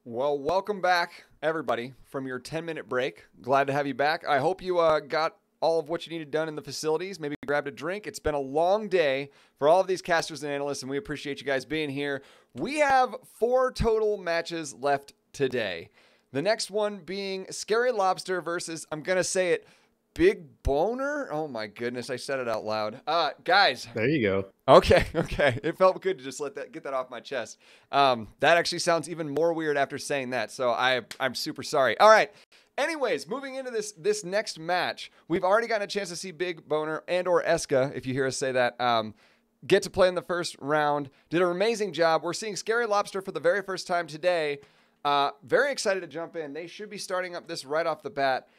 Well, welcome back, everybody, from your 10-minute break. Glad to have you back. I hope you got all of what you needed done in the facilities. Maybe grabbed a drink. It's been a long day for all of these casters and analysts, and we appreciate you guys being here. We have 4 total matches left today. The next one being Scary Lobster versus, I'm going to say it, Big Boner. Oh, my goodness. I said it out loud. Guys. There you go. Okay. It felt good to just get that off my chest. That actually sounds even more weird after saying that, so I'm super sorry. All right. Anyways, moving into this next match, we've already gotten a chance to see Big Boner and or Eska, if you hear us say that, get to play in the first round. Did an amazing job. We're seeing Scary Lobster for the very first time today. Very excited to jump in. They should be starting up this right off the bat.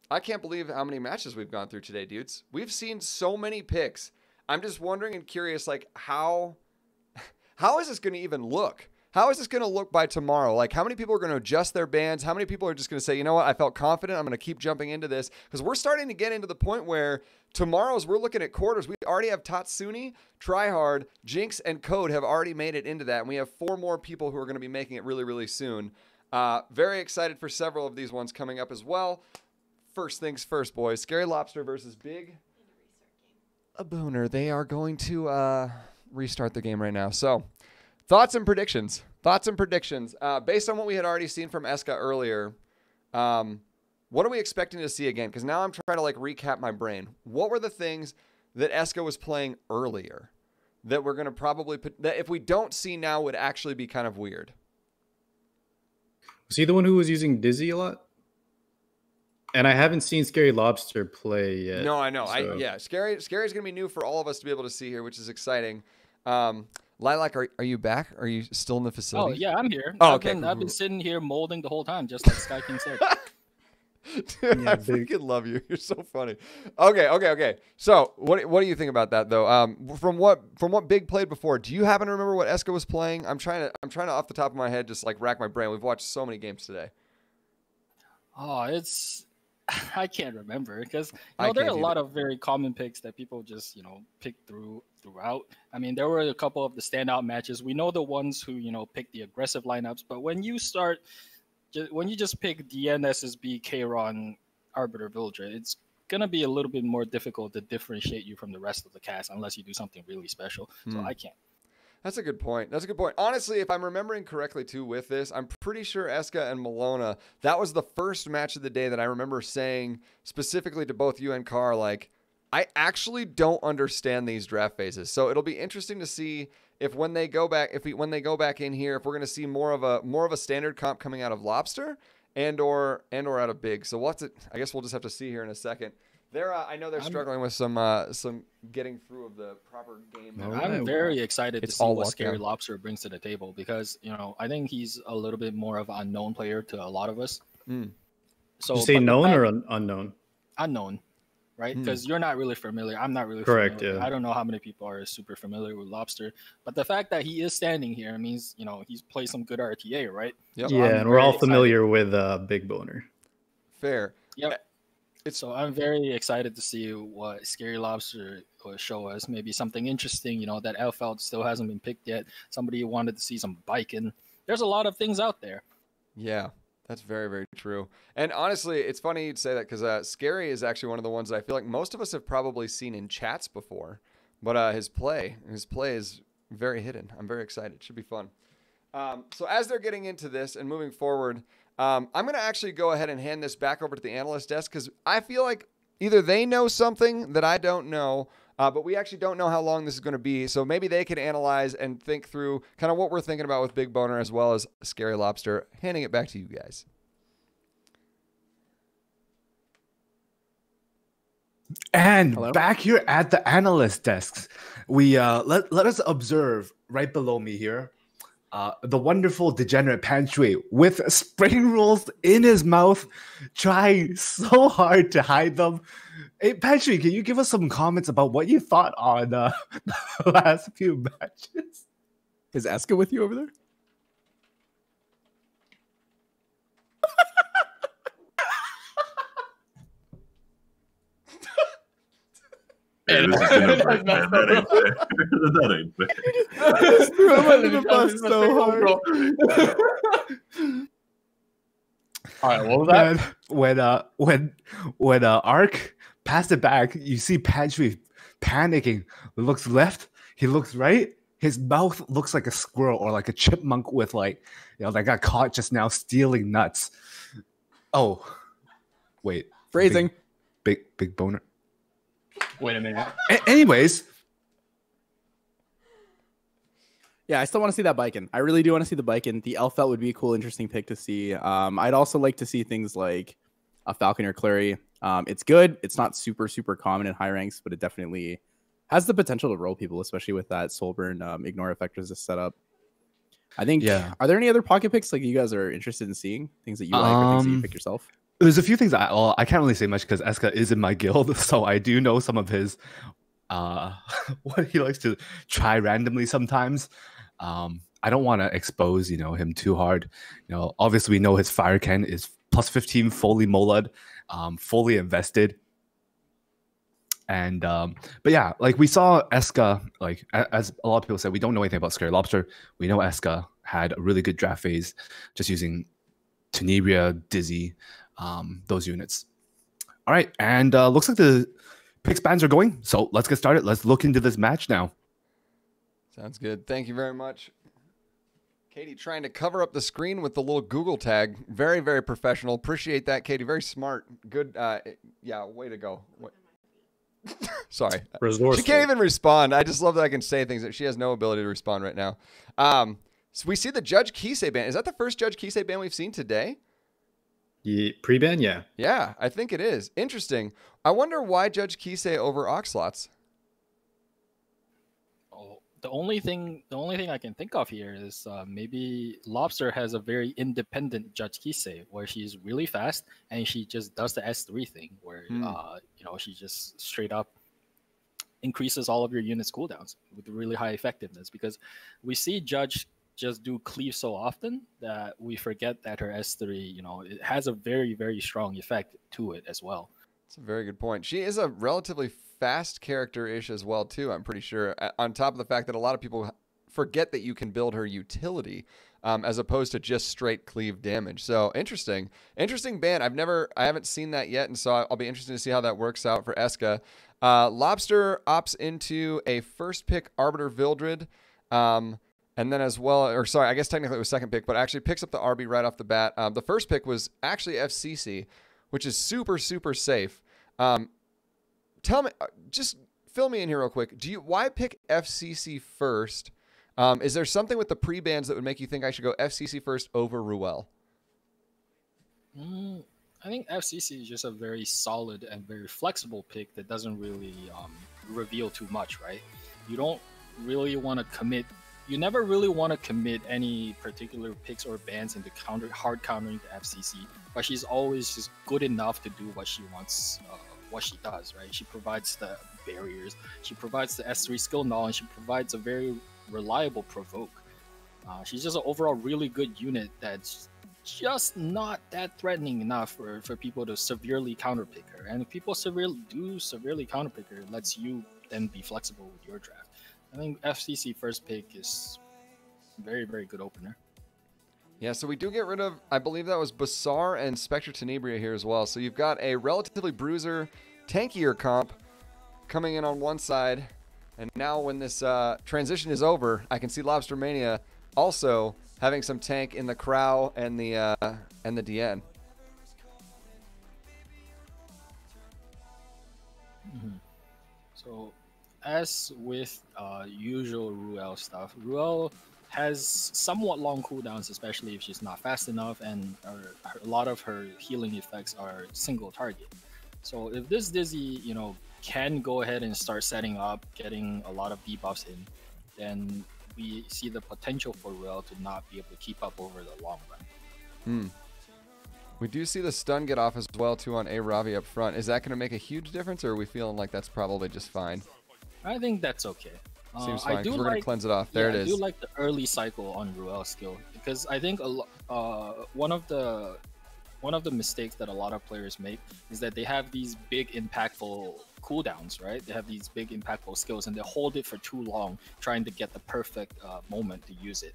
I can't believe how many matches we've gone through today, dudes. We've seen so many picks. I'm just wondering and curious, like, how is this going to even look? How is this going to look by tomorrow? Like, how many people are going to adjust their bands? How many people are just going to say, you know what, I felt confident, I'm going to keep jumping into this? Because we're starting to get into the point where tomorrow, as we're looking at quarters, we already have Tatsuni, Tryhard, Jinx, and Code have already made it into that. And we have 4 more people who are going to be making it really, really soon. Very excited for several of these ones coming up as well. First things first, boys. Scary Lobster versus Big Boner. They are going to restart the game right now. So, thoughts and predictions. Based on what we had already seen from Eska earlier, what are we expecting to see again? Because now I'm trying to recap my brain. What were the things that Eska was playing earlier that we're going to probably put, that if we don't see now would actually be kind of weird? Was he the one who was using Dizzy a lot? And I haven't seen Scary Lobster play yet. No, I know. So. Scary's going to be new for all of us to be able to see here, which is exciting. Lilac, are you back? Are you still in the facility? Oh, yeah, I'm here. Oh, okay. I've been sitting here molding the whole time, just like Sky King said. Dude, yeah, I freaking love you. You're so funny. Okay. So, what do you think about that though? From what Big played before, do you happen to remember what Eska was playing? I'm trying to off the top of my head just rack my brain. We've watched so many games today. Oh, I can't remember because there are a lot of very common picks that people just pick throughout. I mean, there were a couple of the standout matches. We know the ones who pick the aggressive lineups, but when you just pick DNSSB, K-Ron, Arbiter, Villager, it's gonna be a little bit more difficult to differentiate you from the rest of the cast unless you do something really special. So I can't. That's a good point. Honestly, if I'm remembering correctly, too, with this, I'm pretty sure Eska and Malona, that was the first match of the day that I remember saying specifically to both you and Carr, I actually don't understand these draft phases. So it'll be interesting to see if when they go back in here, if we're going to see more of a standard comp coming out of Lobster and or out of Big. So I guess we'll just have to see here in a second. I know they're struggling with some getting through of the proper game. I'm very excited to see what Scary Lobster brings to the table because I think he's a little bit more of an unknown player to a lot of us. So you say known or unknown? Unknown, right? Because you're not really familiar. I'm not really correct. Familiar. Yeah. I don't know how many people are super familiar with Lobster, but the fact that he is standing here means he's played some good RTA, right? Yep. Yeah, and we're all familiar with Big Boner. Fair. Yep. So I'm very excited to see what Scary Lobster will show us. Maybe something interesting, that LVL still hasn't been picked yet. Somebody wanted to see some biking. There's a lot of things out there. Yeah, that's very, very true. And honestly, it's funny you'd say that because Scary is actually one of the ones that I feel like most of us have probably seen in chats before. But his play is very hidden. I'm very excited. It should be fun. So as they're getting into this and moving forward, I'm going to actually go ahead and hand this back over to the analyst desk because I feel like either they know something that I don't know, but we actually don't know how long this is going to be. So maybe they can analyze and think through kind of what we're thinking about with Big Boner as well as Scary Lobster. Handing it back to you guys. And hello? Back here at the analyst desks, we let us observe right below me here. The wonderful degenerate Pantry with spring rolls in his mouth, trying so hard to hide them. Hey, Pantry, can you give us some comments about what you thought on the last few matches? Is Eska with you over there? this is gonna break, man. That ain't fair. That ain't fair. Threw him under the bus so hard. All right, what was that? When Ark passed it back, you see Pantry panicking. He looks left, he looks right. His mouth looks like a squirrel or like a chipmunk with that got caught just now stealing nuts. Oh, wait, Phrasing. Big boner. Wait a minute. Anyways. Yeah, I still want to see that Biken. I really do want to see the Biken. The LVL would be a cool, interesting pick to see. I'd also like to see things like a Falcon or Clary. It's good. It's not super, super common in high ranks, but it definitely has the potential to roll people, especially with that Soulburn ignore effect as a setup. I think, Are there any other pocket picks like you guys are interested in seeing? Things that you like or things that you pick yourself? There's a few things I can't really say much because Eska is in my guild, so I do know some of his what he likes to try randomly sometimes. I don't want to expose, him too hard. Obviously we know his Fire Ken is plus 15 fully molad, fully invested. And but yeah, like we saw Eska, like as a lot of people said, we don't know anything about Scary Lobster. We know Eska had a really good draft phase just using Tenebria, Dizzy, those units. All right, and looks like the pick spans are going, so let's get started. Let's look into this match now. Sounds good. Thank you very much. Katie trying to cover up the screen with the little Google tag. Very, very professional. Appreciate that, Katie. Very smart. Good. Yeah, way to go. Sorry. Resourceful. She can't even respond. I just love that I can say things that she has no ability to respond right now. So we see the Judge Kisei ban. Is that the first Judge Kisei ban we've seen today? Pre-ban, yeah. Yeah, I think it is. Interesting. I wonder why Judge Kisei over Oxlots. The only thing I can think of here is maybe Lobster has a very independent Judge Kisei where she's really fast and she just does the S3 thing where she just straight up increases all of your units' cooldowns with really high effectiveness, because we see Judge just do cleave so often that we forget that her S3, it has a very, very strong effect to it as well. That's a very good point. She is a relatively fast character-ish as well, too, I'm pretty sure. On top of the fact that a lot of people forget that you can build her utility as opposed to just straight cleave damage. So interesting. Interesting ban. I haven't seen that yet, and so I'll be interested to see how that works out for Eska. Lobster opts into a first pick Arbiter Vildred. And then as well, or sorry, I guess technically it was second pick, but actually picks up the RB right off the bat. The first pick was actually FCC, which is super, super safe. Tell me, just fill me in here real quick. Why pick FCC first? Is there something with the pre-bans that would make you think I should go FCC first over Ruel? I think FCC is just a very solid and very flexible pick that doesn't really reveal too much, right? You don't really want to commit. You never really want to commit any particular picks or bans into hard countering the FCC, but she's always just good enough to do what she wants, what she does, right? She provides the barriers, she provides the S3 skill knowledge, she provides a very reliable provoke. She's just an overall really good unit that's just not that threatening enough for people to severely counterpick her. And if people severely counterpick her, it lets you then be flexible with your draft. I think FCC first pick is very, very good opener. Yeah, so we do get rid of, I believe that was Bassar and Spectre Tenebria here as well. So you've got a relatively bruiser, tankier comp coming in on one side. And now when this transition is over, I can see Lobster Mania also having some tank in the Crow and the DN. Mm-hmm. So as with usual Ruel stuff, Ruel has somewhat long cooldowns, especially if she's not fast enough, and a lot of her healing effects are single target. So if this Dizzy, can go ahead and start setting up, getting a lot of debuffs in, then we see the potential for Ruel to not be able to keep up over the long run. We do see the stun get off as well, too, on A Ravi up front. Is that going to make a huge difference, or are we feeling like that's probably just fine? I think that's okay. Seems fine, because we're going to cleanse it off. There it is. I do like the early cycle on Ruel's skill, because I think one of the one of the mistakes that a lot of players make is that they have these big impactful cooldowns, right? They have these big impactful skills and they hold it for too long, trying to get the perfect moment to use it.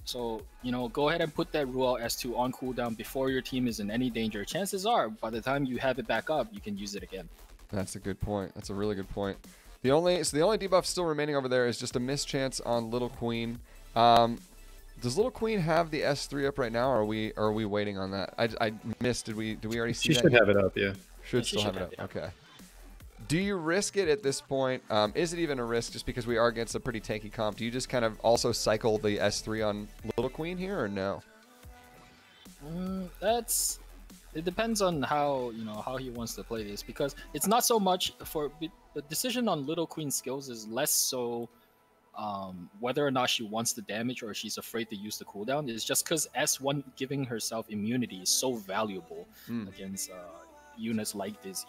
So, you know, go ahead and put that Ruel S2 on cooldown before your team is in any danger. Chances are, by the time you have it back up, you can use it again. That's a good point. That's a really good point. The only debuff still remaining over there is just a mischance on Little Queen. Does Little Queen have the S3 up right now, or are we waiting on that? I missed. Did we already see that? She should have it up, yeah. Should still have it up. Okay. Do you risk it at this point? Is it even a risk just because we are against a pretty tanky comp? Do you just kind of also cycle the S3 on Little Queen here, or no? It depends on how he wants to play this, because it's not so much for the decision on Little Queen's skills is less so whether or not she wants the damage or she's afraid to use the cooldown. It's just because S1 giving herself immunity is so valuable against units like Dizzy.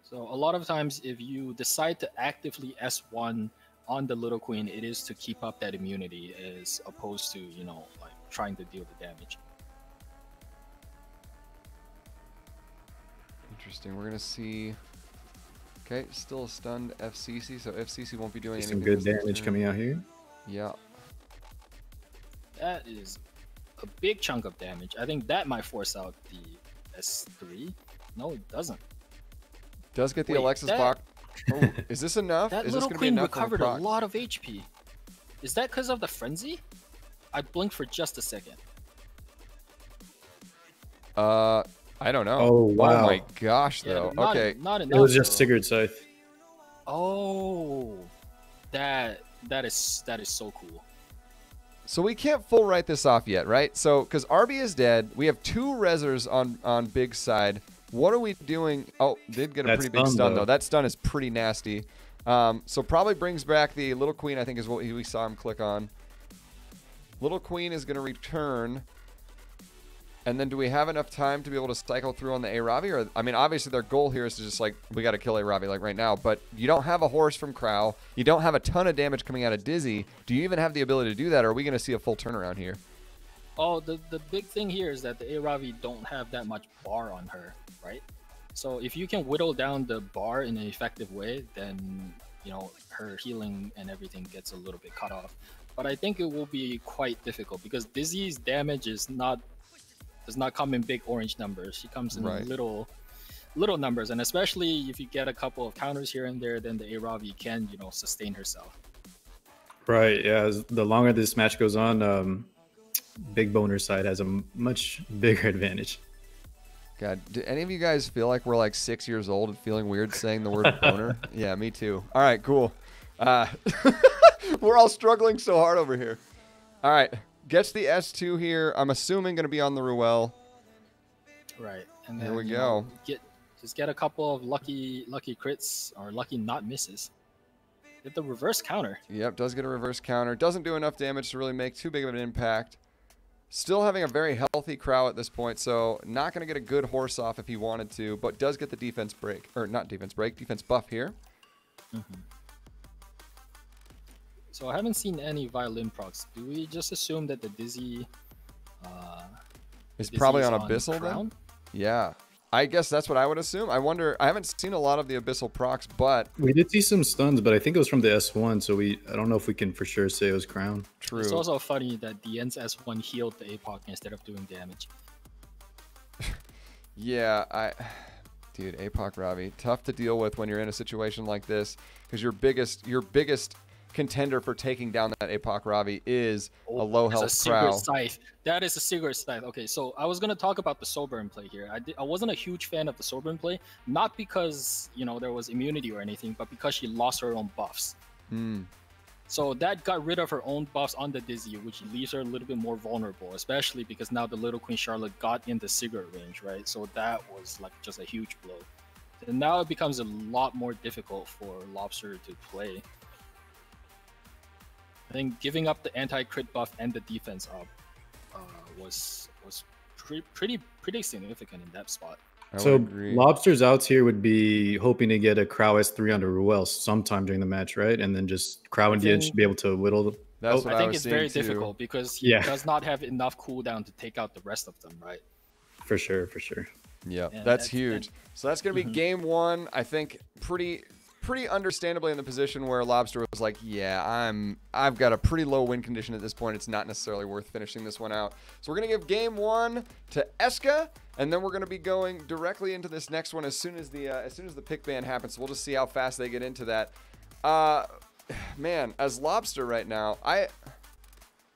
So a lot of times, if you decide to actively S1 on the Little Queen, it is to keep up that immunity as opposed to, you know, like trying to deal the damage. Interesting. We're going to see... Okay, still a stunned FCC, so FCC won't be doing anything. Some good damage coming out here. Yeah. That is a big chunk of damage. I think that might force out the S3. No, it doesn't. Does get the Alexis block. Oh, is this enough? That is Little this Queen be enough recovered a lot of HP. Is that because of the frenzy? I blinked for just a second. I don't know. Oh, wow. Oh my gosh, though. Not, okay. Not enough, it was just Sigurd's Scythe. Oh, that is so cool. So we can't full write this off yet, right? So because RB is dead, we have 2 rezzers on big side. What are we doing? Oh, did get a pretty big stun though. That stun is pretty nasty. So probably brings back the Little Queen, I think is what we saw him click on. Little Queen is going to return. And then do we have enough time to be able to cycle through on the A-Ravi? Or, I mean, obviously their goal here is to just like, we got to kill A-Ravi like right now. But you don't have a horse from Crow. You don't have a ton of damage coming out of Dizzy. Do you even have the ability to do that? Or are we going to see a full turnaround here? Oh, the big thing here is that the A-Ravi don't have that much bar on her, right? So if you can whittle down the bar in an effective way, then, you know, her healing and everything gets a little bit cut off. But I think it will be quite difficult because Dizzy's damage does not come in big orange numbers. She comes in little numbers, and especially if you get a couple of counters here and there, then the A-Ravi can, you know, sustain herself. Right, yeah. The longer this match goes on, Big Boner side has a much bigger advantage. God, do any of you guys feel like we're like 6 years old and feeling weird saying the word boner? Yeah, me too. All right, cool. We're all struggling so hard over here. All right, gets the S2 here. I'm assuming going to be on the Ruel. Right, and then, here we go. Just get a couple of lucky crits or lucky not misses. Get the reverse counter. Yep, does get a reverse counter. Doesn't do enough damage to really make too big of an impact. Still having a very healthy Crow at this point, so not going to get a good horse off if he wanted to, but does get the defense break. Or not defense break, defense buff here. So I haven't seen any violin procs. Do we just assume that the Dizzy is probably on Abyssal then? Yeah. I guess that's what I would assume. I wonder, I haven't seen a lot of the Abyssal procs, but... We did see some stuns, but I think it was from the S1, so I don't know if we can for sure say it was Crown. True. It's also funny that the Ends S1 healed the APOC instead of doing damage. Yeah, dude, APOC Ravi, tough to deal with when you're in a situation like this, because your biggest contender for taking down that APOC Ravi is a low health Crow. That is a Sigurd Scythe. Okay, so I was going to talk about the Soburn play here. I wasn't a huge fan of the Soburn play, not because, you know, there was immunity or anything, but because she lost her own buffs. So that got rid of her own buffs on the Dizzy, which leaves her a little bit more vulnerable, especially because now the Little Queen Charlotte got in the Sigurd range, right? So that was like just a huge blow. And now it becomes a lot more difficult for Lobster to play. I think giving up the anti-crit buff and the defense up was pretty significant in that spot. So Lobster's outs here would be hoping to get a Crow S3 onto Ruel sometime during the match, right? And then just Crow and DN should be able to whittle That's what I I think was it's seeing very too. difficult because he does not have enough cooldown to take out the rest of them, right? For sure, for sure. Yeah, And that's huge. So that's going to be Mhm. game one. I think pretty understandably in the position where Lobster was like, yeah, I've got a pretty low win condition at this point. It's not necessarily worth finishing this one out. So we're going to give game one to Eska, and then we're going to be going directly into this next one as soon as the pick ban happens. So we'll just see how fast they get into that. Man, as Lobster right now,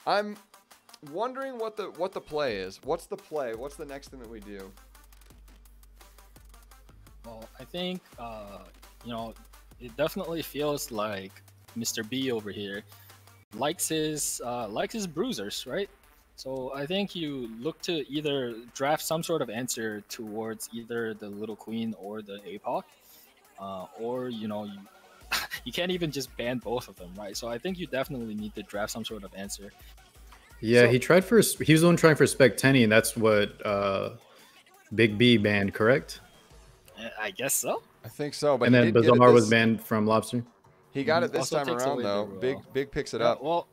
I'm wondering what the play is. What's the play? What's the next thing that we do? Well, I think it definitely feels like Mr. B over here likes his bruisers, right? So I think you look to either draft some sort of answer towards either the Little Queen or the APOC, or you can't even just ban both of them, right? So I think you definitely need to draft some sort of answer. Yeah, So- he was the one trying for Spec Tenny, and that's what Big B banned, correct? I guess so. I think so, but And he then did get it Bazar was this- banned from Lobster. He got it Mhm. this Also time takes around away though. the Big picks it Yeah, up. well,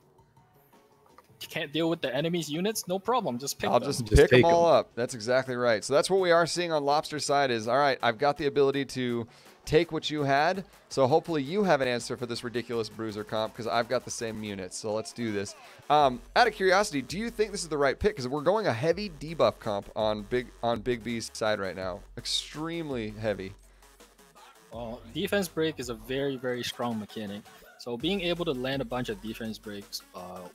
you can't deal with the enemy's units, no problem. Just pick I'll them. just Just pick them take all 'em. up. That's exactly right. So that's what we are seeing on Lobster's side is, all right, I've got the ability to take what you had. So hopefully you have an answer for this ridiculous bruiser comp because I've got the same units. So let's do this. Out of curiosity, do you think this is the right pick? Because we're going a heavy debuff comp on Big B's side right now. Extremely heavy. Well, defense break is a very, very strong mechanic. So being able to land a bunch of defense breaks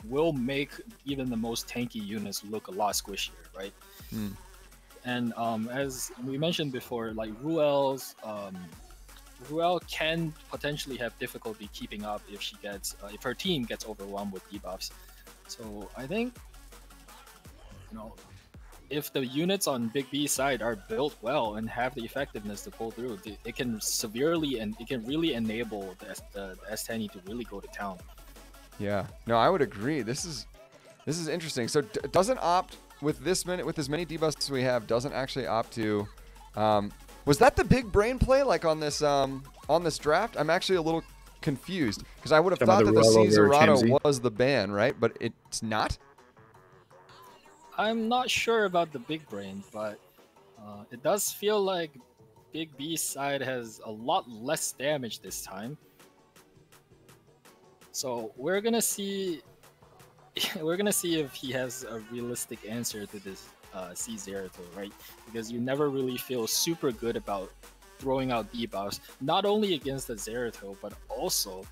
will make even the most tanky units look a lot squishier, right? Hmm. And as we mentioned before, like Ruel can potentially have difficulty keeping up if her team gets overwhelmed with debuffs. So I think, if the units on Big B's side are built well and have the effectiveness to pull through, it can really enable the S10 to really go to town. Yeah. No, I would agree. This is interesting. So doesn't opt with as many debuffs as we have, doesn't actually opt to. Was that the big brain play like on this draft? I'm actually a little confused because I would have thought that the C Zerato was the ban, right? But it's not. I'm not sure about the big brain, but it does feel like Big B's side has a lot less damage this time. So we're gonna see if he has a realistic answer to this C Zerato, right? Because you never really feel super good about throwing out debuffs, not only against the Zerato, but also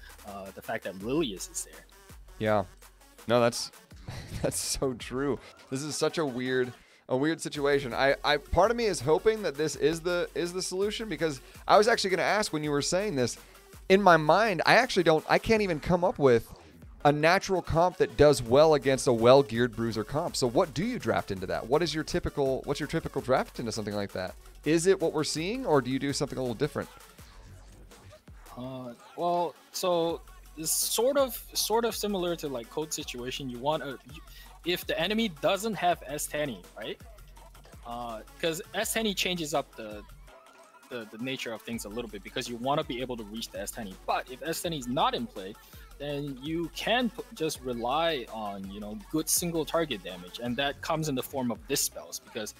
the fact that Lilius is there. Yeah. No, that's so true. This is such a weird situation. I part of me is hoping that this is the solution because I was actually going to ask when you were saying this. In my mind, I can't even come up with a natural comp that does well against a well-geared bruiser comp. So what do you draft into that? What's your typical draft into something like that? Is it what we're seeing or do you do something a little different? Well, so it's sort of similar to like code situation. You want if the enemy doesn't have S10, right? Because S10 changes up the nature of things a little bit because you want to be able to reach the S10. But if S10 is not in play, then you can just rely on good single target damage, and that comes in the form of dispels because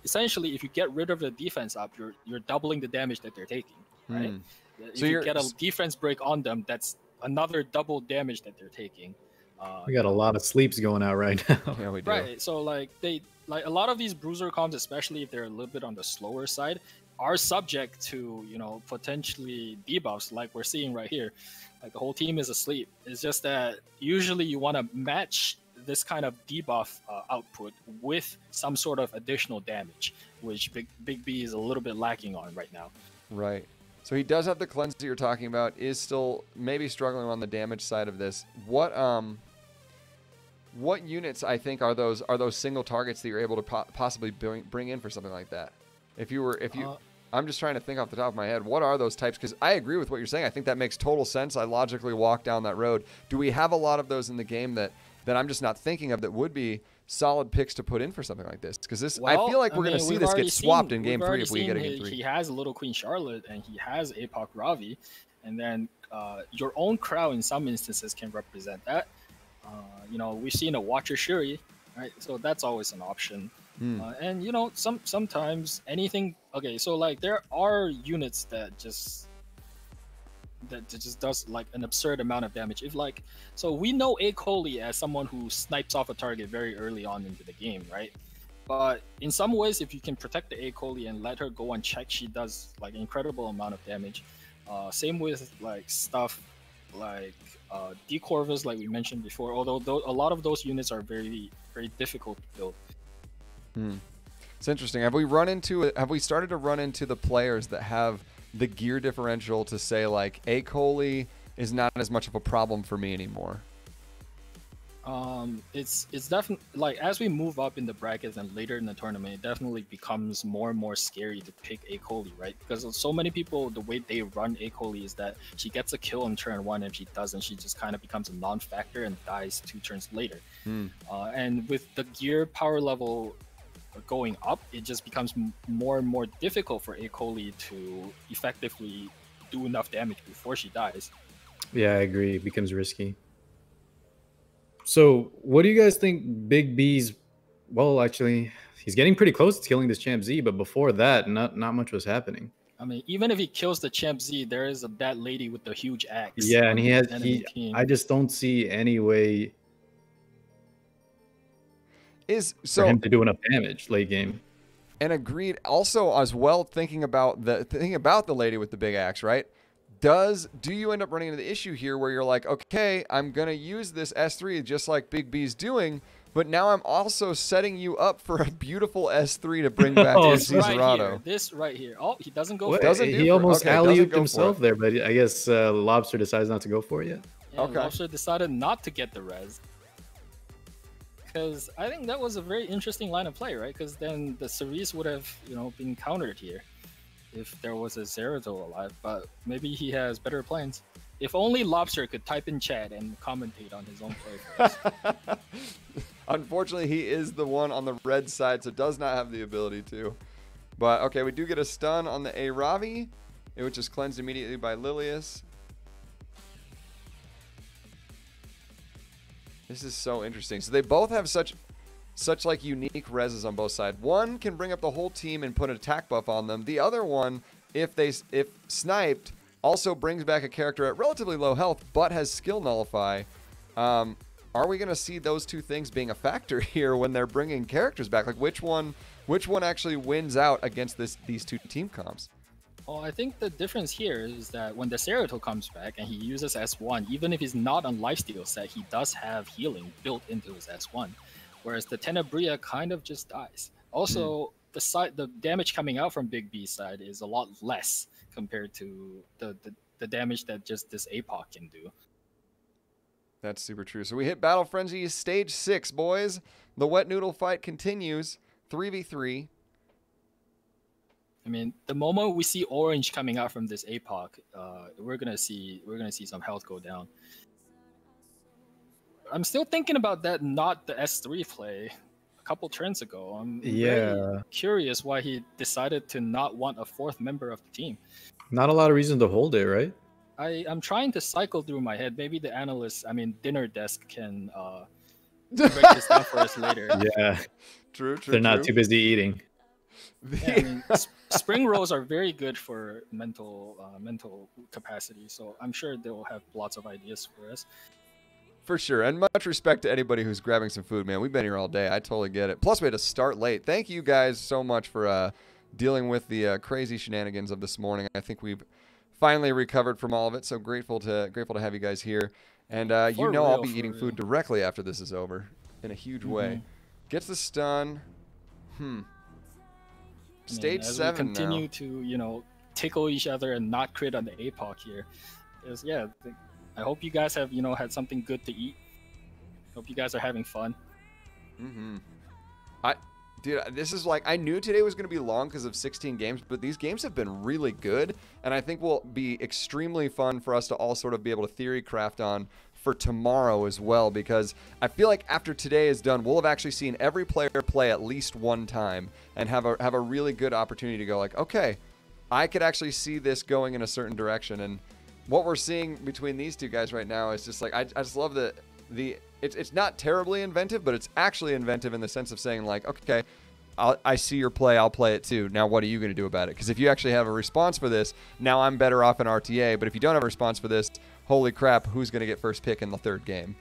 essentially if you get rid of the defense up, you're doubling the damage that they're taking, right? If So you get a defense break on them, that's another double damage that they're taking. We got a lot of sleeps going out right now. Yeah, we do. Right. So like a lot of these bruiser comps, especially if they're a little bit on the slower side, are subject to potentially debuffs like we're seeing right here. Like the whole team is asleep. It's just that usually you want to match this kind of debuff output with some sort of additional damage, which Big B is a little bit lacking on right now. Right. So he does have the cleanse that you're talking about, is still maybe struggling on the damage side of this. What units I think are those single targets that you're able to possibly bring in for something like that? I'm just trying to think off the top of my head. What are those types? Because I agree with what you're saying. I think that makes total sense. I logically walk down that road. Do we have a lot of those in the game that I'm just not thinking of that would be solid picks to put in for something like this? Because I feel like we're going to see this get swapped in Game 3 if we get a Game 3. He has Little Queen Charlotte and he has APOC Ravi, and then your own crowd in some instances can represent that. You know, we've seen a Watcher Shuri, right? So that's always an option. And you know, sometimes anything. Okay, so like there are units that just does like an absurd amount of damage. If like, so we know A. Coli as someone who snipes off a target very early on into the game, right? But in some ways, if you can protect the A. Coli and let her go unchecked, she does like an incredible amount of damage. Same with like stuff like D-Corvus, like we mentioned before, although a lot of those units are very, very difficult to build. It's interesting. Have we started to run into the players that have the gear differential to say like A. Coli is not as much of a problem for me anymore? It's definitely like as we move up in the brackets and later in the tournament, it definitely becomes more and more scary to pick A. Coli, right? Because so many people, the way they run A. Coli is that she gets a kill in turn 1, and if she doesn't, she just kind of becomes a non-factor and dies 2 turns later. And with the gear power level going up, it just becomes more and more difficult for A. Coli to effectively do enough damage before she dies. Yeah, I agree. It becomes risky. So what do you guys think Big B's, well, actually, he's getting pretty close to killing this Champ Z, but before that, not much was happening. I mean, even if he kills the Champ Z, there is that lady with the huge axe. Yeah, and I just don't see any way for him to do enough damage late game. And agreed. Also, as well, thinking about the lady with the big axe, right? Do you end up running into the issue here where you're like, okay, I'm gonna use this S3 just like Big B's doing, but now I'm also setting you up for a beautiful S3 to bring back to Cesarado. This right here. Oh, he doesn't go for it. He almost alley-ooped himself there, but I guess Lobster decides not to go for it yet. Yeah, okay. Lobster decided not to get the res. Because I think that was a very interesting line of play, right? Because then the Cerise would have, you know, been countered here if there was a Zerato alive. But maybe he has better plans. If only Lobster could type in chat and commentate on his own play for us. Unfortunately, he is the one on the red side, so does not have the ability to. But okay, we do get a stun on the Aravi, which is cleansed immediately by Lilius. This is so interesting. So they both have such like unique reses on both sides. One can bring up the whole team and put an attack buff on them. The other one, if sniped, also brings back a character at relatively low health but has skill nullify. Are we going to see those two things being a factor here when they're bringing characters back? Like which one actually wins out against these two team comps? Well, I think the difference here is that when the Zerato comes back and he uses S1, even if he's not on lifesteal set, he does have healing built into his S1. Whereas the Tenebria kind of just dies. Also, the damage coming out from Big B's side is a lot less compared to the damage that just this APOC can do. That's super true. So we hit Battle Frenzy stage 6, boys. The wet noodle fight continues. 3v3. I mean, the moment we see orange coming out from this APOC, we're gonna see some health go down. I'm still thinking about that, not the S3 play a couple turns ago. I'm very curious why he decided to not want a 4th member of the team. Not a lot of reason to hold it, right? I'm trying to cycle through my head. Maybe the analyst, dinner desk can break this down for us later. Yeah, true. They're not too busy eating. Yeah, spring rolls are very good for mental capacity, so I'm sure they'll have lots of ideas for us. For sure, and much respect to anybody who's grabbing some food, man. We've been here all day. I totally get it. Plus, we had to start late. Thank you guys so much for dealing with the crazy shenanigans of this morning. I think we've finally recovered from all of it, so grateful to have you guys here. And I'll be eating food directly after this is over in a huge way. Gets the stun. Stage 7 we continue to, tickle each other and not crit on the APOC here. I hope you guys have, had something good to eat. Hope you guys are having fun. Dude, this is like, I knew today was going to be long because of 16 games, but these games have been really good, and I think will be extremely fun for us to all sort of be able to theory craft on for tomorrow as well, because I feel like after today is done, we'll have actually seen every player play at least one time and have a really good opportunity to go like, okay, I could actually see this going in a certain direction. And what we're seeing between these two guys right now is just like I just love it's not terribly inventive, but it's actually inventive in the sense of saying like, okay, I see your play, I'll play it too. Now what are you going to do about it? Because if you actually have a response for this, now I'm better off in RTA. But if you don't have a response for this, holy crap, who's going to get first pick in the third game?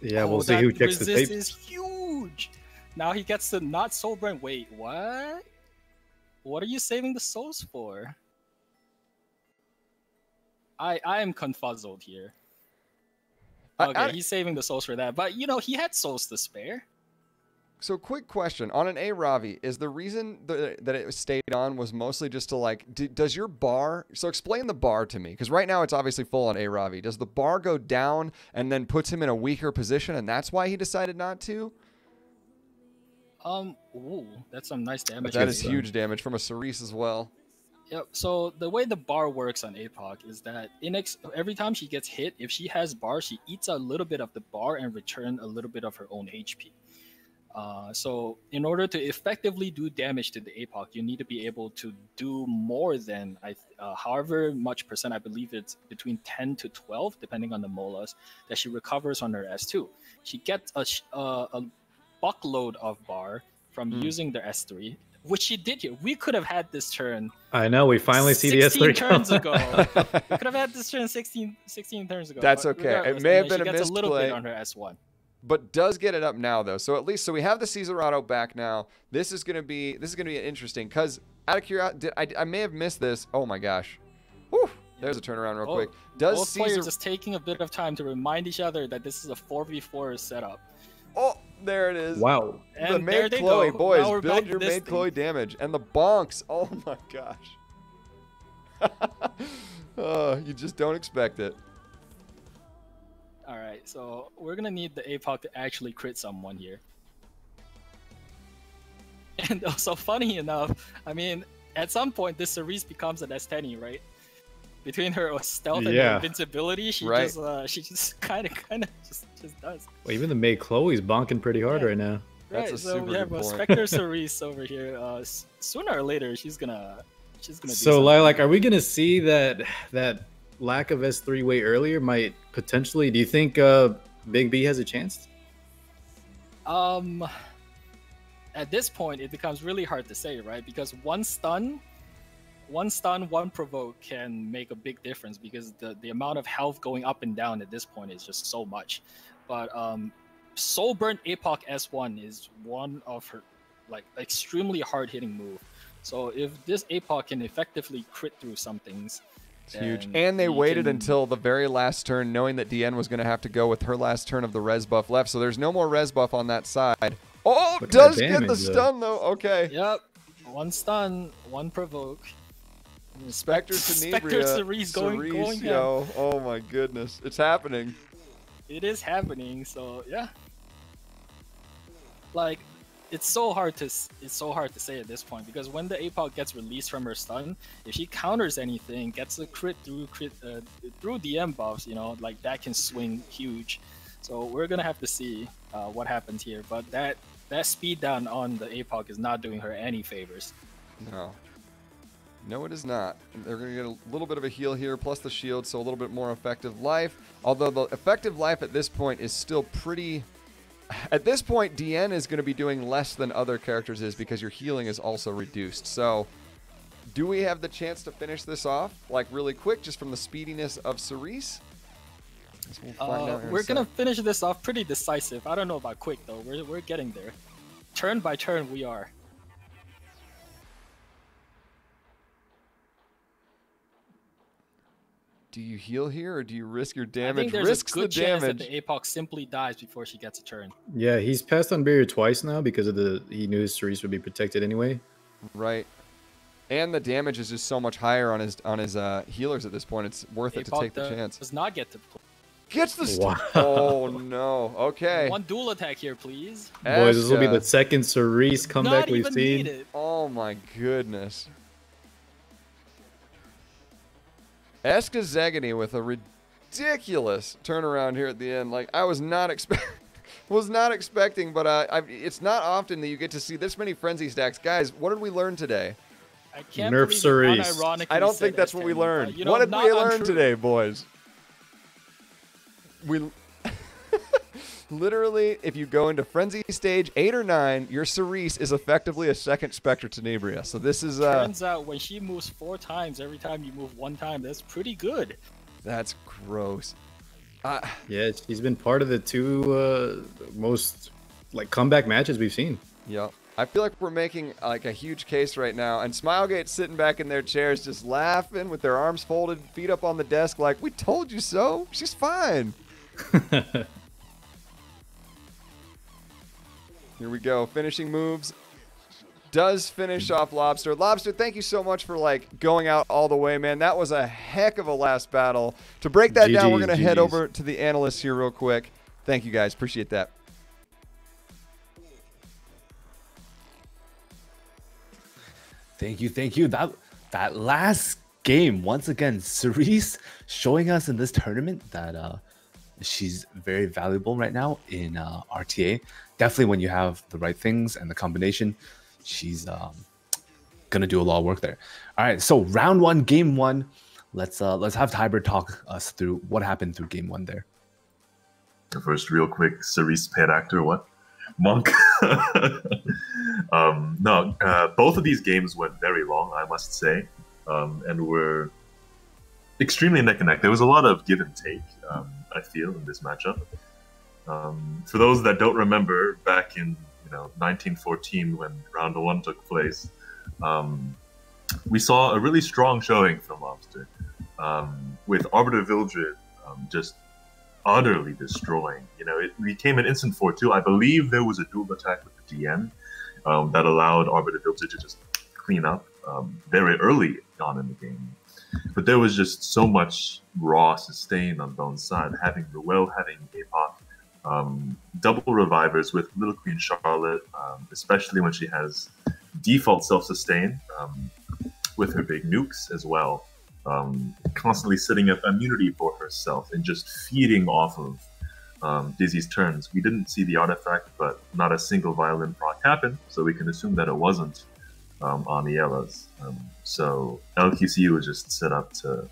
Yeah, we'll see who checks the tape. Resist is huge. Now he gets to not soul burn. Wait, what? What are you saving the souls for? I am confuzzled here. Okay, he's saving the souls for that. But, you know, he had souls to spare. So quick question. On an A Ravi, is the reason that it stayed on was mostly just to like, does your bar, so explain the bar to me, because right now it's obviously full on A Ravi. Does the bar go down and then puts him in a weaker position and that's why he decided not to? Ooh, that's some nice damage. That is huge damage from a Cerise as well. Yep. So the way the bar works on APOC is that every time she gets hit, if she has bar, she eats a little bit of the bar and return a little bit of her own HP. So in order to effectively do damage to the APOC, you need to be able to do more than however much percent, I believe it's between 10 to 12, depending on the molas, that she recovers on her S2. She gets a buckload of bar from using the S3, which she did here. We could have had this turn. I know, we finally see the S3 turns ago. We could have had this turn 16 turns ago. That's okay. It may have been a misplay. She gets a little bit on her S1. But does get it up now though. So at least we have the Caesarado back now. This is gonna be interesting because out of curiosity, I may have missed this. Oh my gosh. Whew. There's a turnaround real quick. Does both players just taking a bit of time to remind each other that this is a 4v4 setup. Oh, there it is. Wow. And the Maid Chloe, boys, build your Maid Chloe damage. And the bonks. Oh my gosh. Oh, you just don't expect it. All right, so we're gonna need the APOC to actually crit someone here. And also, funny enough, I mean, at some point this Cerise becomes an S10, right? Between her stealth and her invincibility, she just kind of just does. Well, even the Maid Chloe's bonking pretty hard right now. Right, so we have a Spectre Cerise over here. Sooner or later, she's gonna do so, Lilac, are we gonna see that lack of S3 way earlier might potentially, do you think Big B has a chance? At this point it becomes really hard to say, right? Because one stun, one provoke can make a big difference because the amount of health going up and down at this point is just so much. But Soul Burn APOC S1 is one of her like extremely hard hitting move. So if this APOC can effectively crit through some things, it's huge. And they waited until the very last turn, knowing that DN was going to have to go with her last turn of the res buff left. So there's no more res buff on that side. Oh, does get the stun, though. Okay. Yep. One stun, one provoke. Spectre Tenebria. Cerise going yo. Oh, my goodness. It's happening. It is happening. So, yeah. Like, it's so hard to say at this point because when the APOC gets released from her stun, if she counters anything, gets a crit through DM buffs, you know, like that can swing huge. So we're gonna have to see what happens here. But that speed down on the APOC is not doing her any favors. No, it is not. They're gonna get a little bit of a heal here, plus the shield, so a little bit more effective life. Although the effective life at this point is still pretty. At this point, DN is going to be doing less than other characters is because your healing is also reduced. So, do we have the chance to finish this off, like really quick, just from the speediness of Cerise? We're going to finish this off pretty decisive. I don't know about quick, though. We're getting there. Turn by turn, we are. Do you heal here or do you risk your damage? I think there's Risks a good the chance damage. that the APOC simply dies before she gets a turn. Yeah, he's passed on barrier twice now because of he knew his Cerise would be protected anyway. Right. And the damage is just so much higher on his healers at this point. It's worth it to take the chance. Does not get to play. Gets the wow. Oh no. Okay. One dual attack here, please. Boys, this will be the second Cerise comeback we've seen. Needed. Oh my goodness. Eska Zegany with a ridiculous turnaround here at the end. Like I was not expecting, but it's not often that you get to see this many frenzy stacks. Guys, what did we learn today? I can't Nerf believe Cerise. unironically I don't said think that's what we S10, learned. you know, What did not we learn untrue. today, boys? We literally, if you go into frenzy stage 8 or 9, your Cerise is effectively a second Spectre Tenebria. So this is Turns out when she moves 4 times, every time you move 1 time, that's pretty good. that's gross. Yeah, she's been part of the 2 most like comeback matches we've seen. Yep. I feel like we're making like a huge case right now, and Smilegate's sitting back in their chairs just laughing with their arms folded, feet up on the desk like, we told you so. She's fine. Here we go. Finishing moves. Does finish off Lobster. Lobster, thank you so much for like going out all the way, man. That was a heck of a last battle. To break that down, we're going to head over to the analysts here real quick. Thank you guys. Appreciate that. Thank you. That last game, once again, Cerise showing us in this tournament that she's very valuable right now in RTA. Definitely when you have the right things and the combination, she's gonna do a lot of work there. All right, so round 1, game 1. Let's have Tiber talk us through what happened through game 1 there. First, real quick, Cerise paid actor, what? Monk. Both of these games went very long, I must say, and were extremely neck and neck. There was a lot of give and take, I feel, in this matchup. For those that don't remember, back in 1914 when round 1 took place, we saw a really strong showing from Lobster, with Arbiter Vildred just utterly destroying. We came in instant 4-2. I believe there was a dual attack with the DN that allowed Arbiter Vildred to just clean up very early on in the game. But there was just so much raw sustain on Bone's side, having Ruel, having Apoc, double revivers with Little Queen Charlotte, especially when she has default self-sustain with her big nukes as well. Constantly setting up immunity for herself and just feeding off of Dizzy's turns. We didn't see the artifact, but not a single violin proc happened, so we can assume that it wasn't on the Ella's. So LQC was just set up to,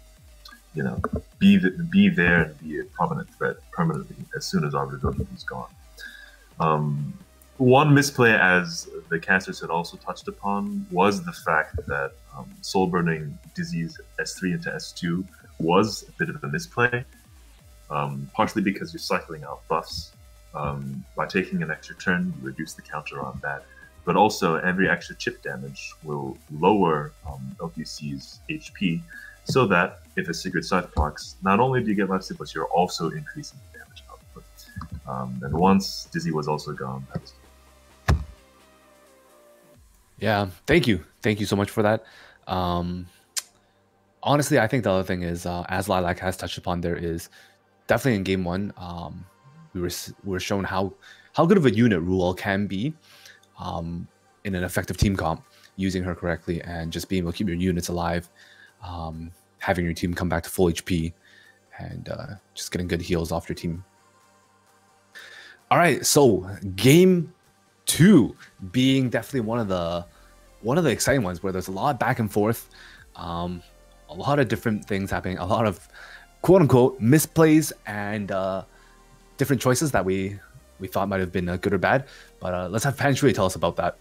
be there and be a prominent threat permanently as soon as Arbiter Vildred was gone. One misplay, as the casters had also touched upon, was the fact that Soul Burning Dizzy's S3 into S2 was a bit of a misplay, partially because you're cycling out buffs. By taking an extra turn, you reduce the counter on that, but also every extra chip damage will lower LQC's HP, so that if a Secret Scythe procs, not only do you get less, but you're also increasing the damage output. And once Dizzy was also gone, that was it. Yeah, thank you so much for that. Honestly, I think the other thing is, as Lilac has touched upon, there is definitely in game 1, we were shown how good of a unit Ruel can be in an effective team comp, using her correctly and just being able to keep your units alive, having your team come back to full HP, and just getting good heals off your team. All right, so game 2 being definitely one of the exciting ones, where there's a lot of back and forth, a lot of different things happening, a lot of quote unquote misplays and different choices that we thought might have been good or bad. But let's have Pan Shui tell us about that.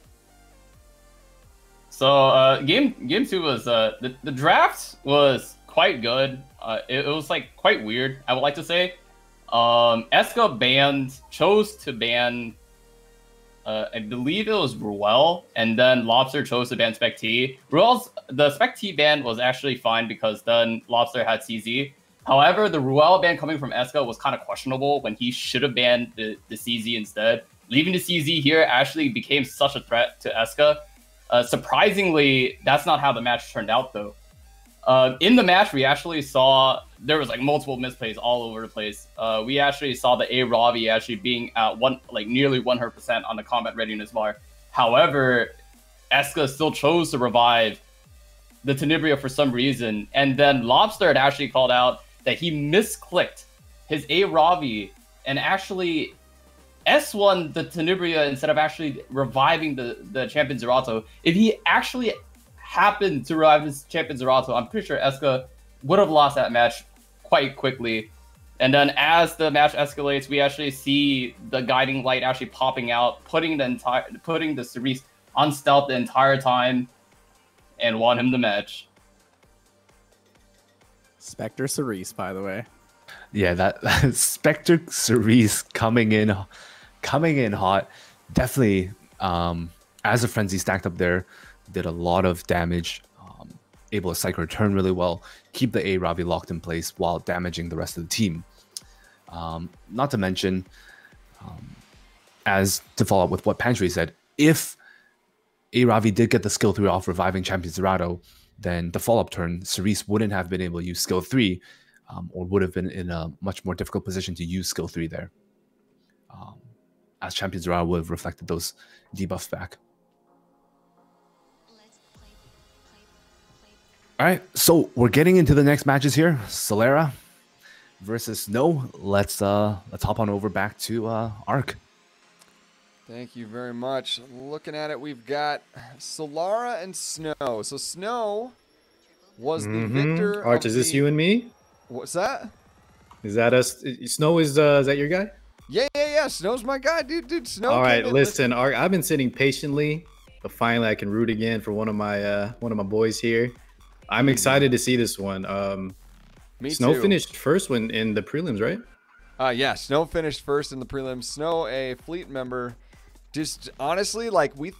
So game 2 was the draft was quite good. It was like quite weird, I would like to say. Eska chose to ban I believe it was Ruel, and then Lobster chose to ban Spec T. The Spec T ban was actually fine because then Lobster had CZ. However, the Ruel ban coming from Eska was kind of questionable when he should have banned the CZ instead. Leaving the CZ here actually became such a threat to Eska. Surprisingly, that's not how the match turned out, though. In the match, we actually saw there was like multiple misplays all over the place. We actually saw the A Ravi actually being at nearly 100% on the combat readiness bar. However, Eska still chose to revive the Tenebria for some reason, and then Lobster had actually called out that he misclicked his A Ravi and actually S1 the Tenebria instead of actually reviving the champion Zerato. If he actually happened to revive his champion Zerato, I'm pretty sure Eska would have lost that match quite quickly. And then as the match escalates, we actually see the guiding light actually popping out, putting the Cerise on stealth the entire time, and won him the match. Spectre Cerise, by the way. Yeah, that Spectre Cerise coming in hot. Definitely, as a frenzy stacked up there, did a lot of damage. Able to cycle return really well, keep the A Ravi locked in place while damaging the rest of the team. Not to mention, as to follow up with what Pantry said, if A Ravi did get the skill 3 off reviving Champion Zerato, then the follow-up turn, Cerise wouldn't have been able to use skill 3, or would have been in a much more difficult position to use skill 3 there. As Champion Zerato would have reflected those debuffs back. All right, so we're getting into the next matches here. Solera versus Snow. Let's hop on over back to Arc. Thank you very much. Looking at it, we've got Solara and Snow. So Snow was the victor. Arch, is this you and me? What's that? Is that us? Snow is that your guy? Yeah. Snow's my guy, dude. Snow. All right, listen, Arc. I've been sitting patiently, but finally I can root again for one of my boys here. I'm excited to see this one. Me Snow too. finished first one in the prelims, right? Yeah, Snow finished first in the prelims. Snow, a fleet member. Just honestly, like we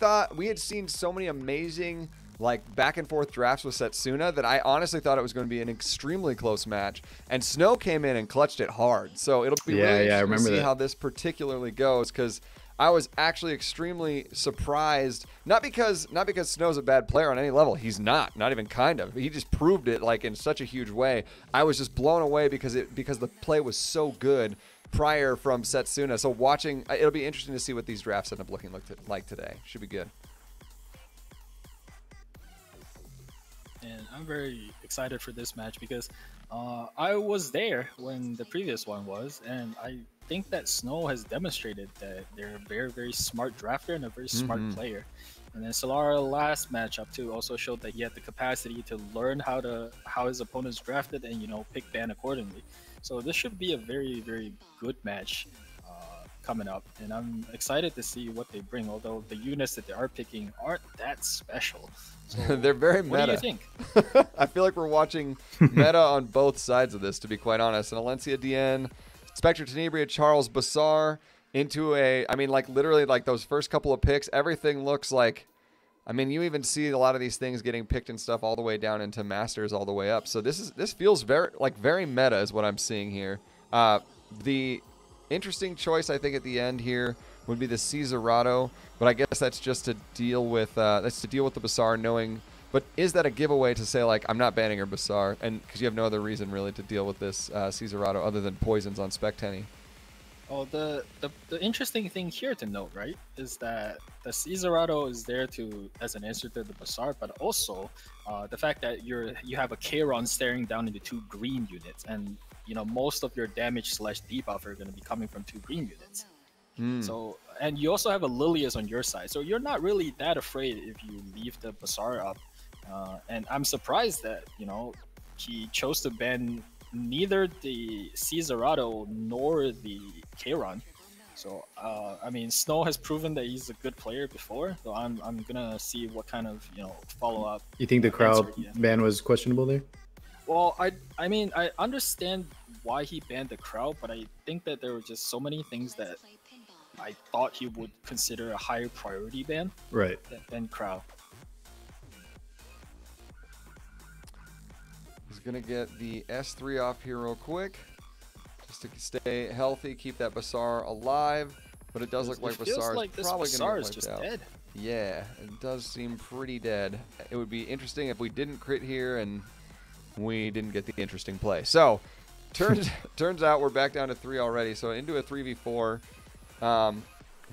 had seen so many amazing like back and forth drafts with Setsuna that I honestly thought it was going to be an extremely close match. And Snow came in and clutched it hard. So it'll be really interesting to see how this particularly goes, because I was actually extremely surprised. Not because Snow's a bad player on any level. He's not even kind of. He just proved it like in such a huge way. I was just blown away because the play was so good prior from Setsuna. So watching, it'll be interesting to see what these drafts end up looking like today. Should be good. And I'm very excited for this match because I was there when the previous one was, and I think that Snow has demonstrated that they're a very, very smart drafter and a very smart player. And then Solara last matchup too also showed that he had the capacity to learn how his opponents drafted and pick ban accordingly. So this should be a very, very good match coming up, and I'm excited to see what they bring. Although the units that they are picking aren't that special. So they're very meta. What do you think? I feel like we're watching meta on both sides of this, to be quite honest. And Alencia Dien, Spectre Tenebria, Charles Bassar into literally like those first couple of picks, everything looks like, you even see a lot of these things getting picked and stuff all the way down into Masters all the way up. So this feels very meta is what I'm seeing here. The interesting choice, I think, at the end here would be the Cesarado, but I guess that's just to deal with the Bassar knowing. But is that a giveaway to say like I'm not banning her Bassar, and because you have no other reason really to deal with this Cesarado other than poisons on Spec Tenny? Oh, the interesting thing here to note, right, is that the Cesarado is there as an answer to the Bassar, but also the fact that you have a Kayron staring down into 2 green units, and most of your damage / debuff are going to be coming from 2 green units. So, and you also have a Lilius on your side, so you're not really that afraid if you leave the Bassar up. And I'm surprised that he chose to ban neither the Cesarado nor the Kayron. So Snow has proven that he's a good player before, so I'm gonna see what kind of follow up. You think the crowd ban was questionable there? Well, I understand why he banned the crowd, but I think that there were just so many things that I thought he would consider a higher priority ban, right, than crowd. He's gonna get the S3 off here real quick, just to stay healthy, keep that Bassar alive. But it does look like Bassar is probably gonna get wiped out. Dead. Yeah, it does seem pretty dead. It would be interesting if we didn't crit here and we didn't get the interesting play. So turns out we're back down to 3 already. So into a 3v4.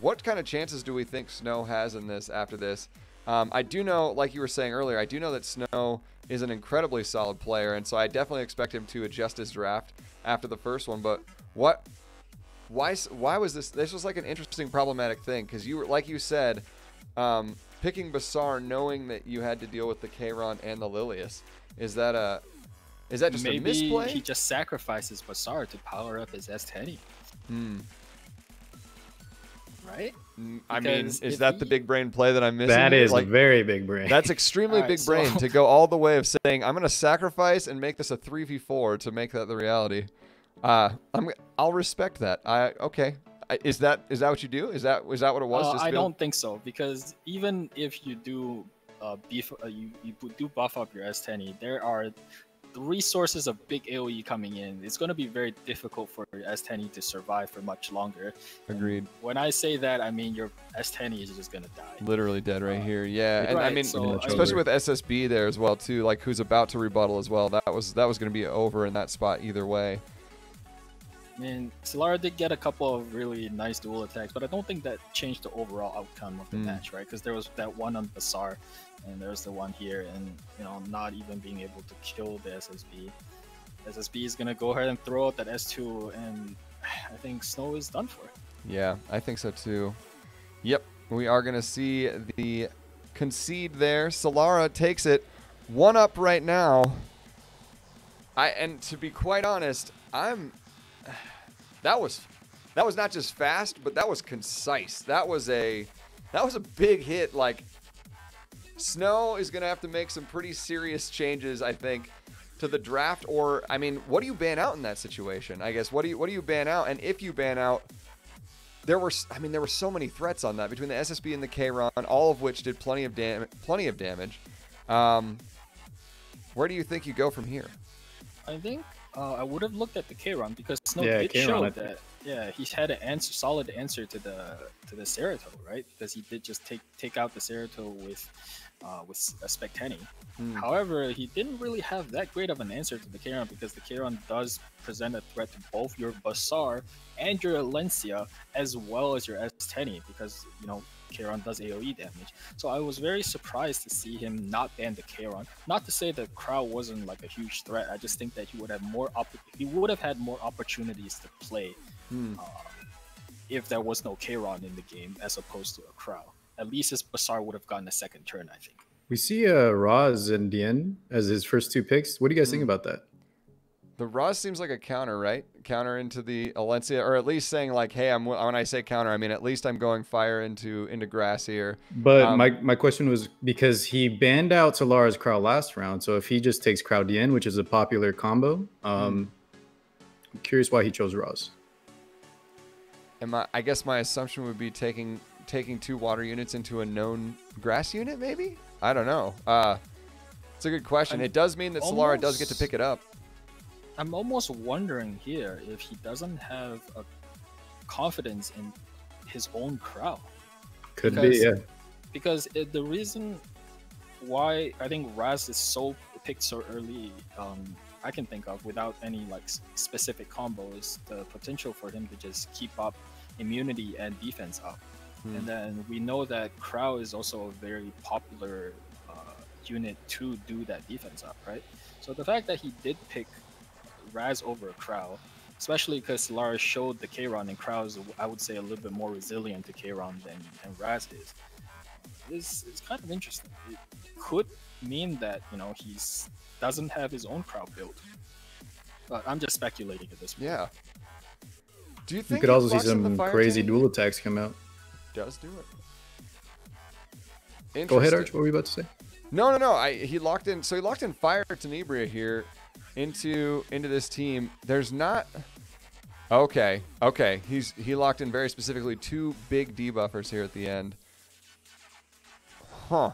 What kind of chances do we think Snow has in this after this? I do know, like you were saying earlier, I do know that Snow is an incredibly solid player, and so I definitely expect him to adjust his draft after the first one. But why was this? This was like an interesting problematic thing, because like you said, picking Basar knowing that you had to deal with the Kayron and the Lilius. Is that just a misplay? Maybe he just sacrifices Basar to power up his S10. Right? I mean, is that the big brain play that I'm missing? That is like, a very big brain. That's extremely big brain to go all the way of saying, I'm going to sacrifice and make this a 3v4 to make that the reality. I'll respect that. Okay. Is that what you do? Is that what it was? I don't think so, because even if you do you do buff up your S10, there are 3 sources of big AoE coming in. It's going to be very difficult for your S10 to survive for much longer. Agreed. And when I say that, I mean your S10 is just going to die. Literally dead right here. Yeah, and right, I mean, especially with SSB there as well too, like who's about to rebuttal as well. That was going to be over in that spot either way. I mean, Solara did get a couple of really nice dual attacks, but I don't think that changed the overall outcome of the match, right? Because there was that one on Basar, and there's the one here, and not even being able to kill the SSB. SSB is gonna go ahead and throw out that S2, and I think Snow is done for. Yeah, I think so too. Yep, we are gonna see the concede there. Solara takes it 1-up right now. And to be quite honest, that was not just fast, but that was concise. That was a big hit. Like, Snow is gonna have to make some pretty serious changes, I think, to the draft. Or, I mean, what do you ban out in that situation? I guess what do you ban out? And if you ban out, there were so many threats on that between the SSB and the Kayron, all of which did plenty of damage. Where do you think you go from here? I think I would have looked at the Kayron, because Snow did show that he had a solid answer to the Cerato, right? Because he did just take out the Cerato with a Specteni. However, he didn't really have that great of an answer to the Kayron, because the Kayron does present a threat to both your Basar and your Alencia, as well as your S10, because Kayron does AoE damage. So I was very surprised to see him not ban the Kayron. Not to say the Crow wasn't like a huge threat. I just think that he would have had more opportunities to play if there was no Kayron in the game, as opposed to a Crow. At least his Basar would have gotten a second turn, I think. We see Raz and Dien as his first 2 picks. What do you guys think about that? The Raz seems like a counter, right? Counter into the Alencia, or at least saying like, hey, when I say counter, I mean at least I'm going fire into grass here. But my question was, because he banned out Solara's Crow last round, so if he just takes Crow Dien, which is a popular combo, I'm curious why he chose Raz. And I guess my assumption would be taking 2 water units into a known grass unit, maybe? I don't know. It's a good question. It does mean that Solara does get to pick it up. I'm almost wondering here if he doesn't have a confidence in his own Crow. Could be, yeah. Because the reason why I think Raz is picked so early, I can think of, without any like specific combo, is the potential for him to just keep up immunity and defense up. And then we know that Crow is also a very popular unit to do that defense up, right? So the fact that he did pick Raz over a Crow, especially because Solara showed the Kayron, and Crow is, I would say, a little bit more resilient to Kayron than Raz is kind of interesting. It could mean that he doesn't have his own Crow build, but I'm just speculating at this point. Yeah. Do you think you could also see some crazy dual attacks come out? Does do it. Go ahead, Arch. What were you about to say? No. He locked in. So he locked in Fire Tenebria here into this team. There's not. Okay. He locked in very specifically 2 big debuffers here at the end. Huh.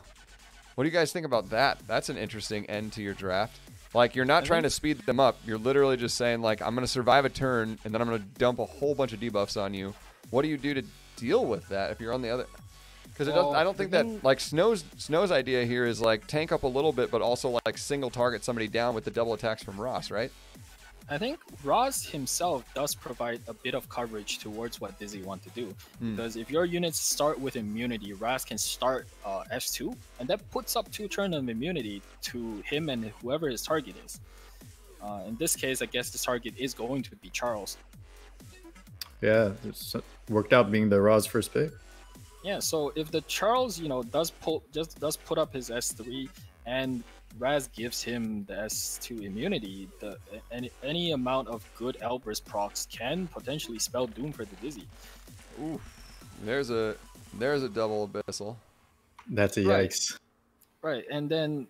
What do you guys think about that? That's an interesting end to your draft. Like, you're not trying to speed them up. You're literally just saying, like, I'm going to survive a turn, and then I'm going to dump a whole bunch of debuffs on you. What do you do to deal with that if you're on the other? Because I don't think that, like, Snow's idea here is like tank up a little bit, but also like single target somebody down with the double attacks from Ross, right? I think Ross himself does provide a bit of coverage towards what Dizzy want to do. Because if your units start with immunity, Ross can start S2, and that puts up 2 turns of immunity to him and whoever his target is. In this case, I guess the target is going to be Charles. Yeah, it's worked out being the Ross first pick. Yeah, so if the Charles, does put up his S3 and Raz gives him the S2 immunity, any amount of good Elbrus procs can potentially spell doom for the Dizzy. Ooh, there's a double abyssal. That's a yikes. Right, and then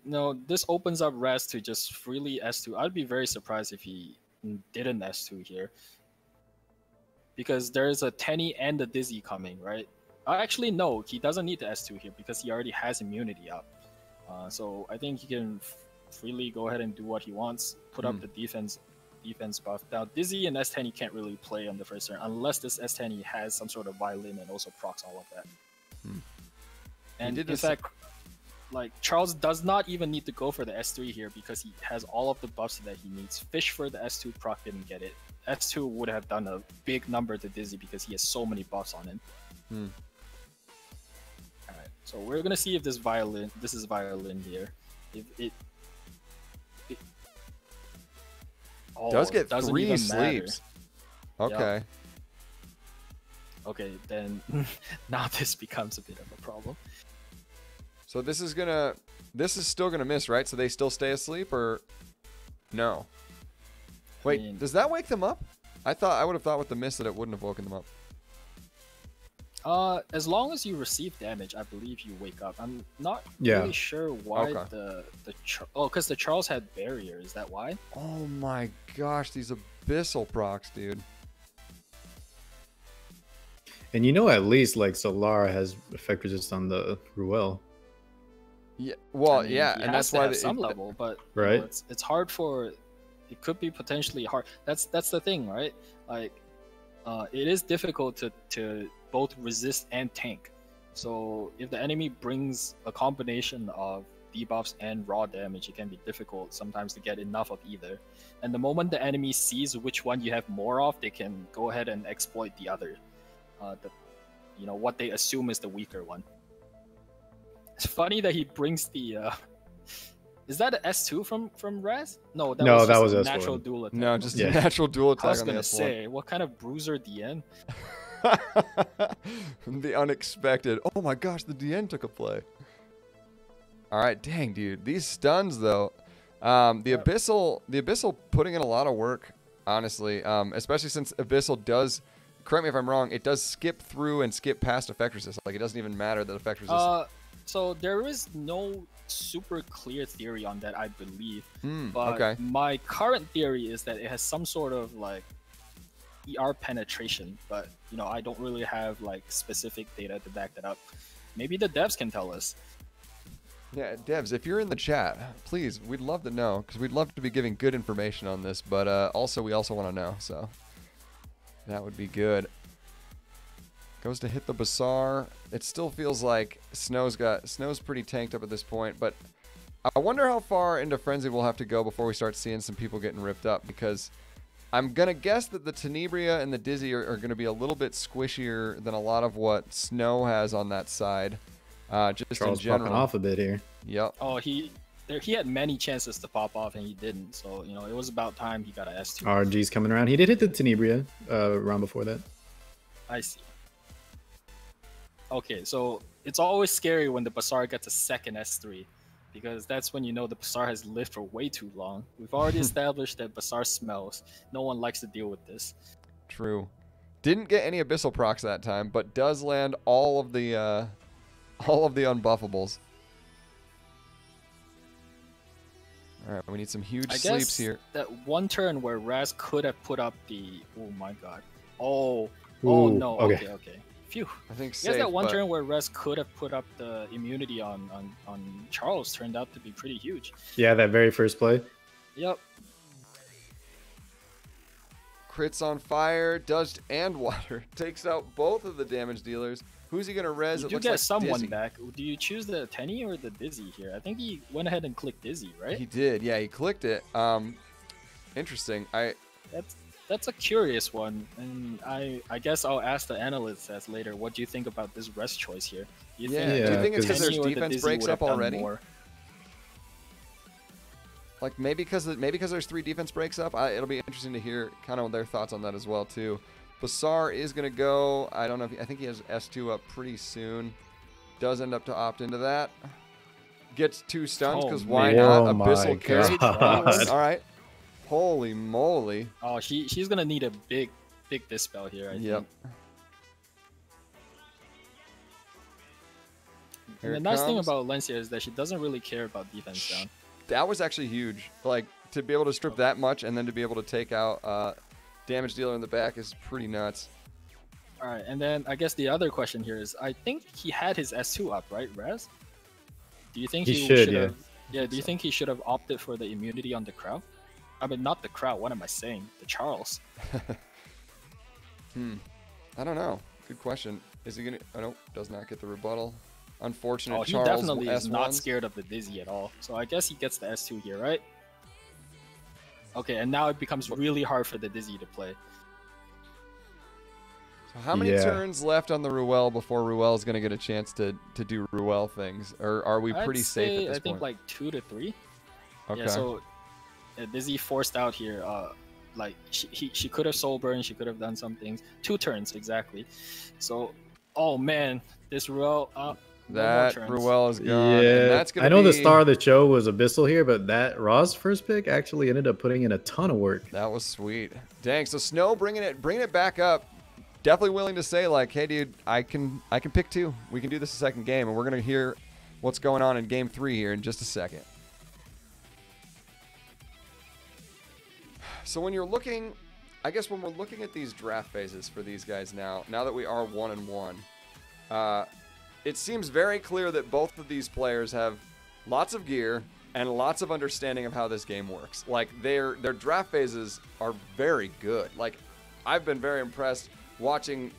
this opens up Raz to just freely S2. I'd be very surprised if he didn't S2 here, because there's a Tenny and a Dizzy coming, right? Actually, no, he doesn't need the S2 here because he already has immunity up. So I think he can freely go ahead and do what he wants, put up the defense buff. Now, Dizzy and S10 can't really play on the first turn unless this S10 has some sort of violin and also procs all of that. And in fact, like, Charles does not even need to go for the S3 here because he has all of the buffs that he needs. Fish for the S2 proc didn't get it. S2 would have done a big number to Dizzy because he has so many buffs on him. Alright, so we're gonna see if this is violin here. If it does get 3 sleeps. Okay. Yep. Okay, then now this becomes a bit of a problem. So this is still gonna miss, right? So they still stay asleep, or no? Wait, does that wake them up? I would have thought with the miss that it wouldn't have woken them up. As long as you receive damage, I believe you wake up. I'm not really sure why because the Charles had barrier. Is that why? Oh my gosh, these abyssal procs, dude. And at least like Solara has effect resist on the Ruel. Yeah, well, and that's why some level, but right, it's hard for. It could be potentially hard. That's the thing, right? Like, it is difficult to both resist and tank. So if the enemy brings a combination of debuffs and raw damage, it can be difficult sometimes to get enough of either. And the moment the enemy sees which one you have more of, they can go ahead and exploit the other. What they assume is the weaker one. It's funny that he brings the. Is that an S2 from Raz? No, that was a natural dual attack. No, just a natural dual attack. I was gonna say, what kind of bruiser DN? The unexpected. Oh my gosh, the DN took a play. All right, dang, dude, these stuns though. The Abyssal putting in a lot of work, honestly. Especially since Abyssal does. Correct me if I'm wrong. It does skip through and skip past effect resist. Like, it doesn't even matter that effect resist. So there is no super clear theory on that, I believe. But okay. My current theory is that it has some sort of like ER penetration, but I don't really have like specific data to back that up. Maybe the devs can tell us. Yeah, devs, if you're in the chat, please, we'd love to know, because we'd love to be giving good information on this, but we also want to know, so that would be good. Goes to hit the Bazaar. It still feels like Snow's pretty tanked up at this point, but I wonder how far into Frenzy we'll have to go before we start seeing some people getting ripped up, because I'm going to guess that the Tenebria and the Dizzy are going to be a little bit squishier than a lot of what Snow has on that side. Just Charles in general. popping off a bit here. Yep. Oh, he had many chances to pop off and he didn't, so it was about time he got an S2. RG's coming around. He did hit the Tenebria round before that. I see. Okay, so it's always scary when the Bazaar gets a second S3, because that's when the Bazaar has lived for way too long. We've already established that Bazaar smells. No one likes to deal with this. True. Didn't get any Abyssal procs that time, but does land all of the unbuffables. All right, we need some huge sleeps here. That one turn where Raz could have put up the. Oh my god. Oh no. Okay. Phew. I think that one turn where Raz could have put up the immunity on Charles turned out to be pretty huge. Yeah, that very first play. Yep. Crits on fire, dodged and water. Takes out both of the damage dealers. Who's he going to res? You get someone back. Do you choose the Tenny or the Dizzy here? I think he went ahead and clicked Dizzy, right? He did. Yeah, he clicked it. Interesting. That's a curious one, and I guess I'll ask the analysts later. What do you think about this rest choice here? Do you think it's because there's defense breaks up already? Like maybe because there's 3 defense breaks up. It'll be interesting to hear kind of their thoughts on that as well too. Basar is going to go. I don't know if I think he has S2 up pretty soon. Does end up to opt into that. Gets 2 stuns because why not? Abyssal carry. All right. Holy moly. Oh, she's going to need a big dispel here, I think. And the nice thing about Lencia is that she doesn't really care about defense down. That was actually huge. Like, to be able to strip that much and then to be able to take out damage dealer in the back is pretty nuts. All right, and then I guess the other question here is, I think he had his S2 up, right, Raz? Do you think he should have? Yeah. Do you think he should have opted for the immunity on the crowd? I mean, not the crowd. What am I saying? The Charles. I don't know. Good question. Is he gonna? Oh no, does not get the rebuttal. Unfortunate. He Charles definitely is S1s. not scared of the Dizzy at all. So I guess he gets the S2 here, right? Okay, and now it becomes really hard for the Dizzy to play. So how many turns left on the Ruel before Ruel is going to get a chance to do Ruel things? Or are we pretty safe at this point? I think like 2 to 3. Okay. Yeah, so Dizzy forced out here. Like she could have soul burn, she could have done some things. 2 turns exactly. So, oh man, this Ruel. That Ruel is gone. Yeah, that's gonna I know the star of the show was Abyssal here, but that Raw's first pick actually ended up putting in a ton of work. That was sweet. Dang, so Snow bringing it back up. Definitely willing to say like, hey dude, I can pick 2. We can do this a second game, and we're gonna hear what's going on in game 3 here in just a second. So when you're looking, I guess when we're looking at these draft phases for these guys now that we are 1-1, it seems very clear that both of these players have lots of gear and lots of understanding of how this game works. Like their draft phases are very good. Like I've been very impressed watching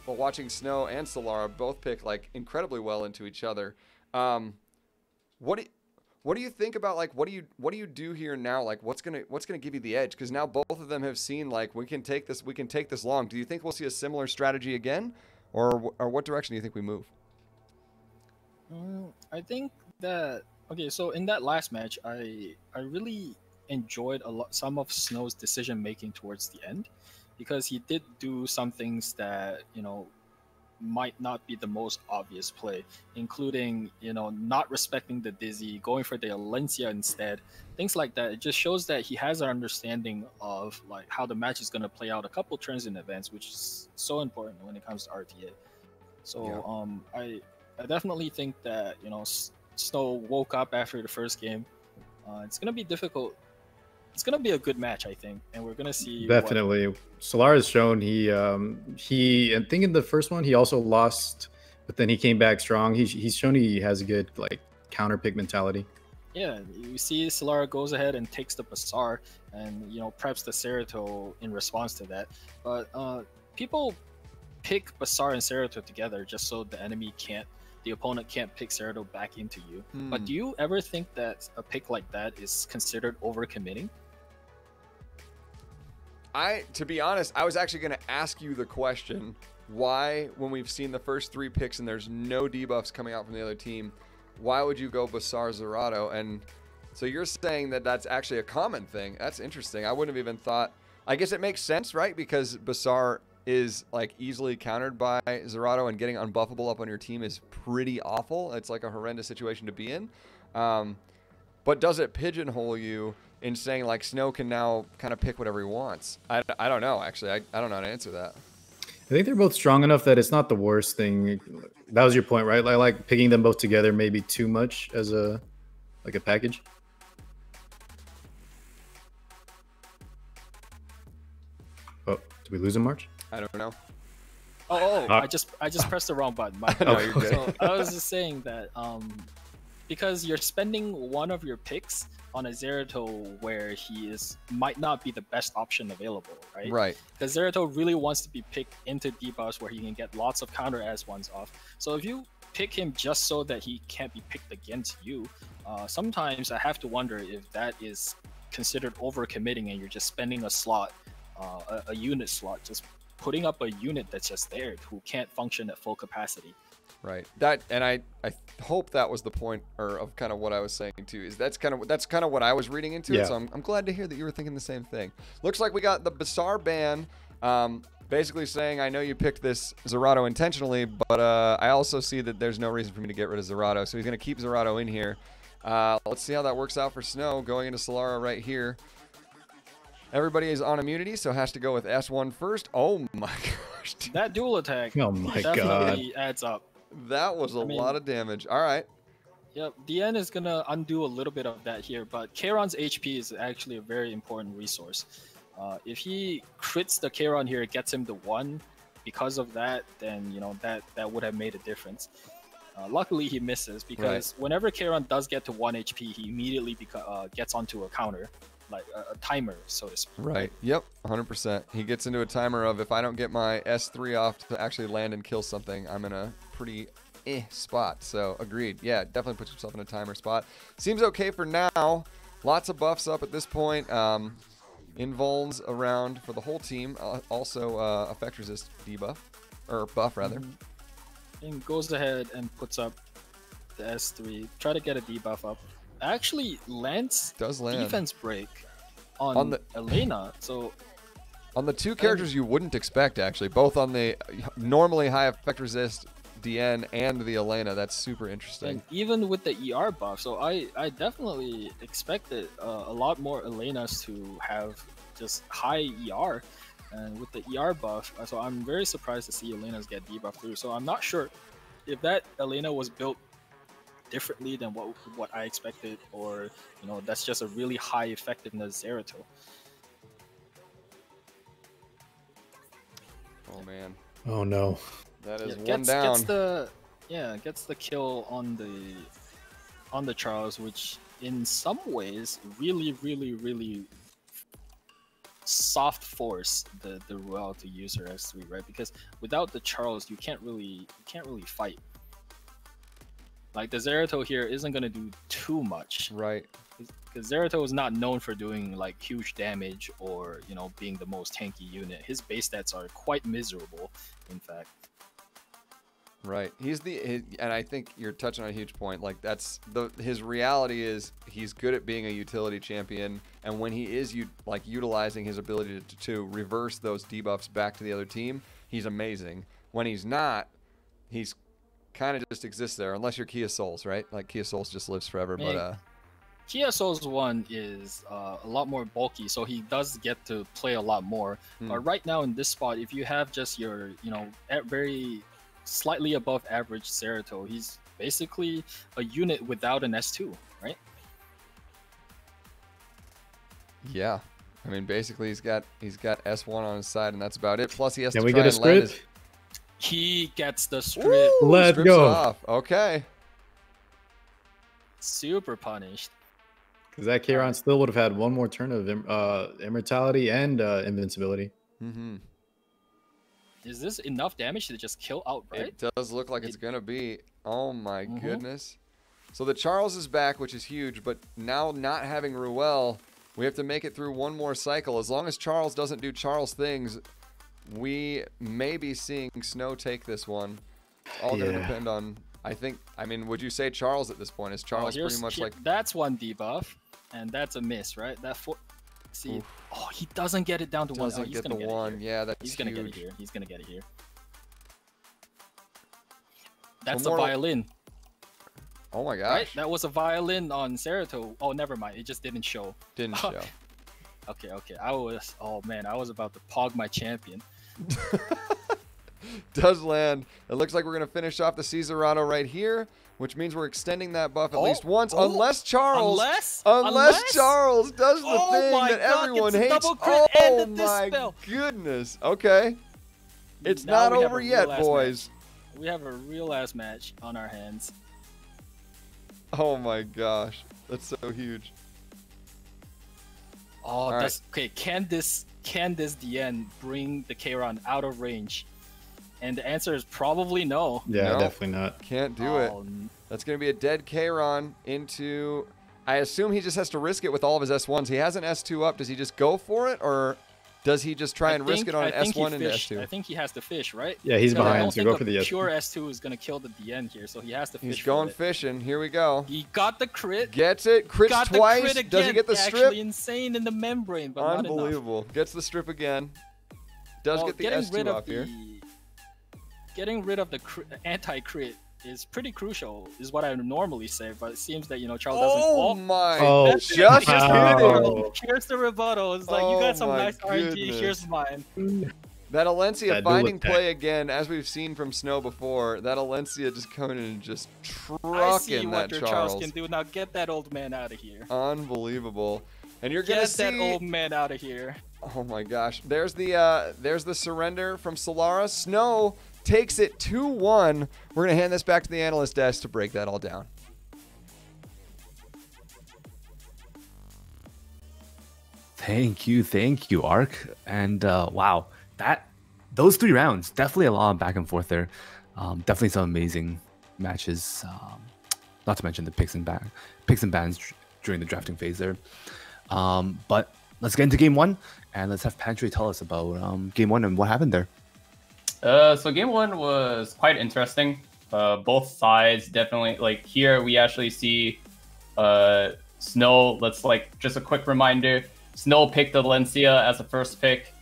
Snow and Solara both pick like incredibly well into each other. What do you think about like what do you do here now? Like what's gonna give you the edge? Because now both of them have seen like we can take this long. Do you think we'll see a similar strategy again, or what direction do you think we move? I think that so in that last match, I really enjoyed some of Snow's decision making towards the end, because he did do some things that might not be the most obvious play, including not respecting the Dizzy, going for the Alencia instead, things like that. It just shows that he has an understanding of like how the match is going to play out a couple turns in advance, which is so important when it comes to RTA. So I definitely think that Snow woke up after the first game. It's gonna be difficult. It's gonna be a good match, I think, and we're gonna see. Definitely, Solar has shown he I think in the first one he also lost, but then he came back strong. He's shown he has a good like counter pick mentality. Yeah, you see Solara goes ahead and takes the Basar and preps the Cerato in response to that. But people pick Basar and Cerato together just so the opponent can't pick Cerato back into you. But do you ever think that a pick like that is considered overcommitting? To be honest, I was actually going to ask you the question, why, when we've seen the first 3 picks and there's no debuffs coming out from the other team, why would you go Basar Zerato? And so you're saying that that's actually a common thing. That's interesting. I wouldn't have even thought. I guess it makes sense, right? Because Basar is like easily countered by Zerato, and getting unbuffable up on your team is pretty awful. It's like a horrendous situation to be in. But does it pigeonhole you in saying like Snow can now kind of pick whatever he wants? I don't know, actually. I don't know how to answer that. I think they're both strong enough that it's not the worst thing. That was your point, right? Like picking them both together maybe too much as a package. Oh, did we lose him, March? I don't know. I just pressed the wrong button. No, you're good. So I was just saying that because you're spending one of your picks on a Zerato where he might not be the best option available, right? Right. Because Zerato really wants to be picked into debuffs where he can get lots of counter S1s off. So if you pick him just so that he can't be picked against you, sometimes I have to wonder if that is considered overcommitting and you're just spending a slot, a unit slot, just putting up a unit that's just there who can't function at full capacity. Right. That, and I hope that was the point, or of kind of what I was saying too. Is that's kind of what I was reading into it. So I'm glad to hear that you were thinking the same thing. Looks like we got the Basar ban. basically saying, I know you picked this Zerato intentionally, but I also see that there's no reason for me to get rid of Zerato. So he's going to keep Zerato in here. Let's see how that works out for Snow going into Solara right here. Everybody is on immunity, so has to go with S1 first. Oh my gosh. That dual attack Oh my definitely adds up. That was a lot of damage. All right. Yep, DN is going to undo a little bit of that here, but Kayron's HP is actually a very important resource. If he crits the Kayron here, it gets him to 1. Because of that, then, you know, that would have made a difference. Luckily, he misses because whenever Kayron does get to 1 HP, he immediately gets onto a counter, like a timer, so to speak. Right. Yep. 100%. He gets into a timer of if I don't get my S3 off to actually land and kill something, I'm in a pretty spot. So agreed. Yeah, definitely put yourself in a timer spot. Seems okay for now. Lots of buffs up at this point. Invulns around for the whole team. Also effect resist debuff, or buff rather. And goes ahead and puts up the S3. Try to get a debuff up. Actually lands defense break on the Elena. So on the two characters you wouldn't expect, actually, both on the normally high effect resist DN and the Elena. That's super interesting. And even with the ER buff, so I definitely expected a lot more Elenas to have just high ER, and with the ER buff, so I'm very surprised to see Elenas get debuffed through. So I'm not sure if that Elena was built differently than what I expected, or you know, that's just a really high effectiveness Zerato. Oh man. Oh no. That is one down. Gets the kill on the Charles, which in some ways really soft force the Ruel to use her S3, right? Because without the Charles, you can't really fight. Like the Zerato here isn't gonna do too much, right? Because Zerato is not known for doing like huge damage or, you know, being the most tanky unit. His base stats are quite miserable, in fact. Right. And I think you're touching on a huge point. Like that's his reality is he's good at being a utility champion, and when he is utilizing his ability to reverse those debuffs back to the other team, he's amazing. When he's not, he's kind of just exists there, unless you're Kia Souls, right? Like Kia Souls just lives forever. But Kia Souls 1 is a lot more bulky, so he does get to play a lot more. Right now in this spot, if you have just your, you know, very slightly above average Zerato, he's basically a unit without an S2, right? Yeah, I mean basically he's got S1 on his side, and that's about it. Plus he has Can to we try get a and land strip? He gets the strip. Woo! Let's Strips go. it off. Okay. Super punished. Because that Kayron still would have had one more turn of immortality and invincibility. Is this enough damage to just kill outright? It does look like it's gonna be. Oh my goodness. So the Charles is back, which is huge, but now not having Ruel, we have to make it through one more cycle. As long as Charles doesn't do Charles things, we may be seeing Snow take this one. All gonna depend on, I mean, would you say Charles at this point? Is Charles pretty much like... That's one debuff, and that's a miss, right? See, he doesn't get it down to 1. Doesn't get the 1. Yeah, that's He's gonna huge. get it here. He's gonna get it here. That's a violin. Oh my gosh. Right? That was a violin on Zerato. Oh, never mind. It just didn't show. Didn't show. Okay. I was about to pog my champion. Does land. It looks like we're going to finish off the Cesarado right here, which means we're extending that buff at least once, unless Charles Charles does the thing that everyone hates. Oh my goodness. Okay. It's not over yet, boys. We have a real ass match on our hands. Oh my gosh. That's so huge. Oh, that's okay. Can this DN bring the Kayron out of range? And the answer is probably no. Yeah, no, definitely not. Can't do it. That's going to be a dead Kayron into... I assume he just has to risk it with all of his S1s. He has an S2 up. Does he just go for it, or does he just try and risk it on an S1 into S2? I think he has to fish, right? Yeah, he's behind, so go for the S2. Pure S2 is going to kill the DN here, so he has to fish. He's going fishing. Here we go. He got the crit. Gets it. Crits twice. The crit again. Does he get the strip? Actually insane in the membrane, but unbelievable. Not enough. Gets the strip again. does get the S2 off here. Getting rid of the anti-crit is pretty crucial, is what I would normally say, but it seems that, Charles doesn't. Oh my! Just kidding. Here's the rebuttal. It's like, you got some nice RNG. Here's mine. That Alencia finding play again, as we've seen from Snow before. That Alencia just coming in and just trucking I see that what your Charles can do. Now get that old man out of here. Unbelievable. And you're gonna see that old man out of here. Oh my gosh! There's the surrender from Solara. Snow takes it 2-1. We're gonna hand this back to the analyst desk to break that all down. Thank you, Ark. And wow, those 3 rounds, definitely a lot of back and forth there. Definitely some amazing matches. Not to mention the picks and bans during the drafting phase there. But let's get into game 1, and let's have Pantry tell us about game 1 and what happened there. So game 1 was quite interesting. Both sides definitely, like, here we actually see Snow. Just a quick reminder. Snow picked Alencia as the first pick.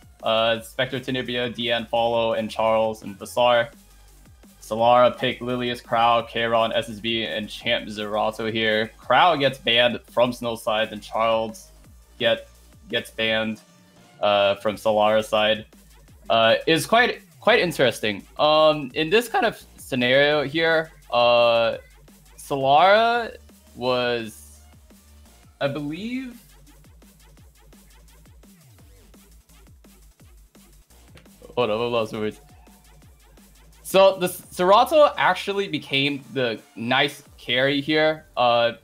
Spectre, Tenebria, Deanne, Follow, and Charles and Basar. Solara picked Lilius, Crow, Kayron, SSB, and Champ Zerato here. Crow gets banned from Snow's side, and Charles gets banned from Solara's side. Is quite interesting. In this kind of scenario here, Solara was, I believe, hold on, I lost words. So the Zerato actually became the nice carry here.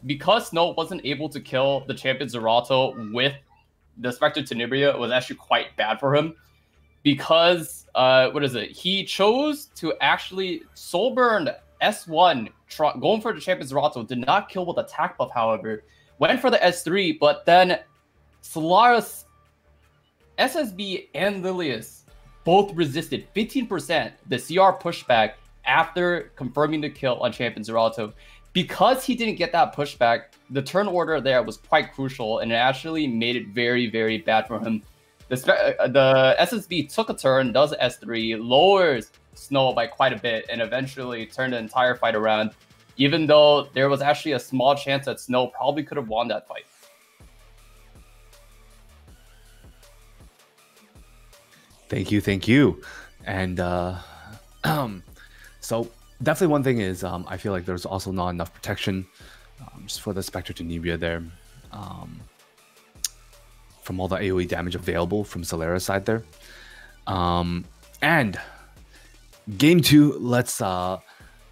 Because Snow wasn't able to kill the champion Zerato with the Spectre Tenebria, was actually quite bad for him. Because, he chose to actually soul burn S1, going for the champion Zerato, did not kill with attack buff, however. Went for the S3, but then Solara's SSB and Lilius both resisted 15% the CR pushback after confirming the kill on champion Zerato. Because he didn't get that pushback, the turn order there was quite crucial, and it actually made it very, very bad for him. The SSB took a turn, does S3, lowers Snow by quite a bit, and eventually turned the entire fight around, even though there was actually a small chance that Snow probably could have won that fight. Thank you. And so definitely one thing is I feel like there's also not enough protection just for the Spectre Tenebria there. From all the AoE damage available from Solara's side there. And game 2,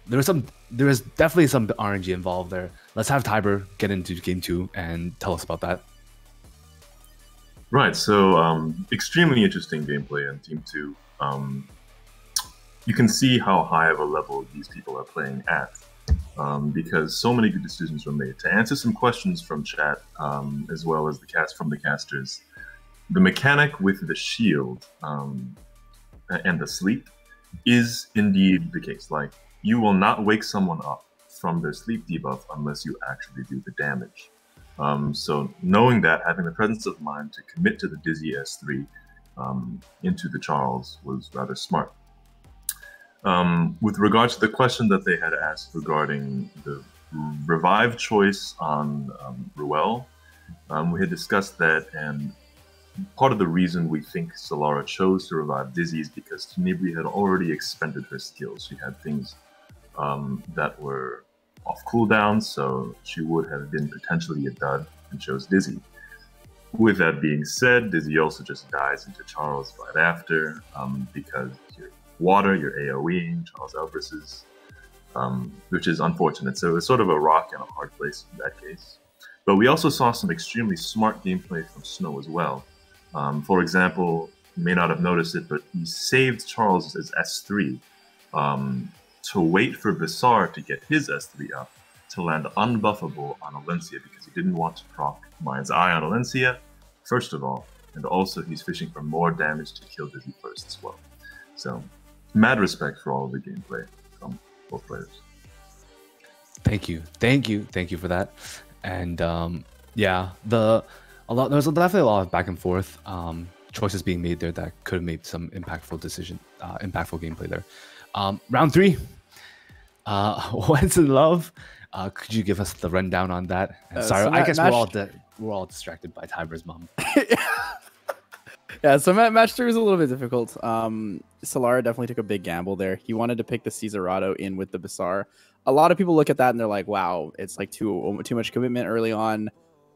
there is definitely some RNG involved there. Let's have Tiber get into game 2 and tell us about that. Right, so extremely interesting gameplay in Team 2. You can see how high of a level these people are playing at, because so many good decisions were made. To answer some questions from chat, as well as from the casters, the mechanic with the shield and the sleep is indeed the case. Like, you will not wake someone up from their sleep debuff unless you actually do the damage. So knowing that, having the presence of mind to commit to the Dizzy S3 into the Charles was rather smart. With regards to the question that they had asked regarding the revive choice on Ruel, we had discussed that, and part of the reason we think Solara chose to revive Dizzy is because Tenebria had already expended her skills. She had things that were off cooldown, so she would have been potentially a dud and chose Dizzy. With that being said, Dizzy also just dies into Charles right after, because you're water, you're AoEing Charles Elbris's, which is unfortunate. So it's sort of a rock and a hard place in that case. But we also saw some extremely smart gameplay from Snow as well. For example, you may not have noticed it, but he saved Charles' S3 to wait for Visar to get his S3 up to land unbuffable on Alencia, because he didn't want to proc Mind's Eye on Alencia, first of all, and also he's fishing for more damage to kill Dizzy first as well. So, mad respect for all of the gameplay from both players. Thank you for that. And yeah, there was definitely a lot of back and forth. choices being made there that could have made some impactful gameplay there. Round 3, What's in Love? Could you give us the rundown on that? Sorry, I guess we're all distracted by Tiber's mom. Yeah, so match 3 was a little bit difficult. Solara definitely took a big gamble there. He wanted to pick the Caesarado in with the Bazaar. A lot of people look at that and they're like, wow, it's like too much commitment early on.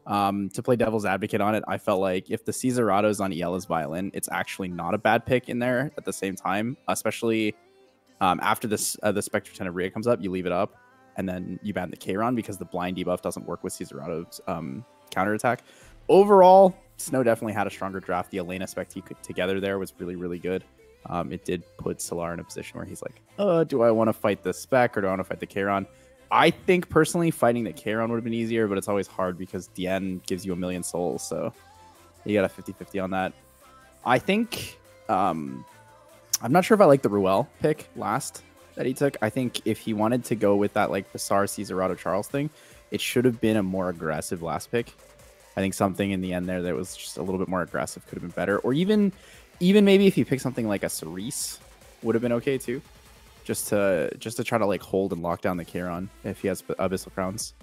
To play devil's advocate on it, I felt like if the Caesarado is on Iela's violin, it's actually not a bad pick in there at the same time, especially after this the Spectre Tenebria comes up, you leave it up, and then you ban the Kayron because the blind debuff doesn't work with Caesarado's counterattack. Overall, Snow definitely had a stronger draft. The Elena Spec together there was really, really good. It did put Solar in a position where he's like, do I want to fight the Spec or do I want to fight the Kayron? I think personally fighting the Kayron would have been easier, but it's always hard because Dien gives you 1,000,000 souls, so you got a 50-50 on that. I think I'm not sure if I like the Ruel pick last that he took. I think if he wanted to go with that like Bazaar, Caesarado, Charles thing, it should have been a more aggressive last pick. I think something in the end there that was just a little bit more aggressive could have been better. Or even maybe if you pick something like a Cerise would have been okay too. Just to try to like hold and lock down the Kayron if he has Abyssal Crowns.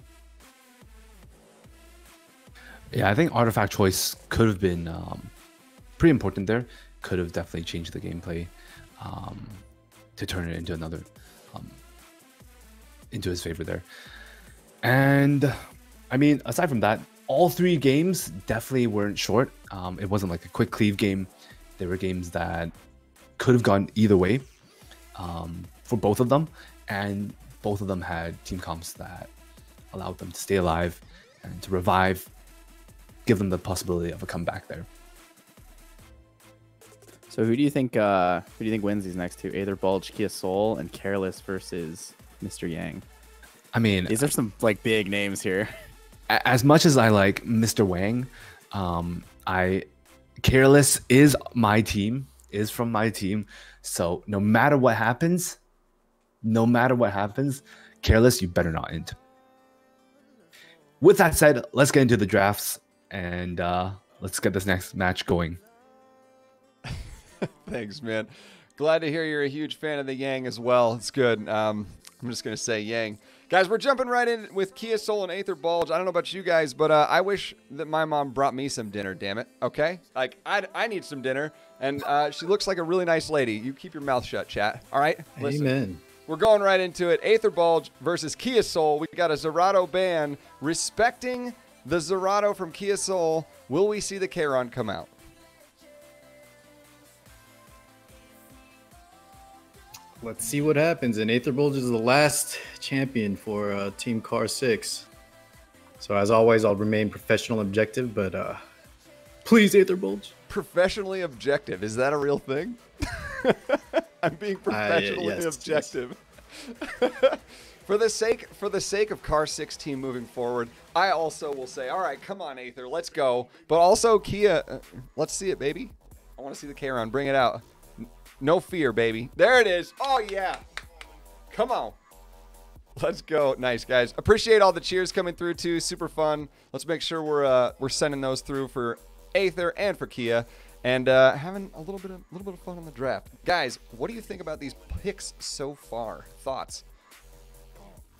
Yeah, I think artifact choice could have been pretty important there. Could have definitely changed the gameplay to turn it into another into his favor there. And I mean, aside from that, all 3 games definitely weren't short. It wasn't like a quick cleave game. There were games that could have gone either way. For both of them, and both of them had team comps that allowed them to stay alive and to revive, give them the possibility of a comeback there. So who do you think wins these next 2? Aether Bulge, Kia Soul, and Careless versus Mr. Yang? I mean, these are some like big names here. As much as I like Mr. Wang, Careless is from my team. So no matter what happens, Careless, you better not int. With that said, let's get into the drafts and let's get this next match going. Thanks, man. Glad to hear you're a huge fan of the Yang as well. It's good. I'm just going to say Yang. Guys, we're jumping right in with Kia Soul and Aether Bulge. I don't know about you guys, but I wish that my mom brought me some dinner, damn it. Okay? Like, I need some dinner, and she looks like a really nice lady. You keep your mouth shut, chat. All right? Listen. Amen. We're going right into it. Aether Bulge versus Kia Soul. We got a Zerato ban. Respecting the Zerato from Kia Soul, will we see the Kayron come out? Let's see what happens. And Aether Bulge is the last champion for Team Car 6. So as always, I'll remain professional and objective, but please, Aether Bulge. Professionally objective. Is that a real thing? I'm being professionally objective. Yes. For the sake of Car 6 team moving forward, I also will say, all right, come on, Aether, let's go. But also, Kia, let's see it, baby. I want to see the Kayron. Bring it out. No fear, baby. There it is. Oh, yeah. Come on. Let's go. Nice, guys. Appreciate all the cheers coming through, too. Super fun. Let's make sure we're sending those through for Aether and for Kia. And having a little bit of fun on the draft. Guys, what do you think about these picks so far? Thoughts?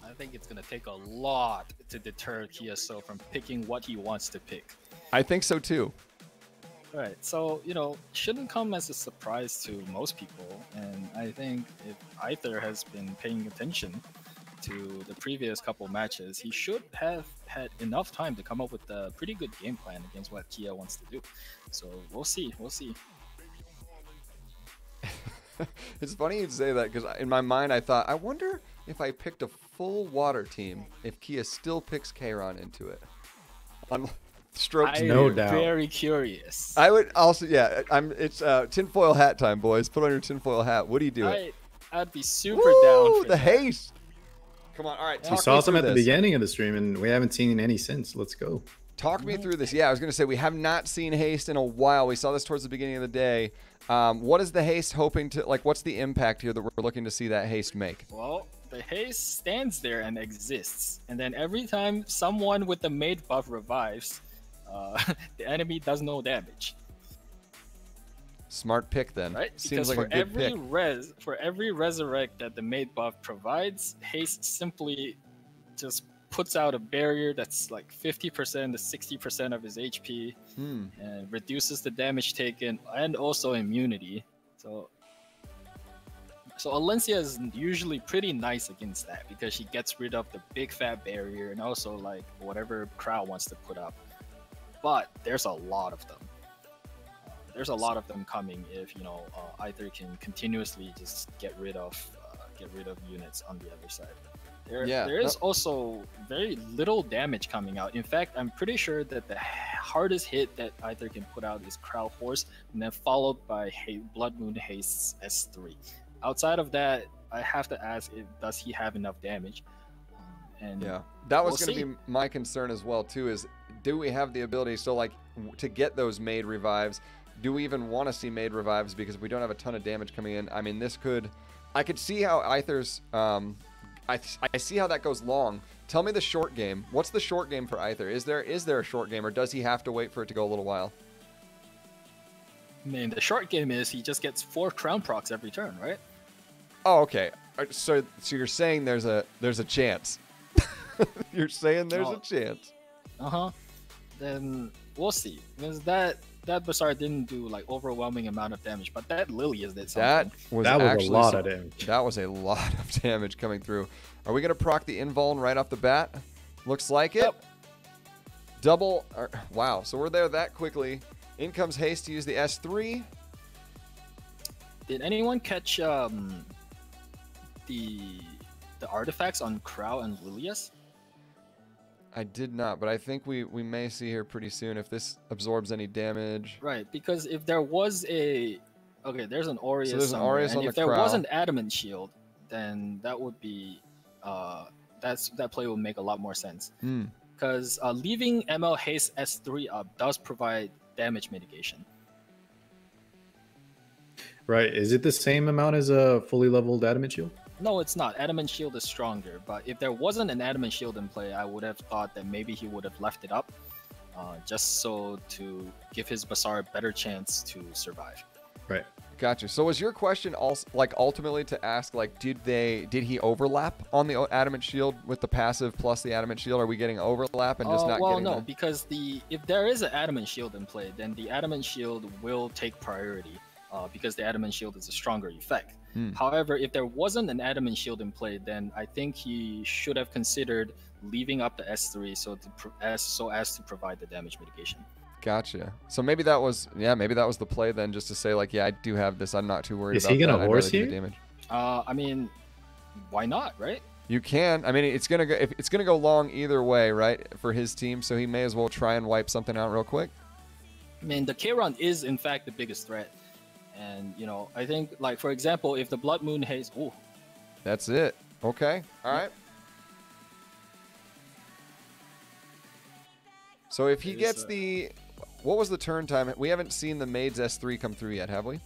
I think it's going to take a lot to deter Kia Soul from picking what he wants to pick. I think so, too. All right, so, shouldn't come as a surprise to most people. And I think if Aether has been paying attention to the previous couple matches, he should have had enough time to come up with a pretty good game plan against what Kia wants to do. So we'll see. It's funny you'd say that because in my mind I thought, I wonder if I picked a full water team, if Kia still picks Kayron into it. On strokes, no doubt. I'm very curious. I would also, yeah. It's tinfoil hat time, boys. Put on your tinfoil hat. What do you do? I'd be super down for the that. haste. Come on, all right. We saw some at the beginning of the stream, and we haven't seen any since. Let's go. Talk me through this. Yeah, I was going to say we have not seen haste in a while. We saw this towards the beginning of the day. What is the haste hoping to, like, what's the impact here that we're looking to see that haste make? Well, the haste stands there and exists. And then every time someone with the made buff revives, the enemy does no damage. Smart pick then. Right? Seems Because like for a good pick. for every resurrect that the Made buff provides, Haste simply just puts out a barrier that's like 50% to 60% of his HP and reduces the damage taken and also immunity. So Alencia is usually pretty nice against that because she gets rid of the big fat barrier and also like whatever crowd wants to put up. But there's a lot of them. There's a lot of them coming if either can continuously just get rid of units on the other side. There is also very little damage coming out. In fact, I'm pretty sure that the hardest hit that either can put out is Crowd Horse, and then followed by Blood Moon Haste's S3. Outside of that, I have to ask, does he have enough damage? And yeah, that was going to be my concern as well too. Is do we have the ability? So like to get those made revives, do we even want to see made revives? Because we don't have a ton of damage coming in. I mean, I could see how Aether's. I see how that goes long. Tell me the short game. What's the short game for Aether? Is there a short game, or does he have to wait for it to go a little while? I mean, the short game is he just gets 4 crown procs every turn, right? Oh, okay. So you're saying there's a chance. You're saying there's a chance. Then we'll see. Because that Bazaar didn't do like overwhelming amount of damage, but that Lilias did something. That was a lot of damage. That was a lot of damage coming through. Are we gonna proc the invuln right off the bat? Looks like it. Yep. Double. Wow. So we're there that quickly. In comes Haste to use the S3. Did anyone catch the artifacts on Crow and Lilias? I did not, but I think we may see here pretty soon if this absorbs any damage. Right, because if there was there's an Aureus. So there's an Aureus on if the there Crow. was an Adamant Shield, then that would be that play would make a lot more sense. Because leaving ML Haste S3 up does provide damage mitigation. Right. Is it the same amount as a fully leveled Adamant Shield? No, it's not. Adamant Shield is stronger, but if there wasn't an Adamant Shield in play, I would have thought that maybe he would have left it up, just so to give his Bazaar a better chance to survive. Right. Gotcha. So was your question also like ultimately to ask like did he overlap on the Adamant Shield with the passive plus the Adamant Shield? Are we getting overlap and just not getting no, because if there is an Adamant Shield in play, then the Adamant Shield will take priority. Because the Adamant Shield is a stronger effect. However, if there wasn't an Adamant Shield in play, then I think he should have considered leaving up the S3 so as to provide the damage mitigation. Gotcha. So maybe that was the play then, just to say like, yeah, I do have this. I'm not too worried about that. Is he gonna I'd horse rather do here? the damage. I mean, why not, right? You can. I mean, it's gonna go long either way, right, for his team. So he may as well try and wipe something out real quick. I mean, the Kayron is in fact the biggest threat. And, I think, like, for example, if the Blood Moon Haze... Ooh. That's it. Okay. All right. So if he gets the... What was the turn time? We haven't seen the Maid's S3 come through yet, have we?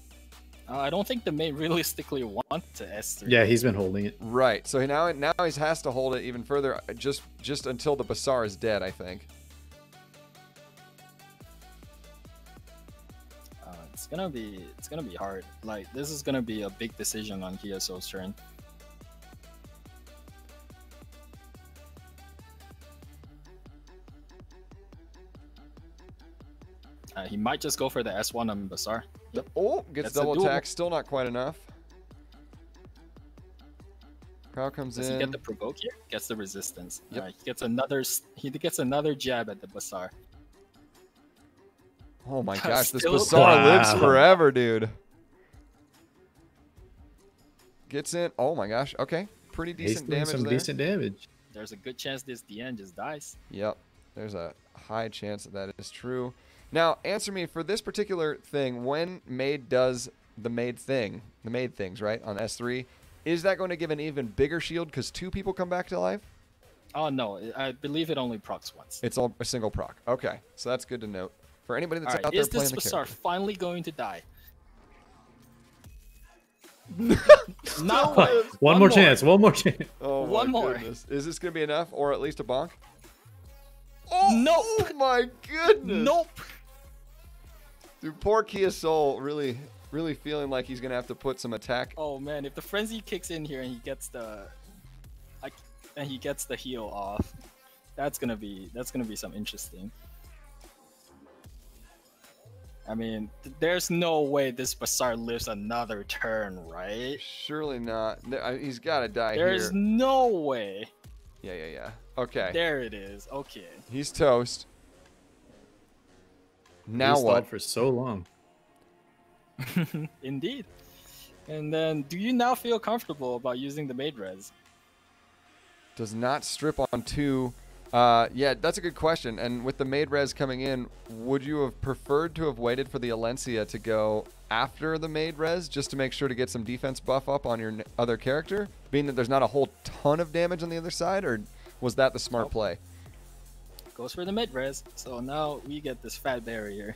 I don't think the Maid realistically wants to S3. Yeah, he's been holding it. Right. So now he has to hold it even further, just until the Bazaar is dead, I think. It's gonna be hard. Like, this is gonna be a big decision on Hyaso's turn. He might just go for the S1 on Bazaar. Yep. Oh, gets double attack. Still not quite enough. Crowd comes in. Does he get the provoke here? Gets the resistance. Yep. He gets another jab at the Bazaar. Oh my gosh, this Still- Bazaar lives forever, dude. Gets in. Oh my gosh. Okay. Pretty He's decent doing damage some there. decent damage. There's a good chance this DN just dies. Yep. There's a high chance that is true. Now, answer me for this particular thing. When Maid does the Maid things, right, on S3, is that going to give an even bigger shield because 2 people come back to life? Oh no, I believe it only procs once. It's all a single proc. Okay. So that's good to note. For anybody that's All right, out there is playing this the Bazaar character. finally going to die? Not quite. One more chance. One more chance. Oh One my more. goodness. Is this going to be enough or at least a bonk? Oh, Nope. oh my goodness. Nope. Dude, poor Kia Soul really really feeling like he's gonna have to put some attack. Oh man, if the frenzy kicks in here and he gets the heal off, that's gonna be some interesting. I mean, there's no way this Bazaar lives another turn, right? Surely not. He's got to die There's here. no way. Yeah. Okay. There it is. Okay. He's toast. Now He's what? thought for so long. Indeed. And then, do you now feel comfortable about using the maid res? Does not strip on 2. Yeah, that's a good question. And with the maid res coming in, would you have preferred to have waited for the Alencia to go after the maid res just to make sure to get some defense buff up on your other character, being that there's not a whole ton of damage on the other side, or was that the smart play? Goes for the mid res. So now we get this fat barrier.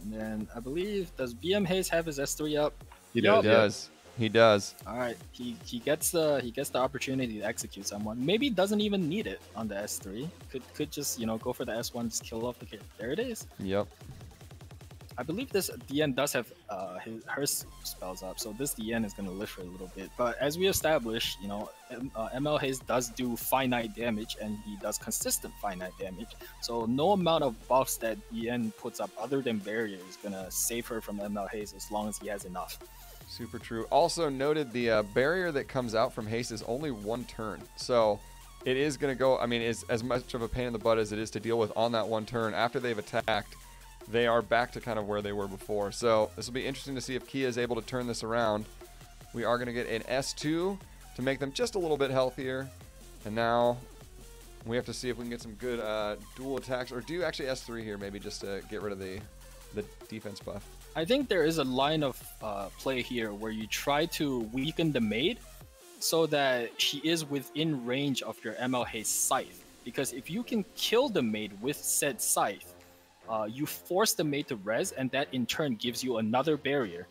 And then I believe, does BM Hayes have his S3 up? He He does. does. All right, he gets the opportunity to execute someone. Maybe doesn't even need it on the S3. Could just go for the S1, just kill off the kid. There it is. Yep. I believe this DN does have her spells up, so this DN is going to live for a little bit. But as we established, ML Hayes does do finite damage, and he does consistent finite damage. So no amount of buffs that DN puts up other than barrier is going to save her from ML Hayes as long as he has enough. Super true. Also noted, the barrier that comes out from haste is only 1 turn. So it is going to go, I mean, it's as much of a pain in the butt as it is to deal with on that 1 turn. After they've attacked, they are back to kind of where they were before. So this will be interesting to see if Kia is able to turn this around. We are going to get an S2 to make them just a little bit healthier. And now we have to see if we can get some good dual attacks, or do actually S3 here maybe just to get rid of the defense buff. I think there is a line of play here where you try to weaken the maid so that she is within range of your ML Hayes scythe. Because if you can kill the maid with said scythe, you force the maid to res, and that in turn gives you another barrier.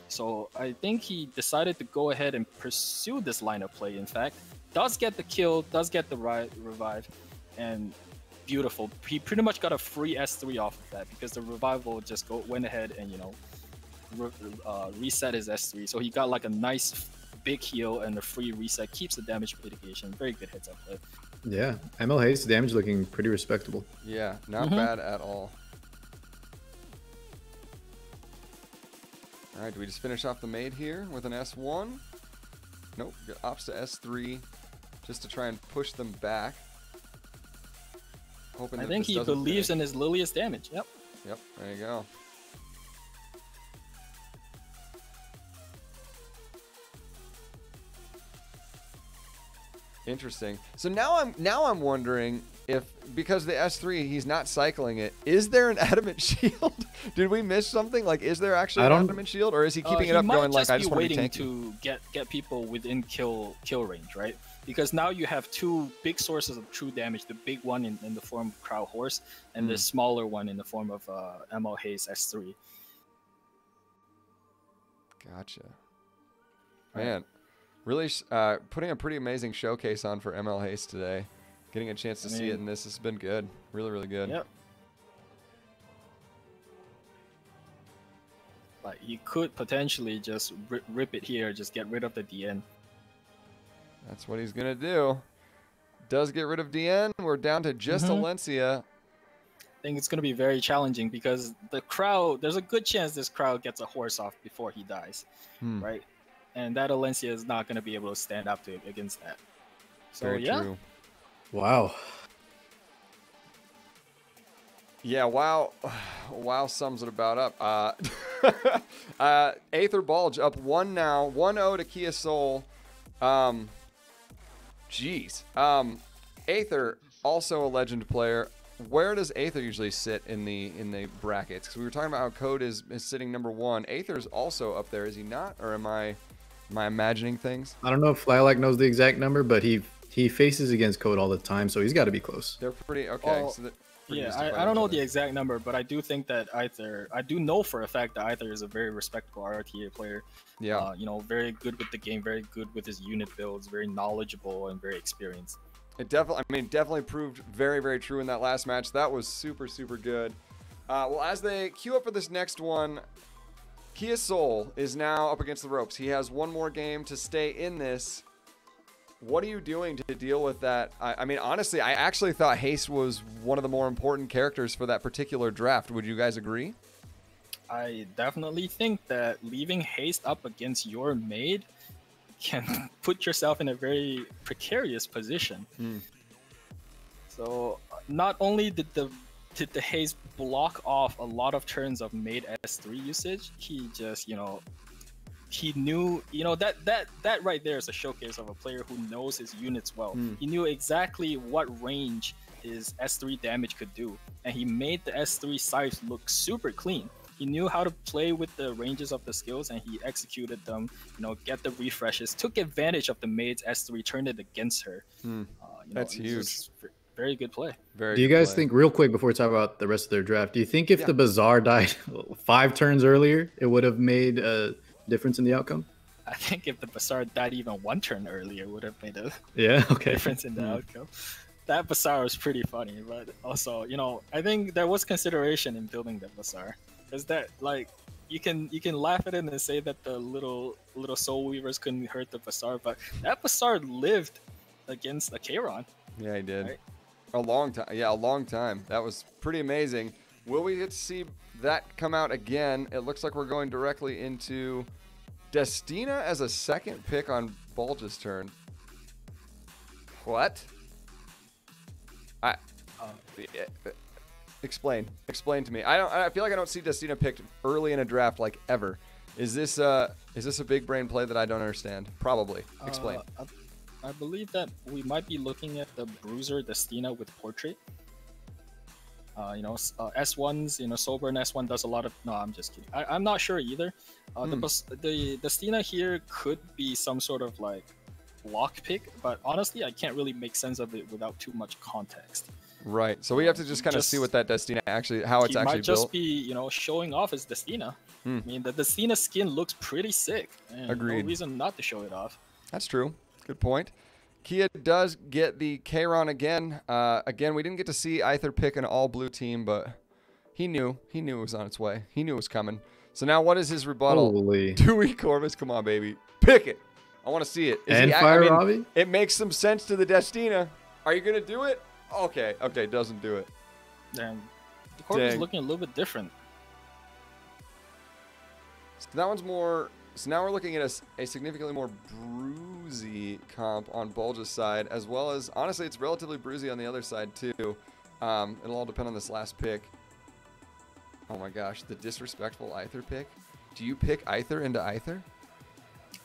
So I think he decided to go ahead and pursue this line of play. In fact, does get the kill, does get the revive, and beautiful. He pretty much got a free S3 off of that because the revival just went ahead and reset his S3. So he got like a nice big heal and a free reset, keeps the damage mitigation. Very good heads up play. Yeah, ML Hayes damage looking pretty respectable. Yeah, not bad at all. All right, do we just finish off the maid here with an S1? Nope, opts to S3 just to try and push them back. Hoping I think he believes in his Lilius damage. Yep. Yep, there you go. Interesting. So now I'm wondering if, because the S3 he's not cycling it, is there an adamant shield? Did we miss something? Like, is there actually an adamant shield, or is he keeping it up going like I just want to be tanky? To get people within kill range, right? Because now you have 2 big sources of true damage, the big one in the form of Crow Horse, and the smaller one in the form of ML Hayes S3. Gotcha. Man, really putting a pretty amazing showcase on for ML Hayes today. Getting a chance to see it in this has been good. Really, really good. Yep. Like, he could potentially just rip it here, just get rid of the DN. That's what he's going to do. Does get rid of DN. We're down to just Alencia. I think it's going to be very challenging because the crowd, there's a good chance this crowd gets a horse off before he dies, right? And that Alencia is not going to be able to stand up to against that. So, very true. Wow. Yeah, wow. Wow sums it about up. Aether Bulge up 1 now. 1-0 to Kia Soul. Jeez. Aether, also a legend player. Where does Aether usually sit in the brackets? Because we were talking about how Code is sitting number 1. Aether's also up there, is he not? Or am I imagining things? I don't know if Lilac knows the exact number, but he faces against Code all the time, so he's got to be close. They're pretty okay. So I don't know the exact number, but I do think that Aether, I do know for a fact that Aether is a very respectable RTA player. Yeah. Very good with the game, very good with his unit builds, very knowledgeable and very experienced. It definitely proved very, very true in that last match. That was super, super good. Well, as they queue up for this next one, Kia Soul is now up against the ropes. He has one more game to stay in this. What are you doing to deal with that? I mean, honestly, I actually thought Haste was one of the more important characters for that particular draft. Would you guys agree? I definitely think that leaving Haste up against your maid can put yourself in a very precarious position. So not only did the Haze block off a lot of turns of maid S3 usage, he just, he knew, that right there is a showcase of a player who knows his units well. He knew exactly what range his S3 damage could do, and he made the S3 scythes look super clean. He knew how to play with the ranges of the skills, and he executed them, get the refreshes, took advantage of the maid's S3, turned it against her. That's huge. Very good play. Do you guys think, real quick before we talk about the rest of their draft, do you think if the Bazaar died 5 turns earlier, it would have made a difference in the outcome? I think if the Bazaar died even 1 turn earlier, would have made a difference in the outcome. That Bazaar was pretty funny, but also, I think there was consideration in building the Bazaar. Because that, you can laugh at it and say that the little Soul Weavers couldn't hurt the Bazaar, but that Bazaar lived against a Kayron. Yeah, he did. Right? A long time. Yeah, a long time. That was pretty amazing. Will we get to see that come out again? It looks like we're going directly into Destina as a second pick on Bulge's turn. What? Explain to me. I feel like I don't see Destina picked early in a draft like ever. Is this a big brain play that I don't understand? Probably. Explain. I believe that we might be looking at the Bruiser Destina with Portrait. S1s, Soulburn S1 does a lot of... No, I'm just kidding. I'm not sure either. The Destina here could be some sort of lock pick, but honestly, I can't really make sense of it without too much context. Right. So we have to just kind of see what that Destina how it's actually built. He might just be, showing off his Destina. I mean, the Destina skin looks pretty sick. And Agreed. No reason not to show it off. That's true. Good point. Kia does get the Kayron again. Again, we didn't get to see Aether pick an all-blue team, but he knew it was on its way. He knew it was coming. So now what is his rebuttal? Holy. Dewey Corvus, come on, baby. Pick it. I want to see it. Robbie? It makes some sense to the Destina. Are you going to do it? Okay, doesn't do it. Damn. The Corvus is looking a little bit different. So that one's more... So now we're looking at a significantly more bruisey comp on Bulge's side, as well as, honestly, it's relatively bruisey on the other side, too. It'll all depend on this last pick. Oh my gosh, the disrespectful Aether pick. Do you pick Aether into Aether?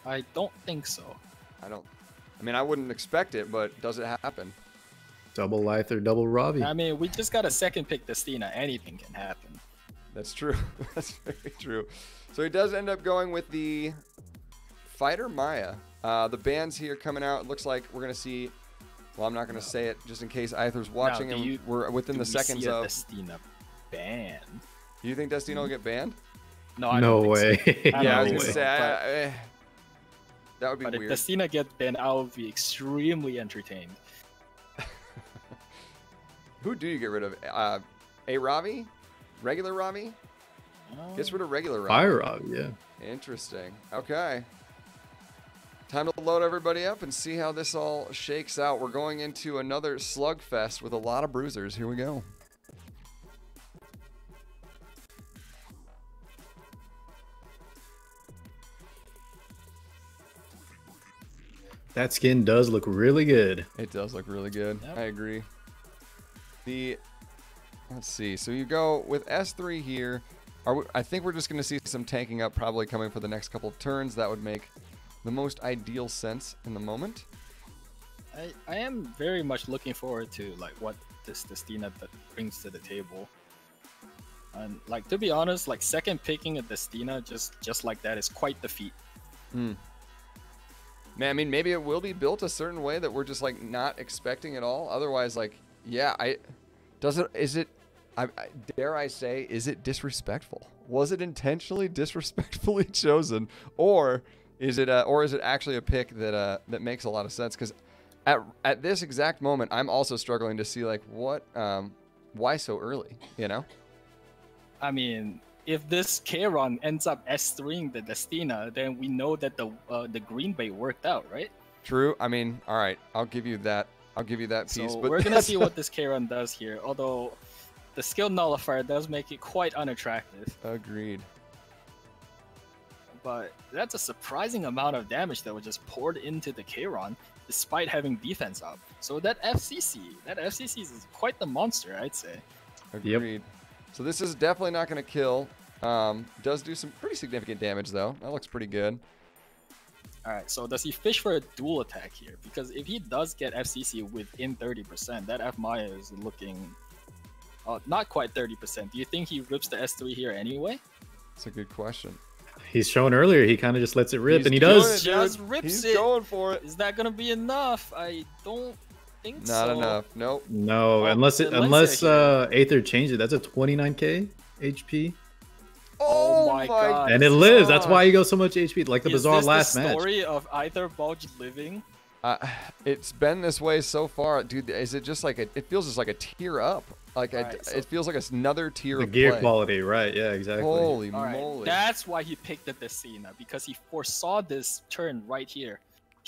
I don't think so. I wouldn't expect it, but does it happen? Double Aether, double Robbie. I mean, we just got a second pick Destina. Anything can happen. That's true. That's very true. So he does end up going with the Fighter Maya. The bands here coming out. It looks like we're going to see... Well, I'm not going to say it just in case Aether's watching, and we're within the seconds of... Destina ban? You think Destina will get banned? No, I don't think so. Yeah, I was going to say... that would be weird. If Destina gets banned, I would be extremely entertained. Who do you get rid of? A Ravi? Regular Ravi? Gets rid of regular Ravi. Fire Ravi, yeah. Interesting. Okay. Time to load everybody up and see how this all shakes out. We're going into another slugfest with a lot of bruisers. Here we go. That skin does look really good. It does look really good. Yep. I agree. Let's see. So you go with S3 here. I think we're just going to see some tanking up probably coming for the next couple of turns. That would make the most ideal sense in the moment. I am very much looking forward to what this Destina brings to the table. And to be honest, second picking a Destina just like that is quite the feat. Man, I mean, maybe it will be built a certain way that we're just not expecting at all. Otherwise, dare I say, is it disrespectful? Was it intentionally disrespectfully chosen, or is it actually a pick that makes a lot of sense? Because at this exact moment, I'm also struggling to see why so early. I mean, if this Kayron ends up S3ing the Destina, then we know that the green bait worked out, right? True. I mean, all right, I'll give you that. I'll give you that piece. So but we're gonna see what this Kayron does here. Although the skill nullifier does make it quite unattractive. Agreed. But that's a surprising amount of damage that was just poured into the Kayron, despite having defense up. So that FCC is quite the monster, I'd say. Agreed. Yep. So this is definitely not going to kill. Does do some pretty significant damage, though. That looks pretty good. All right, so does he fish for a dual attack here? Because if he does get FCC within 30%, that F Maya is looking not quite 30%. Do you think he rips the S3 here anyway? That's a good question. He's shown earlier he kind of just lets it rip, and he does. does. Rips He's going for it. Is that going to be enough? I don't think so. Not enough. Nope. No, unless Aether changed it. That's a 29k HP. Oh my god. And it lives. That's why he goes so much HP. Like the Bazaar last match. Is this the story of Aether Bulge living? It's been this way so far, dude. Is it just like it feels just like a tier up? Like it feels like another tier of gear play. quality, right? Yeah, exactly. Holy All moly! Right. That's why he picked the Destina, because he foresaw this turn right here.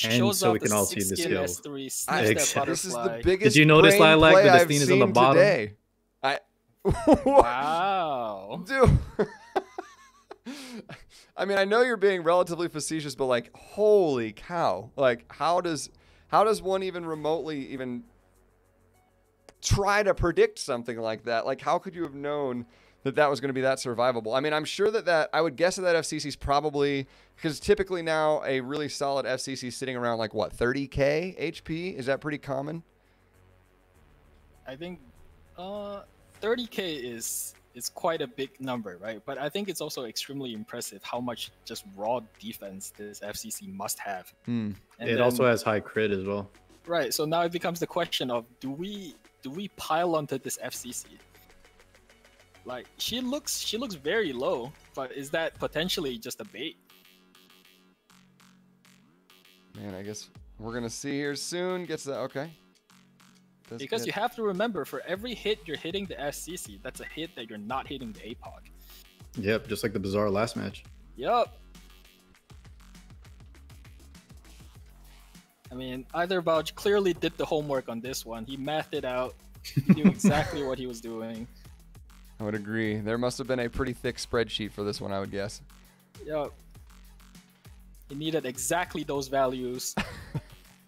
And so we can all see the skill. Exactly. This is the biggest. Did you notice I like the Destina's on the bottom? Today. Wow, dude. I mean, I know you're being relatively facetious, but like, holy cow! Like, how does one even remotely even try to predict something like that? Like, how could you have known that was going to be that survivable? I mean, I'm sure that I would guess that FCC is probably, because typically now a really solid FCC is sitting around like what, 30k HP? Is that pretty common? I think 30k is quite a big number, right? But I think it's also extremely impressive how much just raw defense this FCC must have. And it also has high crit as well. Right. So now it becomes the question of do we pile onto this FCC? Like she looks very low, but is that potentially just a bait? Man, I guess we're gonna see here soon. Gets that okay. Because you have to remember, for every hit you're hitting the FCC, that's a hit that you're not hitting the APOC. Yep, just like the Bazaar last match. Yep. I mean, Aether Bulge clearly did the homework on this one. He mathed it out. He knew exactly what he was doing. I would agree. There must have been a pretty thick spreadsheet for this one, I would guess. Yep. He needed exactly those values.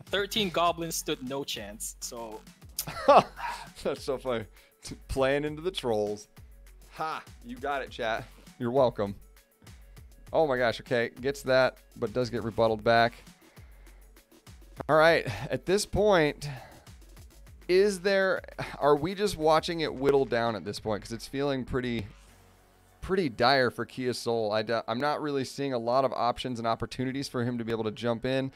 13 goblins stood no chance, so... That's so funny. Playing into the trolls. Ha! You got it, chat. You're welcome. Oh my gosh, okay. Gets that, but does get rebutted back. All right. At this point, are we just watching it whittle down at this point? Because it's feeling pretty dire for Kia Soul. I'm not really seeing a lot of options and opportunities for him to be able to jump in.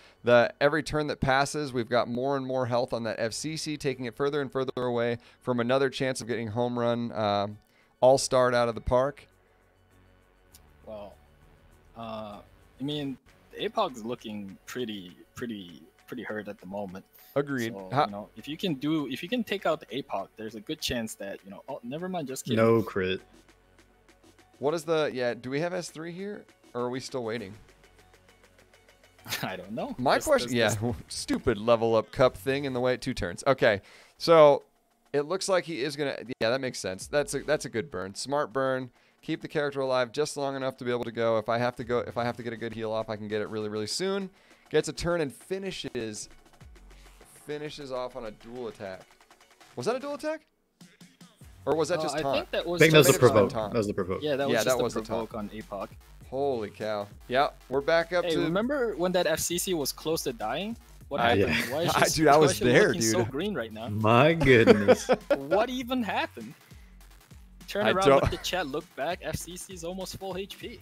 Every turn that passes, we've got more and more health on that FCC, taking it further and further away from another chance of getting home run all-starred out of the park. Well, I mean, the APOC is looking pretty hurt at the moment. Agreed. So, if you can take out the APOC, there's a good chance that, oh, never mind, just kidding. No crit. What is do we have S3 here, or are we still waiting? I don't know. My question, stupid level up cup thing in the way at 2 turns. Okay, so it looks like he is gonna. Yeah, that makes sense. That's a good burn. Smart burn. Keep the character alive just long enough to be able to go. If I have to get a good heal off, I can get it really, really soon. Gets a turn and finishes off on a dual attack. Was that a dual attack? Or was that just taunt? I think that was the provoke. That was the provoke. Yeah, that was the provoke on APOC. Holy cow. Yeah, we're back up to... remember when that FCC was close to dying? What happened? Yeah. Why is dude, I was there, dude. So green right now. My goodness. What even happened? Turn around, look at the chat, look back. FCC is almost full HP.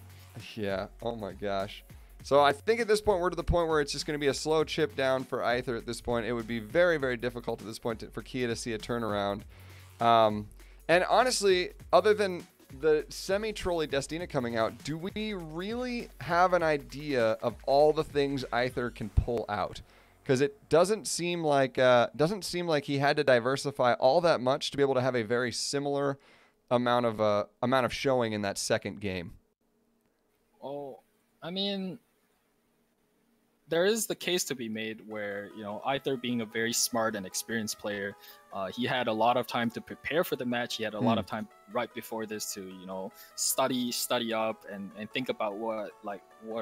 Yeah. Oh my gosh. So I think at this point, we're to the point where it's just going to be a slow chip down for Aether at this point. It would be very, very difficult at this point for Kia to see a turnaround. And honestly, other than the semi-trolly Destina coming out, do we really have an idea of all the things Aether can pull out? Because it doesn't seem like he had to diversify all that much to be able to have a very similar amount of showing in that second game. Oh, I mean, there is the case to be made where, you know, Aether being a very smart and experienced player, he had a lot of time to prepare for the match. He had a lot of time right before this to, you know, study up and think about what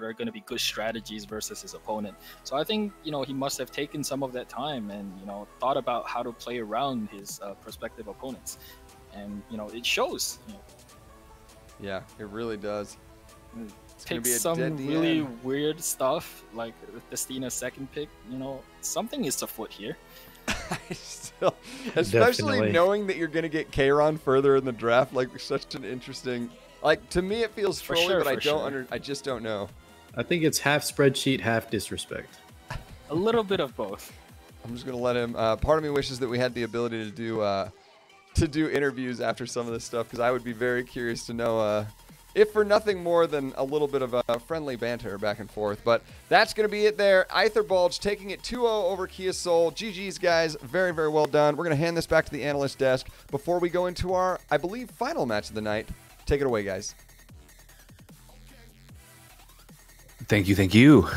are going to be good strategies versus his opponent. So I think, you know, he must have taken some of that time and, you know, thought about how to play around his prospective opponents. And, you know, it shows. You know. Yeah, it really does. Pick some really weird stuff like Destina's second pick. You know, something is afoot here. Especially Definitely. knowing that you're going to get Kayron further in the draft, like such an interesting. Like to me, it feels trolly, sure, but for I just don't know. I think it's half spreadsheet, half disrespect. A little bit of both. I'm just going to let him. Part of me wishes that we had the ability to do interviews after some of this stuff, because I would be very curious to know. If for nothing more than a little bit of a friendly banter back and forth. But that's going to be it there. Aetherbulge taking it 2-0 over Kia Soul. GG's, guys. Very, very well done. We're going to hand this back to the analyst desk before we go into our, I believe, final match of the night. Take it away, guys. Thank you.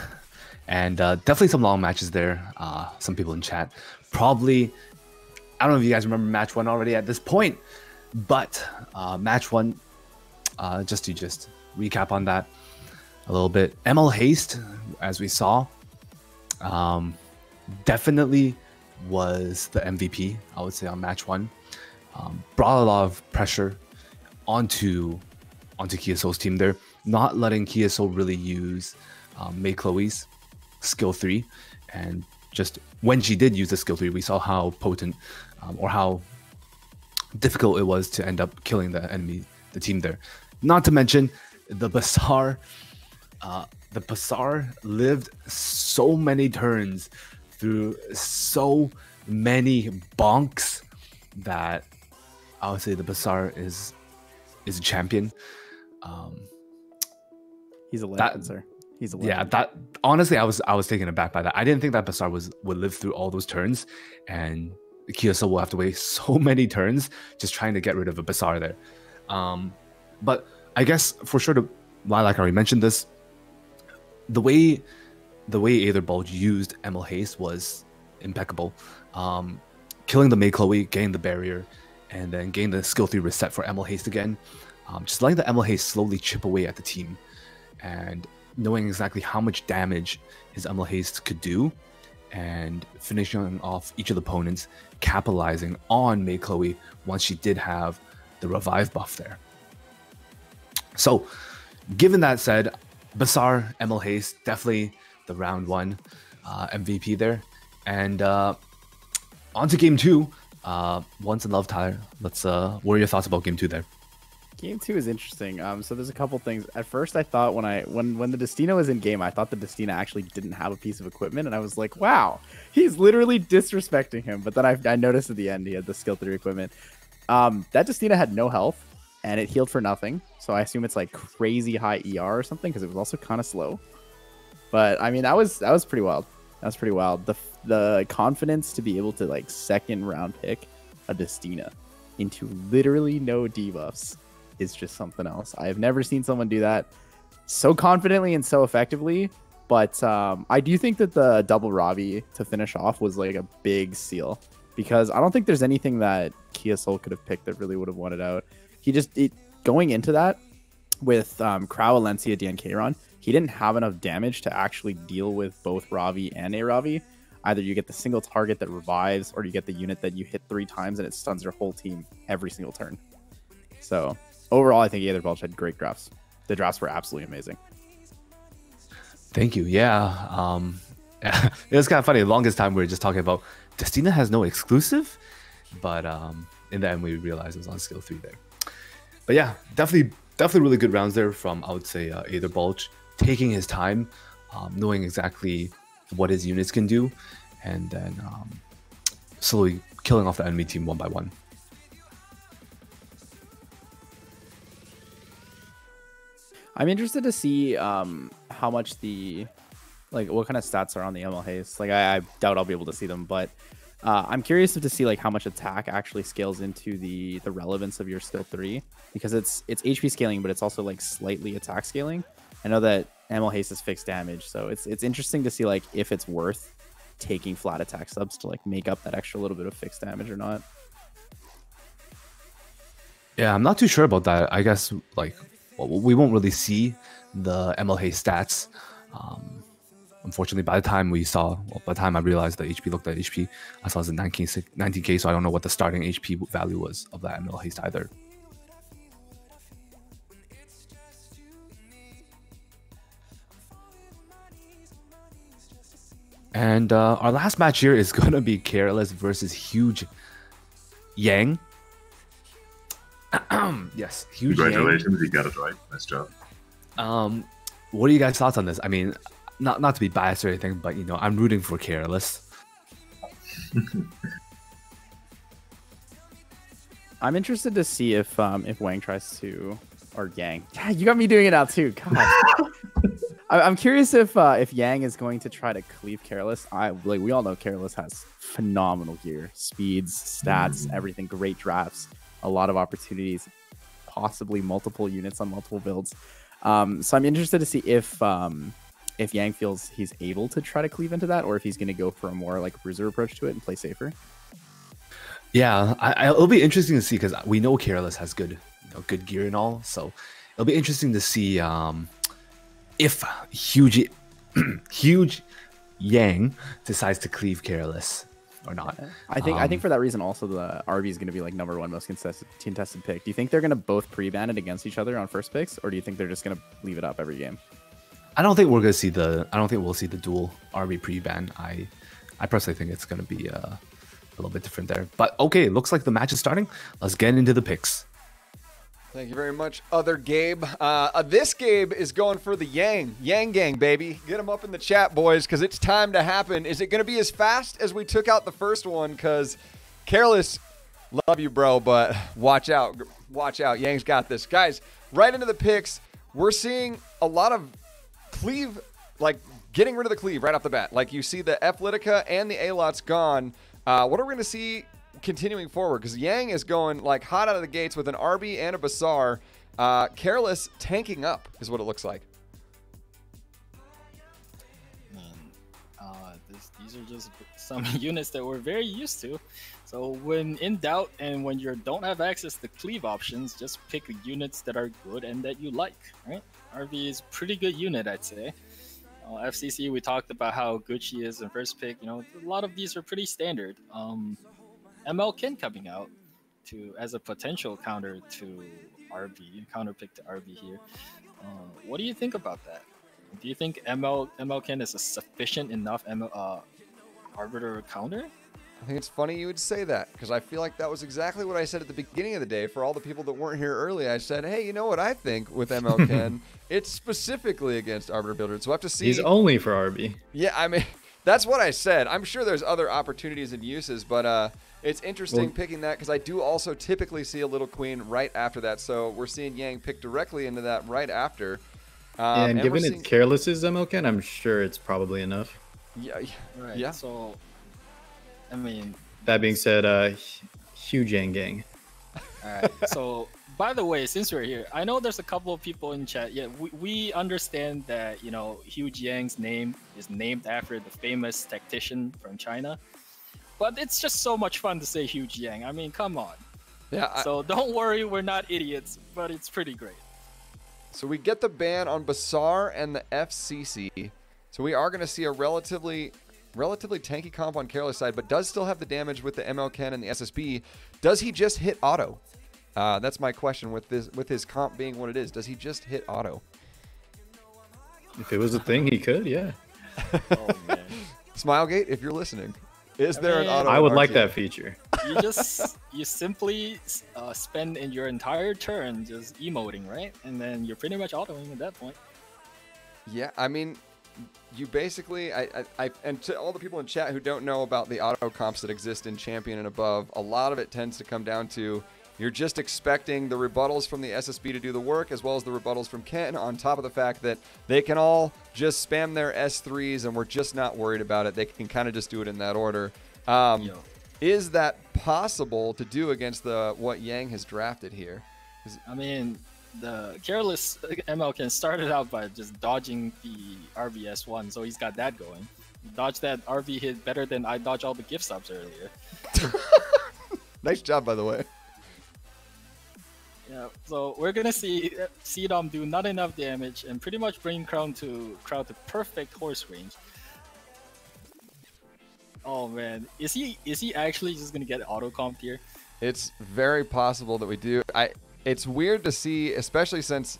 And definitely some long matches there. Some people in chat probably, I don't know if you guys remember match 1 already at this point, but match 1, just to recap on that a little bit. ML Haste, as we saw, definitely was the MVP, I would say, on match 1. Brought a lot of pressure onto Kia Soul's team there, not letting Kia Soul really use Mei Chloe's skill 3. And just when she did use the skill 3, we saw how potent or how difficult it was to end up killing the team there. Not to mention the Bazaar. The Bazaar lived so many turns through so many bonks that I would say the Bazaar is a champion. He's a legend, sir. He's a legend. Yeah, that honestly, I was taken aback by that. I didn't think that Bazaar would live through all those turns, and Kia Soul will have to wait so many turns just trying to get rid of a Bazaar there. But I guess for sure, Lilac already mentioned this. The way Aetherbulge used ML Haste was impeccable. Killing the Mei Chloe, getting the barrier, and then getting the skill 3 reset for ML Haste again. Just letting the ML Haste slowly chip away at the team, and knowing exactly how much damage his ML Haste could do, and finishing off each of the opponents, capitalizing on Mei Chloe once she did have the revive buff there. So, given that said, Bazaar, ML Haste, definitely the round 1 MVP there. And on to game 2. Once in love, Tyler. What are your thoughts about game 2 there? Game 2 is interesting. So there's a couple things. At first, I thought when the Destina was in game, I thought the Destina actually didn't have a piece of equipment, and I was like, wow, he's literally disrespecting him. But then I noticed at the end he had the skill 3 equipment. That Destina had no health, and it healed for nothing. So I assume it's like crazy high ER or something, because it was also kind of slow. But I mean, that was pretty wild. That was pretty wild. The confidence to be able to like second round pick a Destina into literally no debuffs is just something else. I have never seen someone do that so confidently and so effectively. But I do think that the double Ravi to finish off was like a big seal, because I don't think there's anything that Kia Soul could have picked that really would have won it out. Going into that with Crow, Alencia, Dan Kayron, he didn't have enough damage to actually deal with both Ravi and a Ravi. Either you get the single target that revives, or you get the unit that you hit 3 times and it stuns your whole team every single turn. So overall, I think Aetherbulge had great drafts. The drafts were absolutely amazing. Thank you. Yeah. It was kind of funny. The longest time we were just talking about Destina has no exclusive, but in the end we realized it was on skill 3 there. But yeah, definitely really good rounds there from, I would say, Aetherbulge, taking his time, knowing exactly what his units can do, and then slowly killing off the enemy team 1 by 1. I'm interested to see how much what kind of stats are on the ML Haste. Like I doubt I'll be able to see them, but I'm curious to see like how much attack actually scales into the relevance of your skill 3, because it's HP scaling, but it's also like slightly attack scaling. I know that ML Haste is fixed damage, so it's interesting to see like if it's worth taking flat attack subs to like make up that extra little bit of fixed damage or not. Yeah, I'm not too sure about that. I guess like we won't really see the MLH stats. Unfortunately, by the time I realized the HP looked at HP, I saw it was 19K, so I don't know what the starting HP value was of that ML Haste either. And our last match here is going to be Careless versus Huge Yang. Yes, Huge Congratulations, Yang. you got it right. Nice job. What are you guys' thoughts on this? I mean, not to be biased or anything, but, you know, I'm rooting for Careless. I'm interested to see if Wang tries to, or Yang. Yeah, you got me doing it now too. God. I'm curious if Yang is going to try to cleave Careless. We all know Careless has phenomenal gear, speeds, stats, everything, great drafts, a lot of opportunities, possibly multiple units on multiple builds. So I'm interested to see if Yang feels he's able to try to cleave into that, or if he's going to go for a more like bruiser approach to it and play safer. Yeah, it'll be interesting to see, because we know Careless has good gear and all. So it'll be interesting to see if Huge Yang decides to cleave Careless or not. I think for that reason also the RB is going to be like #1 most contested pick. Do you think they're going to both pre-ban it against each other on first picks, or do you think they're just going to leave it up every game? I don't think we'll see the dual RB pre-ban. I personally think it's going to be a little bit different there. But okay, looks like the match is starting. Let's get into the picks. Thank you very much, other Gabe. This Gabe is going for the Yang gang, baby. Get them up in the chat, boys, because it's time to happen. Is it going to be as fast as we took out the first one? Because Careless, love you, bro, but watch out. Watch out. Yang's got this. Guys, right into the picks. We're seeing a lot of cleave, like getting rid of the cleave right off the bat. Like you see the F-Litica and the A-Lot's gone. What are we going to see continuing forward? Because Yang is going like hot out of the gates with an RB and a Bazaar. Careless tanking up is what it looks like. These are just some units that we're very used to. So when in doubt and when you don't have access to cleave options, just pick units that are good and that you like, right? RB is a pretty good unit, I'd say. FCC, we talked about how good she is in first pick. You know, a lot of these are pretty standard. ML Ken coming out as a potential counter to RB, counter pick to RB here. What do you think about that? Do you think ML Ken is a sufficient enough arbiter counter? I think it's funny you would say that, because I feel like that was exactly what I said at the beginning of the day. For all the people that weren't here early, I said, hey, you know what I think with ML Ken? It's specifically against Arbiter Builder. So we'll have to see. He's only for RB. Yeah, I mean, that's what I said. I'm sure there's other opportunities and uses, but it's interesting picking that, because I do also typically see a Little Queen right after that. So we're seeing Yang pick directly into that right after. And given it's Careless's ML Ken, I'm sure it's probably enough. Yeah. Right. Yeah. So, I mean, that being said, Huge Yang gang. All right. So, by the way, since we're here, I know there's a couple of people in chat. Yeah, we understand that, you know, Huge Yang's name is named after the famous tactician from China. But it's just so much fun to say Huge Yang. I mean, come on. Yeah. So don't worry, we're not idiots, but it's pretty great. So we get the ban on Bazaar and the FCC. So we are going to see a relatively tanky comp on Careless side, but does still have the damage with the ML Ken and the SSB. Does he just hit auto? That's my question with his comp being what it is. Does he just hit auto? If it was a thing, he could, yeah. Oh, man. Smilegate, if you're listening. Is there an auto? I would like that feature. You simply spend in your entire turn just emoting, right? And then you're pretty much autoing at that point. Yeah, I mean, you basically, and to all the people in chat who don't know about the auto comps that exist in Champion and above, a lot of it tends to come down to you're just expecting the rebuttals from the SSB to do the work, as well as the rebuttals from Ken, on top of the fact that they can all just spam their S3s and we're just not worried about it. They can kind of just do it in that order. Is that possible to do against what Yang has drafted here? I mean, the careless MLK started out by just dodging the RVS1, so he's got that going. He dodged that RV hit better than I dodged all the gift subs earlier. Nice job, by the way. Yeah, so we're gonna see Seedom do not enough damage and pretty much bring Crowd to perfect horse range. Oh man, is he actually just gonna get auto comped here? It's very possible that we do. It's weird to see, especially since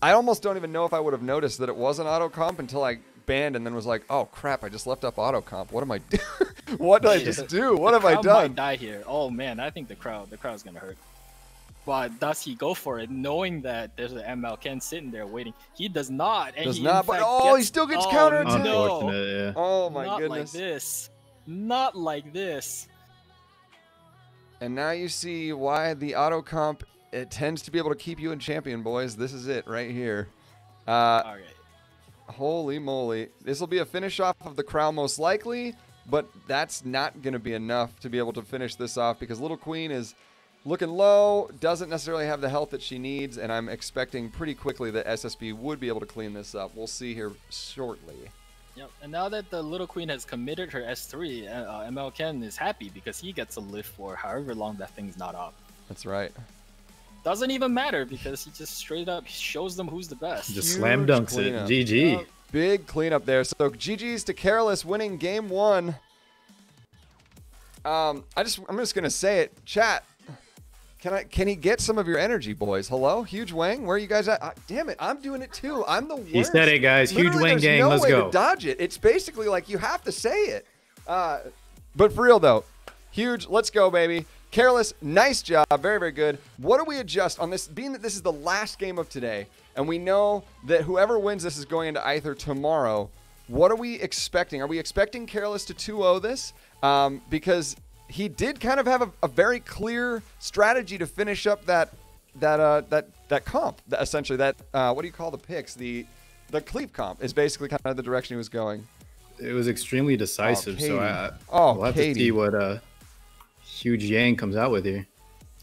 I almost don't even know if I would have noticed that it was an auto comp until I banned and then was like, oh crap, I just left up auto comp. What am I doing? What did I just do? What have I done? Might die here. Oh man, I think the crowd's gonna hurt. But does he go for it, knowing that there's an ML Ken sitting there waiting? He does not. And does not. But he still gets countered. No. Yeah. Oh my goodness. Not like this. Not like this. And now you see why the auto comp, it tends to be able to keep you in champion, boys. This is it right here. All right. Holy moly. This will be a finish off of the Crow most likely, but that's not going to be enough to be able to finish this off because Little Queen is looking low, doesn't necessarily have the health that she needs, and I'm expecting pretty quickly that SSB would be able to clean this up. We'll see here shortly. Yep, and now that the Little Queen has committed her S3, ML Ken is happy because he gets to live for however long that thing's not up. That's right. Doesn't even matter because he just straight up shows them who's the best. Just slam dunks it. GG. Big cleanup there. So GG's to Careless winning game 1. I'm just gonna say it. Chat. Can he get some of your energy, boys? Hello? Huge Wang? Where are you guys at? Damn it, I'm doing it too. I'm the worst. He said it, guys. Huge Wang gang, no let's way go. To dodge it. It's basically like you have to say it. But for real, though, Huge, let's go, baby. Careless, nice job. Very, very good. What do we adjust on this? Being that this is the last game of today, and we know that whoever wins this is going into Aether tomorrow, what are we expecting? Are we expecting Careless to 2-0 this? Because he did kind of have a very clear strategy to finish up that comp. Essentially, what do you call the picks? The cleave comp is basically kind of the direction he was going. It was extremely decisive. Katie. So we'll have Katie. to see what Huge Yang comes out with here.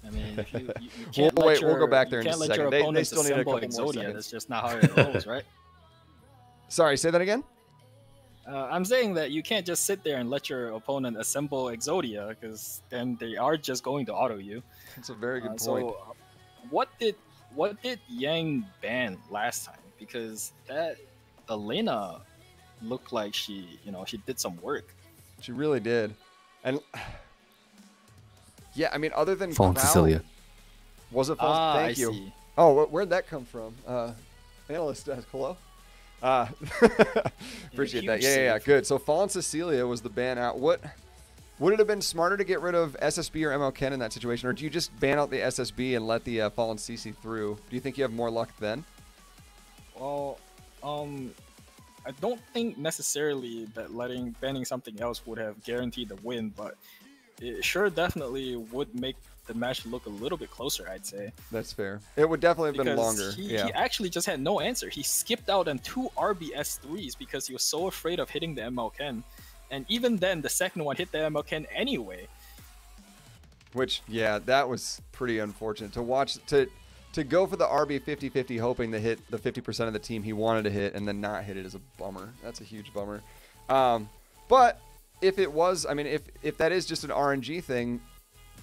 I mean, if you can't we'll go back there in just a second. They still need a couple more Exodia. seconds. That's just not how it rolls, right? Sorry, say that again? I'm saying that you can't just sit there and let your opponent assemble Exodia because then they are just going to auto you. That's a very good point. So, what did Yang ban last time? Because that Elena looked like she did some work. She really did, and yeah, I mean, other than Fallen Cecilia. Was it false? Thank you. See. Oh, where'd that come from? Analyst, hello. Appreciate that. Yeah, good. So Fallen Cecilia was the ban out. Would it have been smarter to get rid of SSB or ML Ken in that situation, or do you just ban out the SSB and let the Fallen CC through? Do you think you have more luck then? Well, I don't think necessarily that banning something else would have guaranteed the win, but it sure definitely would make the match look a little bit closer, I'd say. That's fair. It would definitely have been longer. He actually just had no answer. He skipped out on 2 RBS3s because he was so afraid of hitting the ML Ken. And even then, the second one hit the ML Ken anyway. Which, yeah, that was pretty unfortunate. To watch, to go for the RB 50-50 hoping to hit the 50% of the team he wanted to hit and then not hit it is a bummer. That's a huge bummer. But if it was, I mean, if that is just an RNG thing,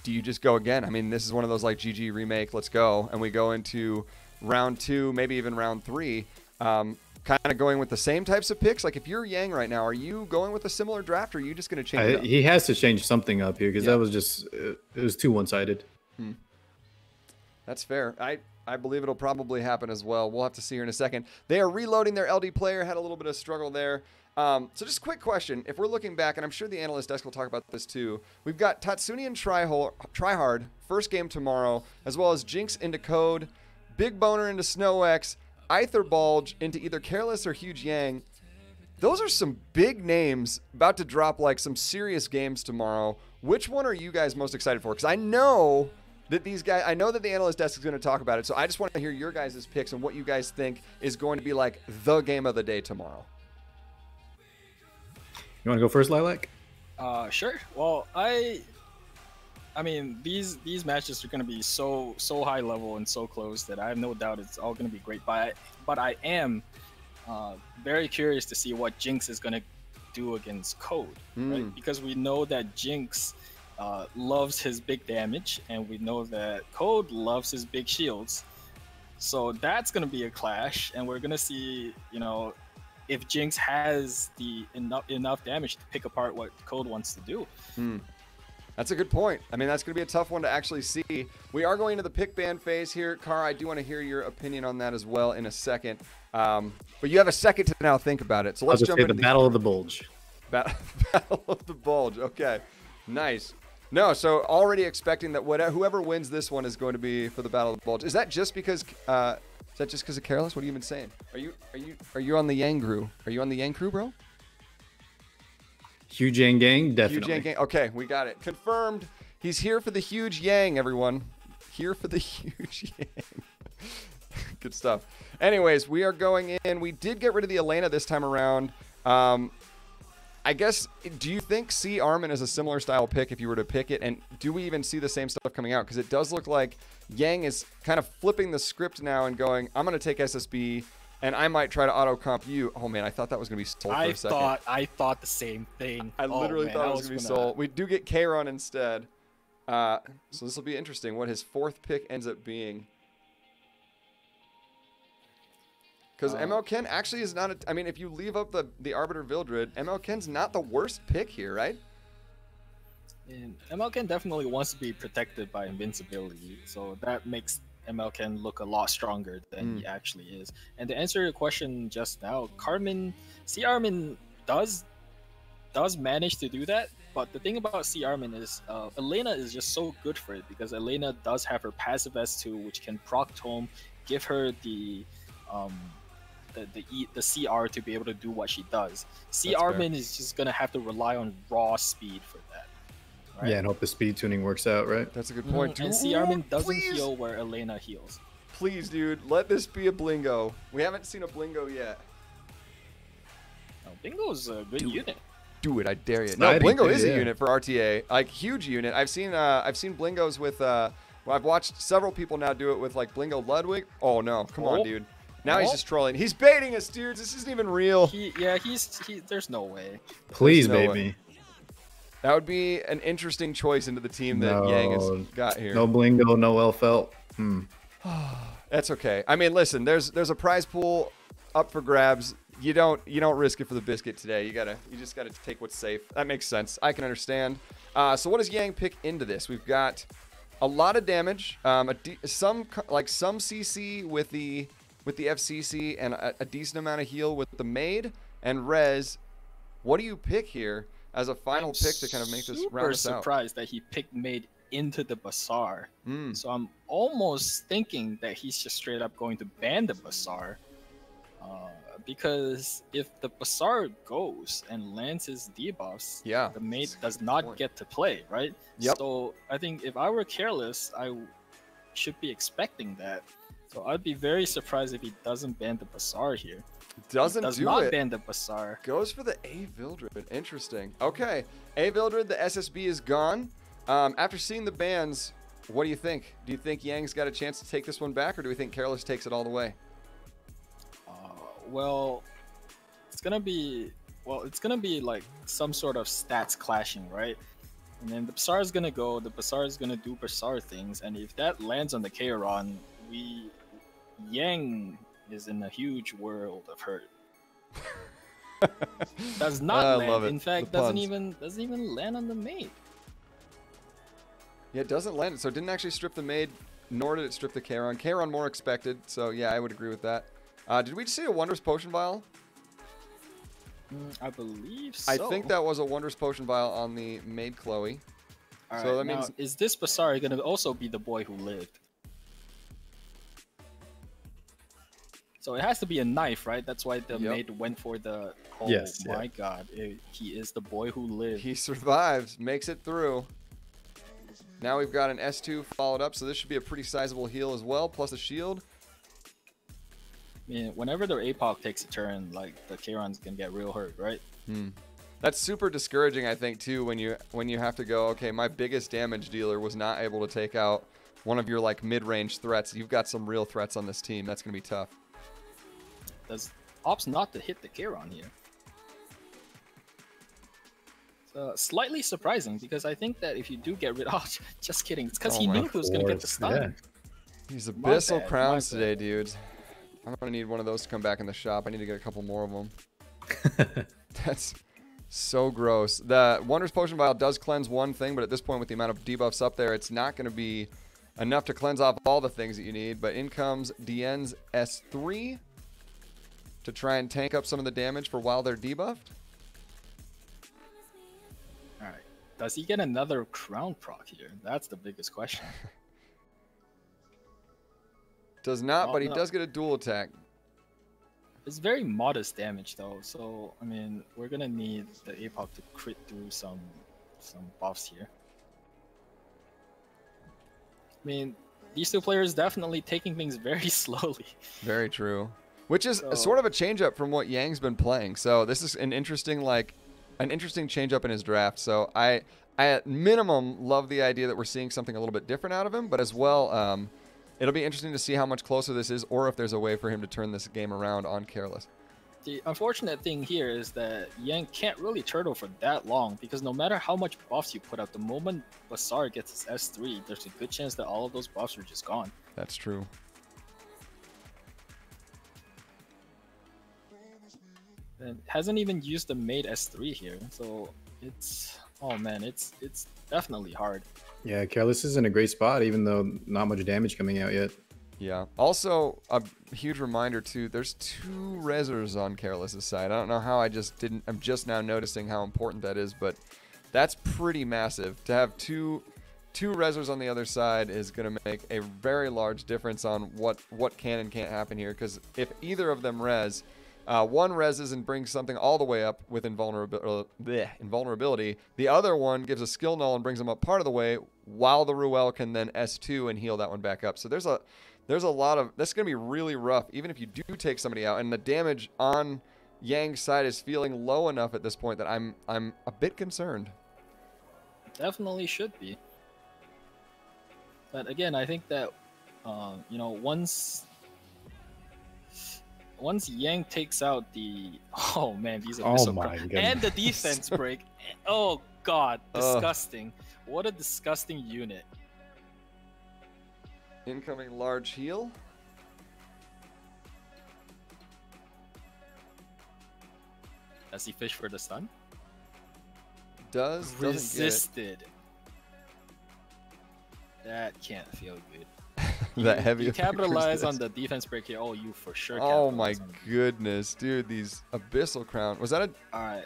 do you just go again? I mean, this is one of those like GG remake, let's go. And we go into round 2, maybe even round 3, kind of going with the same types of picks. Like if you're Yang right now, are you going with a similar draft or are you just going to change it up? He has to change something up here because that was just, it was too one-sided. That's fair. I believe it'll probably happen as well. We'll have to see here in a second. They are reloading their LD player. Had a little bit of struggle there. So just a quick question. If we're looking back, and I'm sure the analyst desk will talk about this too, we've got Tatsuni and Tryhard, first game tomorrow, as well as Jinx into Code, Big Boner into SnowX, Aether Bulge into either Careless or Huge Yang. Those are some big names about to drop like some serious games tomorrow. Which one are you guys most excited for? Because I know that these guys, I know that the analyst desk is going to talk about it, so I just want to hear your guys' picks and what you guys think is going to be like the game of the day tomorrow. You want to go first, Lilac? Sure. Well, I mean, these matches are going to be so high level and so close that I have no doubt it's all going to be great. But I am very curious to see what Jinx is going to do against Code, right? Because we know that Jinx loves his big damage, and we know that Code loves his big shields. So that's going to be a clash, and we're going to see, you know, if Jinx has the enough damage to pick apart what Code wants to do. That's a good point. I mean, that's going to be a tough one to actually see. We are going to the pick ban phase here. Kara, I do want to hear your opinion on that as well in a second. But you have a second to now think about it. So let's jump into the Battle of the Bulge. Battle of the Bulge. Okay, nice. No, so already expecting that whoever wins this one is going to be for the Battle of the Bulge. Is that just because? Is that just because of Careless? What are you even saying? Are you on the Yang crew? Are you on the Yang crew, bro? Huge Yang gang, definitely. Huge Yang gang. Okay, we got it. Confirmed. He's here for the huge Yang, everyone. Here for the huge Yang. Good stuff. Anyways, we are going in. We did get rid of the Elena this time around. I guess, do you think C. Armin is a similar style pick if you were to pick it? And do we even see the same stuff coming out? Because it does look like Yang is kind of flipping the script now and going, I'm going to take SSB, and I might try to auto-comp you. Oh, man, I thought that was going to be Soul for a second. I thought the same thing. I literally thought it was going to be Soul. We do get K-Run instead. So this will be interesting what his fourth pick ends up being. Because ML Ken actually is not I mean, if you leave up the Arbiter Vildred, ML Ken's not the worst pick here, right? And ML Ken definitely wants to be protected by invincibility, so that makes ML Ken look a lot stronger than he actually is. And to answer your question just now, C. Armin does manage to do that, but the thing about C. Armin is Elena is just so good for it, because Elena does have her passive S2, which can proc tome, give her the CR to be able to do what she does. C. Armin is just gonna have to rely on raw speed for that. Right? Yeah, and hope the speed tuning works out, right? That's a good point. And C. Armin doesn't heal where Elena heals. Please, dude, let this be a Blingo. We haven't seen a Blingo yet. No, Bingo's a good unit. Do it, I dare you. No, Blingo is a unit for RTA, like huge unit. I've seen Blingos with. Well, I've watched several people now do it with like Blingo Ludwig. Oh no, come on, dude. Now he's just trolling. He's baiting us, dudes. This isn't even real. There's no way. Please bait me. That would be an interesting choice into the team that Yang has got here. No Blingo, no LFL. That's okay. I mean, listen, there's a prize pool up for grabs. You don't risk it for the biscuit today. You just gotta take what's safe. That makes sense. I can understand. So what does Yang pick into this? We've got a lot of damage, some CC with the FCC, and a decent amount of heal with the Maid and Rez. What do you pick here as a final pick to kind of make this round us out? Super surprised that he picked Maid into the Bazaar. So I'm almost thinking that he's just straight up going to ban the Bazaar. Because if the Bazaar goes and lands his debuffs, the Maid does not get to play, right? Yep. So I think if I were Careless, I should be expecting that. So I'd be very surprised if he doesn't ban the Bazaar here. Does not ban the Bazaar. Goes for the A Vildred. Interesting. Okay, A Vildred, the SSB is gone. After seeing the bans, what do you think? Do you think Yang's got a chance to take this one back, or do we think Careless takes it all the way? Well, it's gonna be like some sort of stats clashing, right? And then the Bazaar is gonna go. The Bazaar is gonna do Bazaar things, and if that lands on the K-Ron, Yang is in a huge world of hurt. Does not land. In fact, doesn't even land on the Maid. Yeah, it doesn't land. So it didn't actually strip the Maid, nor did it strip the K-Ron. K-Ron more expected. So yeah, I would agree with that. Did we just see a Wondrous Potion Vial? I believe so. I think that was a Wondrous Potion Vial on the Maid Chloe. All right, that means, is this Bazaar going to also be the boy who lived? So it has to be a knife, right? That's why the Maid went for the... Oh my god. He is the boy who lived. He survives, makes it through. Now we've got an S2 followed up, so this should be a pretty sizable heal as well, plus a shield. I mean, whenever their APOC takes a turn, like, the K-Ron's gonna get real hurt, right? That's super discouraging, I think, too, when you have to go, okay, my biggest damage dealer was not able to take out one of your like mid-range threats. You've got some real threats on this team. That's gonna be tough. Does opts not to hit the Charon here? Slightly surprising, because I think that if you do get rid of, just kidding, it's because he knew he was gonna get the stun. Yeah. These Abyssal Crowns today, dudes. I'm gonna need one of those to come back in the shop. I need to get a couple more of them. That's so gross. The Wondrous Potion Vial does cleanse one thing, but at this point with the amount of debuffs up there, it's not gonna be enough to cleanse off all the things that you need. But in comes Dien's S3 to try and tank up some of the damage for while they're debuffed. All right, does he get another crown proc here? That's the biggest question. Does not, but he does get a dual attack. It's very modest damage though, so I mean we're gonna need the APOC to crit through some buffs here. I mean, these two players definitely taking things very slowly. Very true. Which is sort of a change up from what Yang's been playing. So this is an interesting change up in his draft. So I at minimum love the idea that we're seeing something a little bit different out of him, but as well, it'll be interesting to see how much closer this is, or if there's a way for him to turn this game around on Careless. The unfortunate thing here is that Yang can't really turtle for that long, because no matter how much buffs you put out, the moment Basar gets his S3, there's a good chance that all of those buffs are just gone. That's true. And hasn't even used the made S3 here, so it's, oh man, it's definitely hard. Yeah, Careless is in a great spot, even though not much damage coming out yet. Yeah. Also, a huge reminder too, there's 2 Rezzers on Careless's side. I don't know how I'm just now noticing how important that is, but that's pretty massive. To have two Rezzers on the other side is going to make a very large difference on what can and can't happen here, because if either of them res, one reses and brings something all the way up with invulnerability. The other one gives a skill null and brings them up part of the way, while the Ruel can then S2 and heal that one back up. So there's a lot of, that's going to be really rough, even if you do take somebody out. And the damage on Yang's side is feeling low enough at this point that I'm a bit concerned. Definitely should be. But again, I think that you know, once Yang takes out the, oh man, these are so and the defense break, oh god, disgusting. What a disgusting unit. Incoming large heal. Does he fish for the stun? Resisted. That can't feel good. That heavy. You capitalize on the defense break here. Oh, you for sure. Oh my goodness, dude! These Abyssal Crown. Was that a? All right.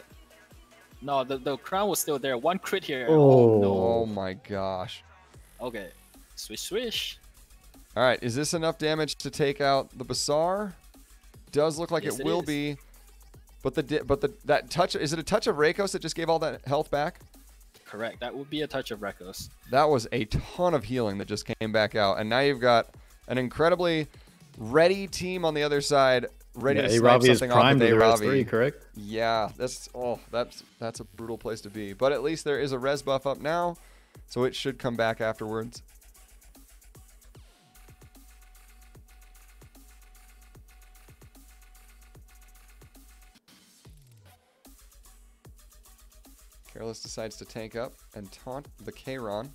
No, the crown was still there. One crit here. Oh, no. Oh my gosh. Okay. Swish, swish. All right. Is this enough damage to take out the Basar? Does look like it will be. But that touch, is it a touch of Rakos that just gave all that health back? Correct. That would be a touch of Rekos. That was a ton of healing that just came back out. And now you've got an incredibly ready team on the other side, ready to snipe something off with Aravi. Correct? Yeah, that's a brutal place to be. But at least there is a res buff up now, so it should come back afterwards. Careless decides to tank up and taunt the Charon.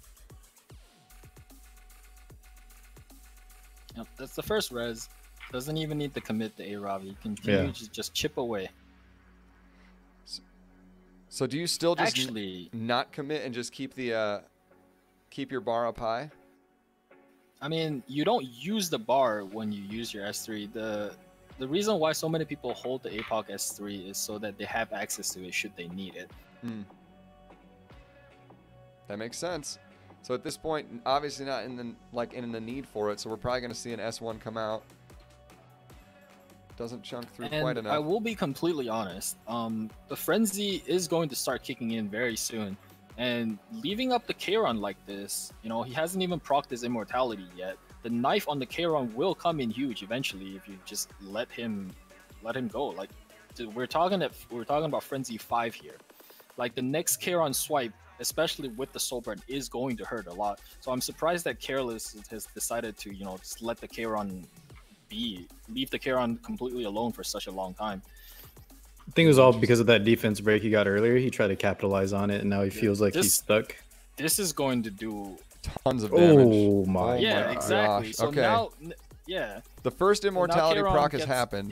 Yep, that's the first res. Doesn't even need to commit the Aravi. You can just chip away. So do you still just not commit and just keep the keep your bar up high? I mean, you don't use the bar when you use your S3. The reason why so many people hold the APOC S3 is so that they have access to it should they need it. That makes sense. So at this point, obviously not in the need for it. So we're probably going to see an S1 come out. Doesn't chunk through quite enough. I will be completely honest. The frenzy is going to start kicking in very soon, and leaving up the Charon like this, you know, he hasn't even procced his immortality yet. The knife on the Charon will come in huge eventually if you just let him go. Like we're talking about frenzy 5 here. like the next Charon swipe, especially with the soul burn, is going to hurt a lot. So I'm surprised that Careless has decided to, you know, just let the Charon leave the Charon completely alone for such a long time. I think it was all because of that defense break he got earlier. He tried to capitalize on it, and now he feels like he's stuck. This is going to do tons of damage. Oh my! Yeah, exactly. Gosh. So Okay. now, yeah, The first immortality so proc has happened.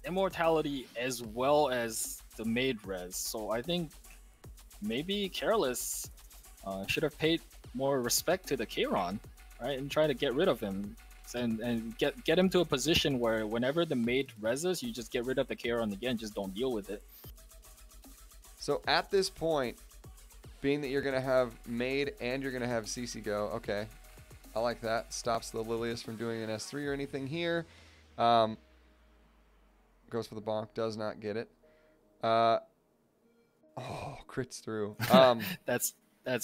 Immortality as well as the maid res. So I think maybe Careless should have paid more respect to the Charon, right, and try to get rid of him. And get him to a position where whenever the maid reses, you just get rid of the Charon again, just don't deal with it. So at this point, being that you're going to have maid and you're going to have CC go, okay, I like that. Stops the Lilius from doing an S3 or anything here. Goes for the bonk, does not get it. Oh, crits through. That's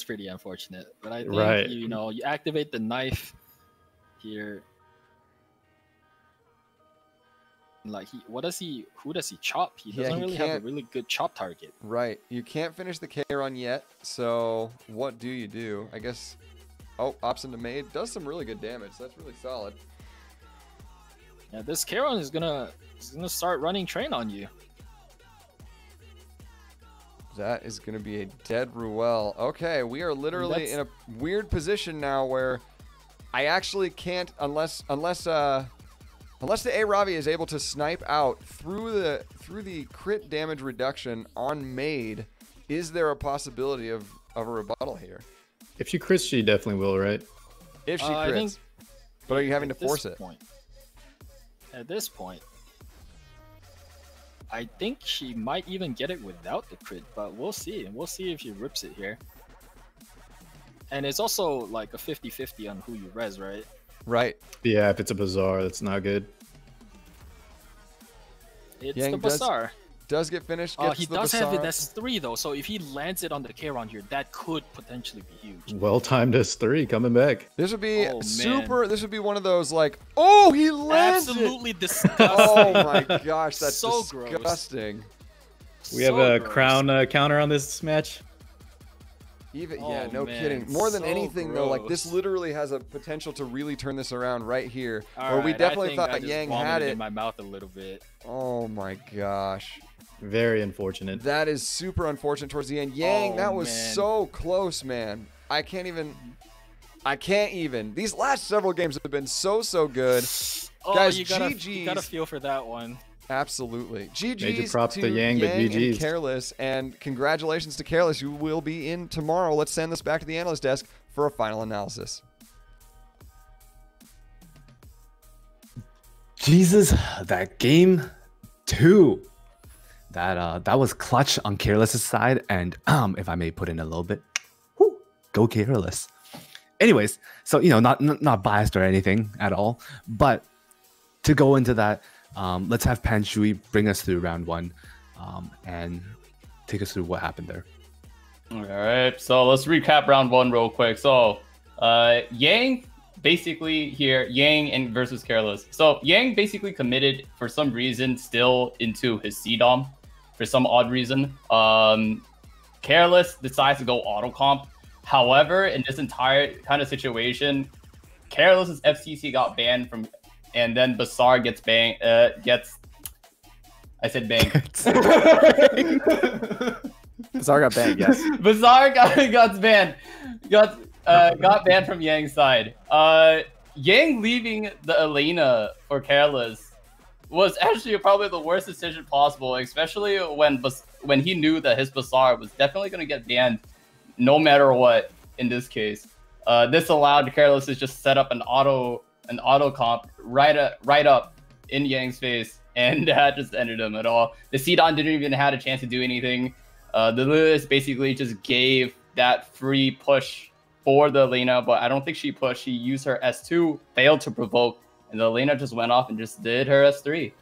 pretty unfortunate. But I think you know, you activate the knife here. Like who does he chop? He doesn't really have a really good chop target. Right. You can't finish the Charon yet, so what do you do? I guess opts into maid does some really good damage. That's really solid. Yeah, this Charon is gonna start running train on you. That is gonna be a dead Ruel. Okay, we are literally in a weird position now where I actually can't unless the A-Ravi is able to snipe out through the crit damage reduction on maid. Is there a possibility of a rebuttal here? If she crits, she definitely will, right? If she crits. But are you having to force it? At this point, I think she might even get it without the crit, but we'll see. We'll see if she rips it here. And it's also like a 50-50 on who you res, right? Right. Yeah, if it's a Bazaar, that's not good. It's the Bazaar. Does get finished. He does have it. That's 3 though. So if he lands it on the Charon here, that could potentially be huge. Well timed S3 coming back. This would be super. This would be one of those like, oh, he lands absolutely it. Disgusting. Oh my gosh, that's so disgusting. We have a crown counter on this match. No kidding. More than anything though, like this literally has a potential to really turn this around right here. Where we definitely thought Yang had it. In my mouth a little bit. Oh my gosh. Very unfortunate. That is super unfortunate towards the end. Yang, that was so close, man. I can't even. These last several games have been so good. Guys, GG's. You gotta feel for that one. Absolutely. GG's Major props to Yang, but and GG's. Careless, and congratulations to Careless, who will be in tomorrow. Let's send this back to the analyst desk for a final analysis. Jesus, that game 2. That was clutch on Careless's side, and if I may put in a little bit, go Careless. Anyways, so not biased or anything at all, but to go into that, let's have Panshui bring us through round 1, and take us through what happened there. All right, so let's recap round 1 real quick. So, Yang basically here, Yang versus Careless. So Yang basically committed for some reason still into his C-Dom for some odd reason. Careless decides to go auto comp. However, in this entire kind of situation, Careless's FCC got banned from, and then Bazaar gets banned. I said banned. Bazaar got banned. Yes. Bazaar got banned. Got banned from Yang's side. Yang leaving the Elena for Careless was actually probably the worst decision possible, especially when he knew that his Bazaar was definitely going to get banned no matter what in this case. This allowed Careless to just set up an auto comp right up in Yang's face, and that just ended him at all. The Sidon didn't even have a chance to do anything. The Lewis basically just gave that free push for the Elena, but I don't think she pushed. She used her S2, failed to provoke, and the Elena just went off and just did her S3.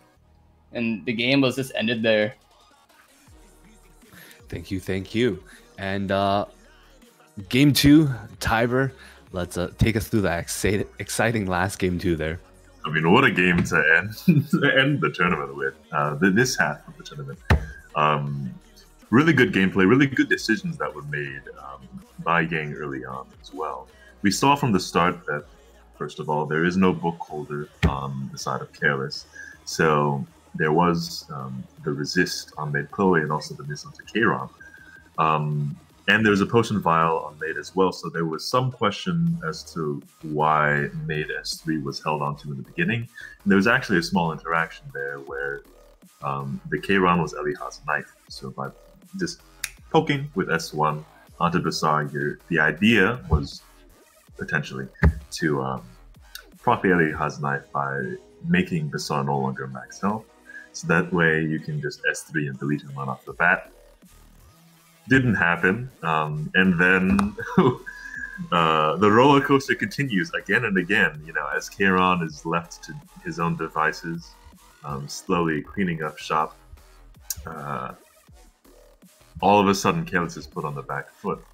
And the game was just ended there. Thank you. And game 2, Tiber, let's take us through that exciting last game 2 there. I mean, what a game to end the tournament with. This half of the tournament. really good gameplay, really good decisions that were made by Yang early on as well. We saw from the start that, first of all, there is no book holder on the side of Careless. So there was the resist on mid Chloe and also the miss onto Kayron. And there was a potion vial on mid as well. So there was some question as to why mid S3 was held onto in the beginning. And there was actually a small interaction there where the Kayron was Eliha's knife. So by just poking with S1 onto Basar, the idea was potentially to proc the Eliha's knife by making Basar no longer max health. So that way you can just S3 and delete him right off the bat. Didn't happen. And then the roller coaster continues again and again, you know, as Kayron is left to his own devices, slowly cleaning up shop. All of a sudden, Careless is put on the back foot.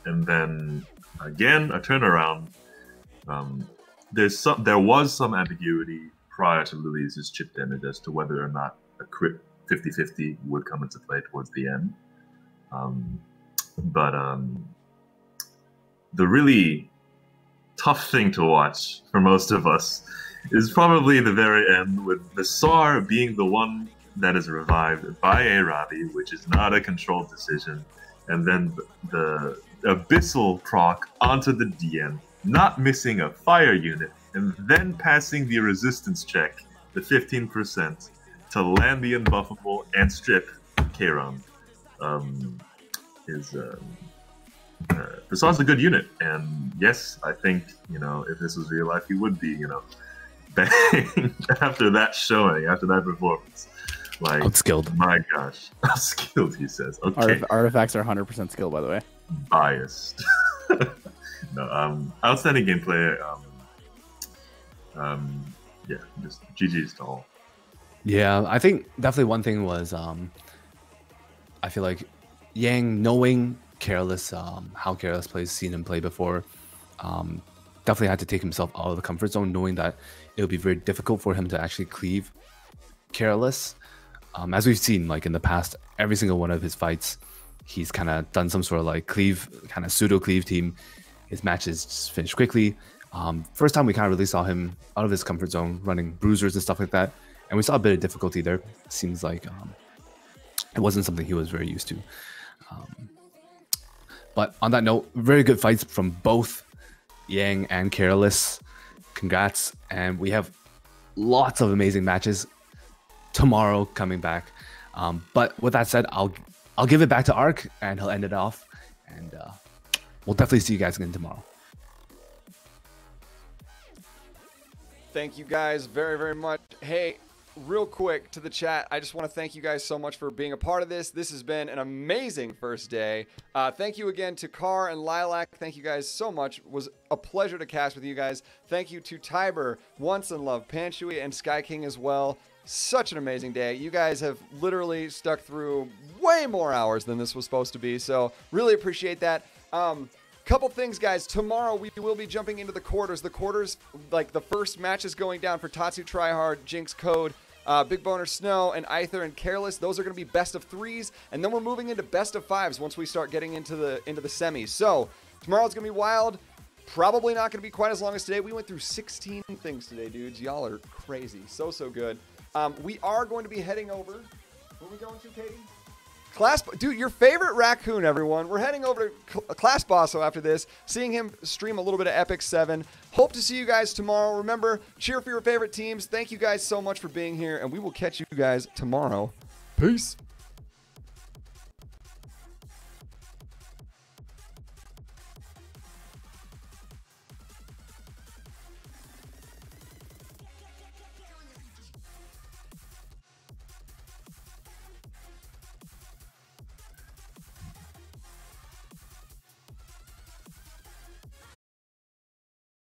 And then, again, a turnaround. There was some ambiguity prior to Lily's chip damage as to whether or not a crit 50-50 would come into play towards the end. But the really tough thing to watch for most of us is probably the very end, with Basar being the one that is revived by Arabi, which is not a controlled decision, and then the Abyssal proc onto the DN, not missing a fire unit, and then passing the resistance check, the 15%, to land the unbuffable and strip Kayron. Basar's a good unit, and yes, I think, you know, if this was real life, he would be, you know, bang after that showing, after that performance. Like, outskilled. My gosh, outskilled, he says. Okay. Artifacts are 100% skill, by the way. Biased. No, outstanding gameplay. Yeah, just GG's to all. Yeah, I think definitely one thing was I feel like Yang, knowing Careless, how Careless plays, seen him play before, definitely had to take himself out of the comfort zone, knowing that it would be very difficult for him to actually cleave Careless. As we've seen, like in the past, every single one of his fights, he's kind of done some sort of like cleave, kind of pseudo cleave team. His matches just finished quickly. First time we kind of really saw him out of his comfort zone, running bruisers and stuff like that, and we saw a bit of difficulty there. Seems like it wasn't something he was very used to. But on that note, very good fights from both Yang and Careless. Congrats, and we have lots of amazing matches tomorrow coming back. But with that said, I'll give it back to Ark, and he'll end it off, and we'll definitely see you guys again tomorrow. Thank you guys very, very much. Hey, real quick to the chat, I just want to thank you guys so much for being a part of this. This has been an amazing first day. Thank you again to Carr and Lilac. Thank you guys so much. It was a pleasure to cast with you guys. Thank you to Tiber, Once in Love, Panshui, and Sky King as well. Such an amazing day. You guys have literally stuck through way more hours than this was supposed to be, so really appreciate that. Couple things, guys. Tomorrow we will be jumping into the quarters. The quarters, like the first match is going down for Tatsu Tryhard, Jinx Code, Big Boner Snow, and Aether and Careless. Those are going to be best of threes, and then we're moving into best of fives once we start getting into the semis. So tomorrow's going to be wild. Probably not going to be quite as long as today. We went through 16 things today, dudes. Y'all are crazy. So good. We are going to be heading over. Where are we going to, Katie? Class, dude, your favorite raccoon, everyone. We're heading over to Class Bosso after this, seeing him stream a little bit of Epic 7. Hope to see you guys tomorrow. Remember, cheer for your favorite teams. Thank you guys so much for being here, and we will catch you guys tomorrow. Peace.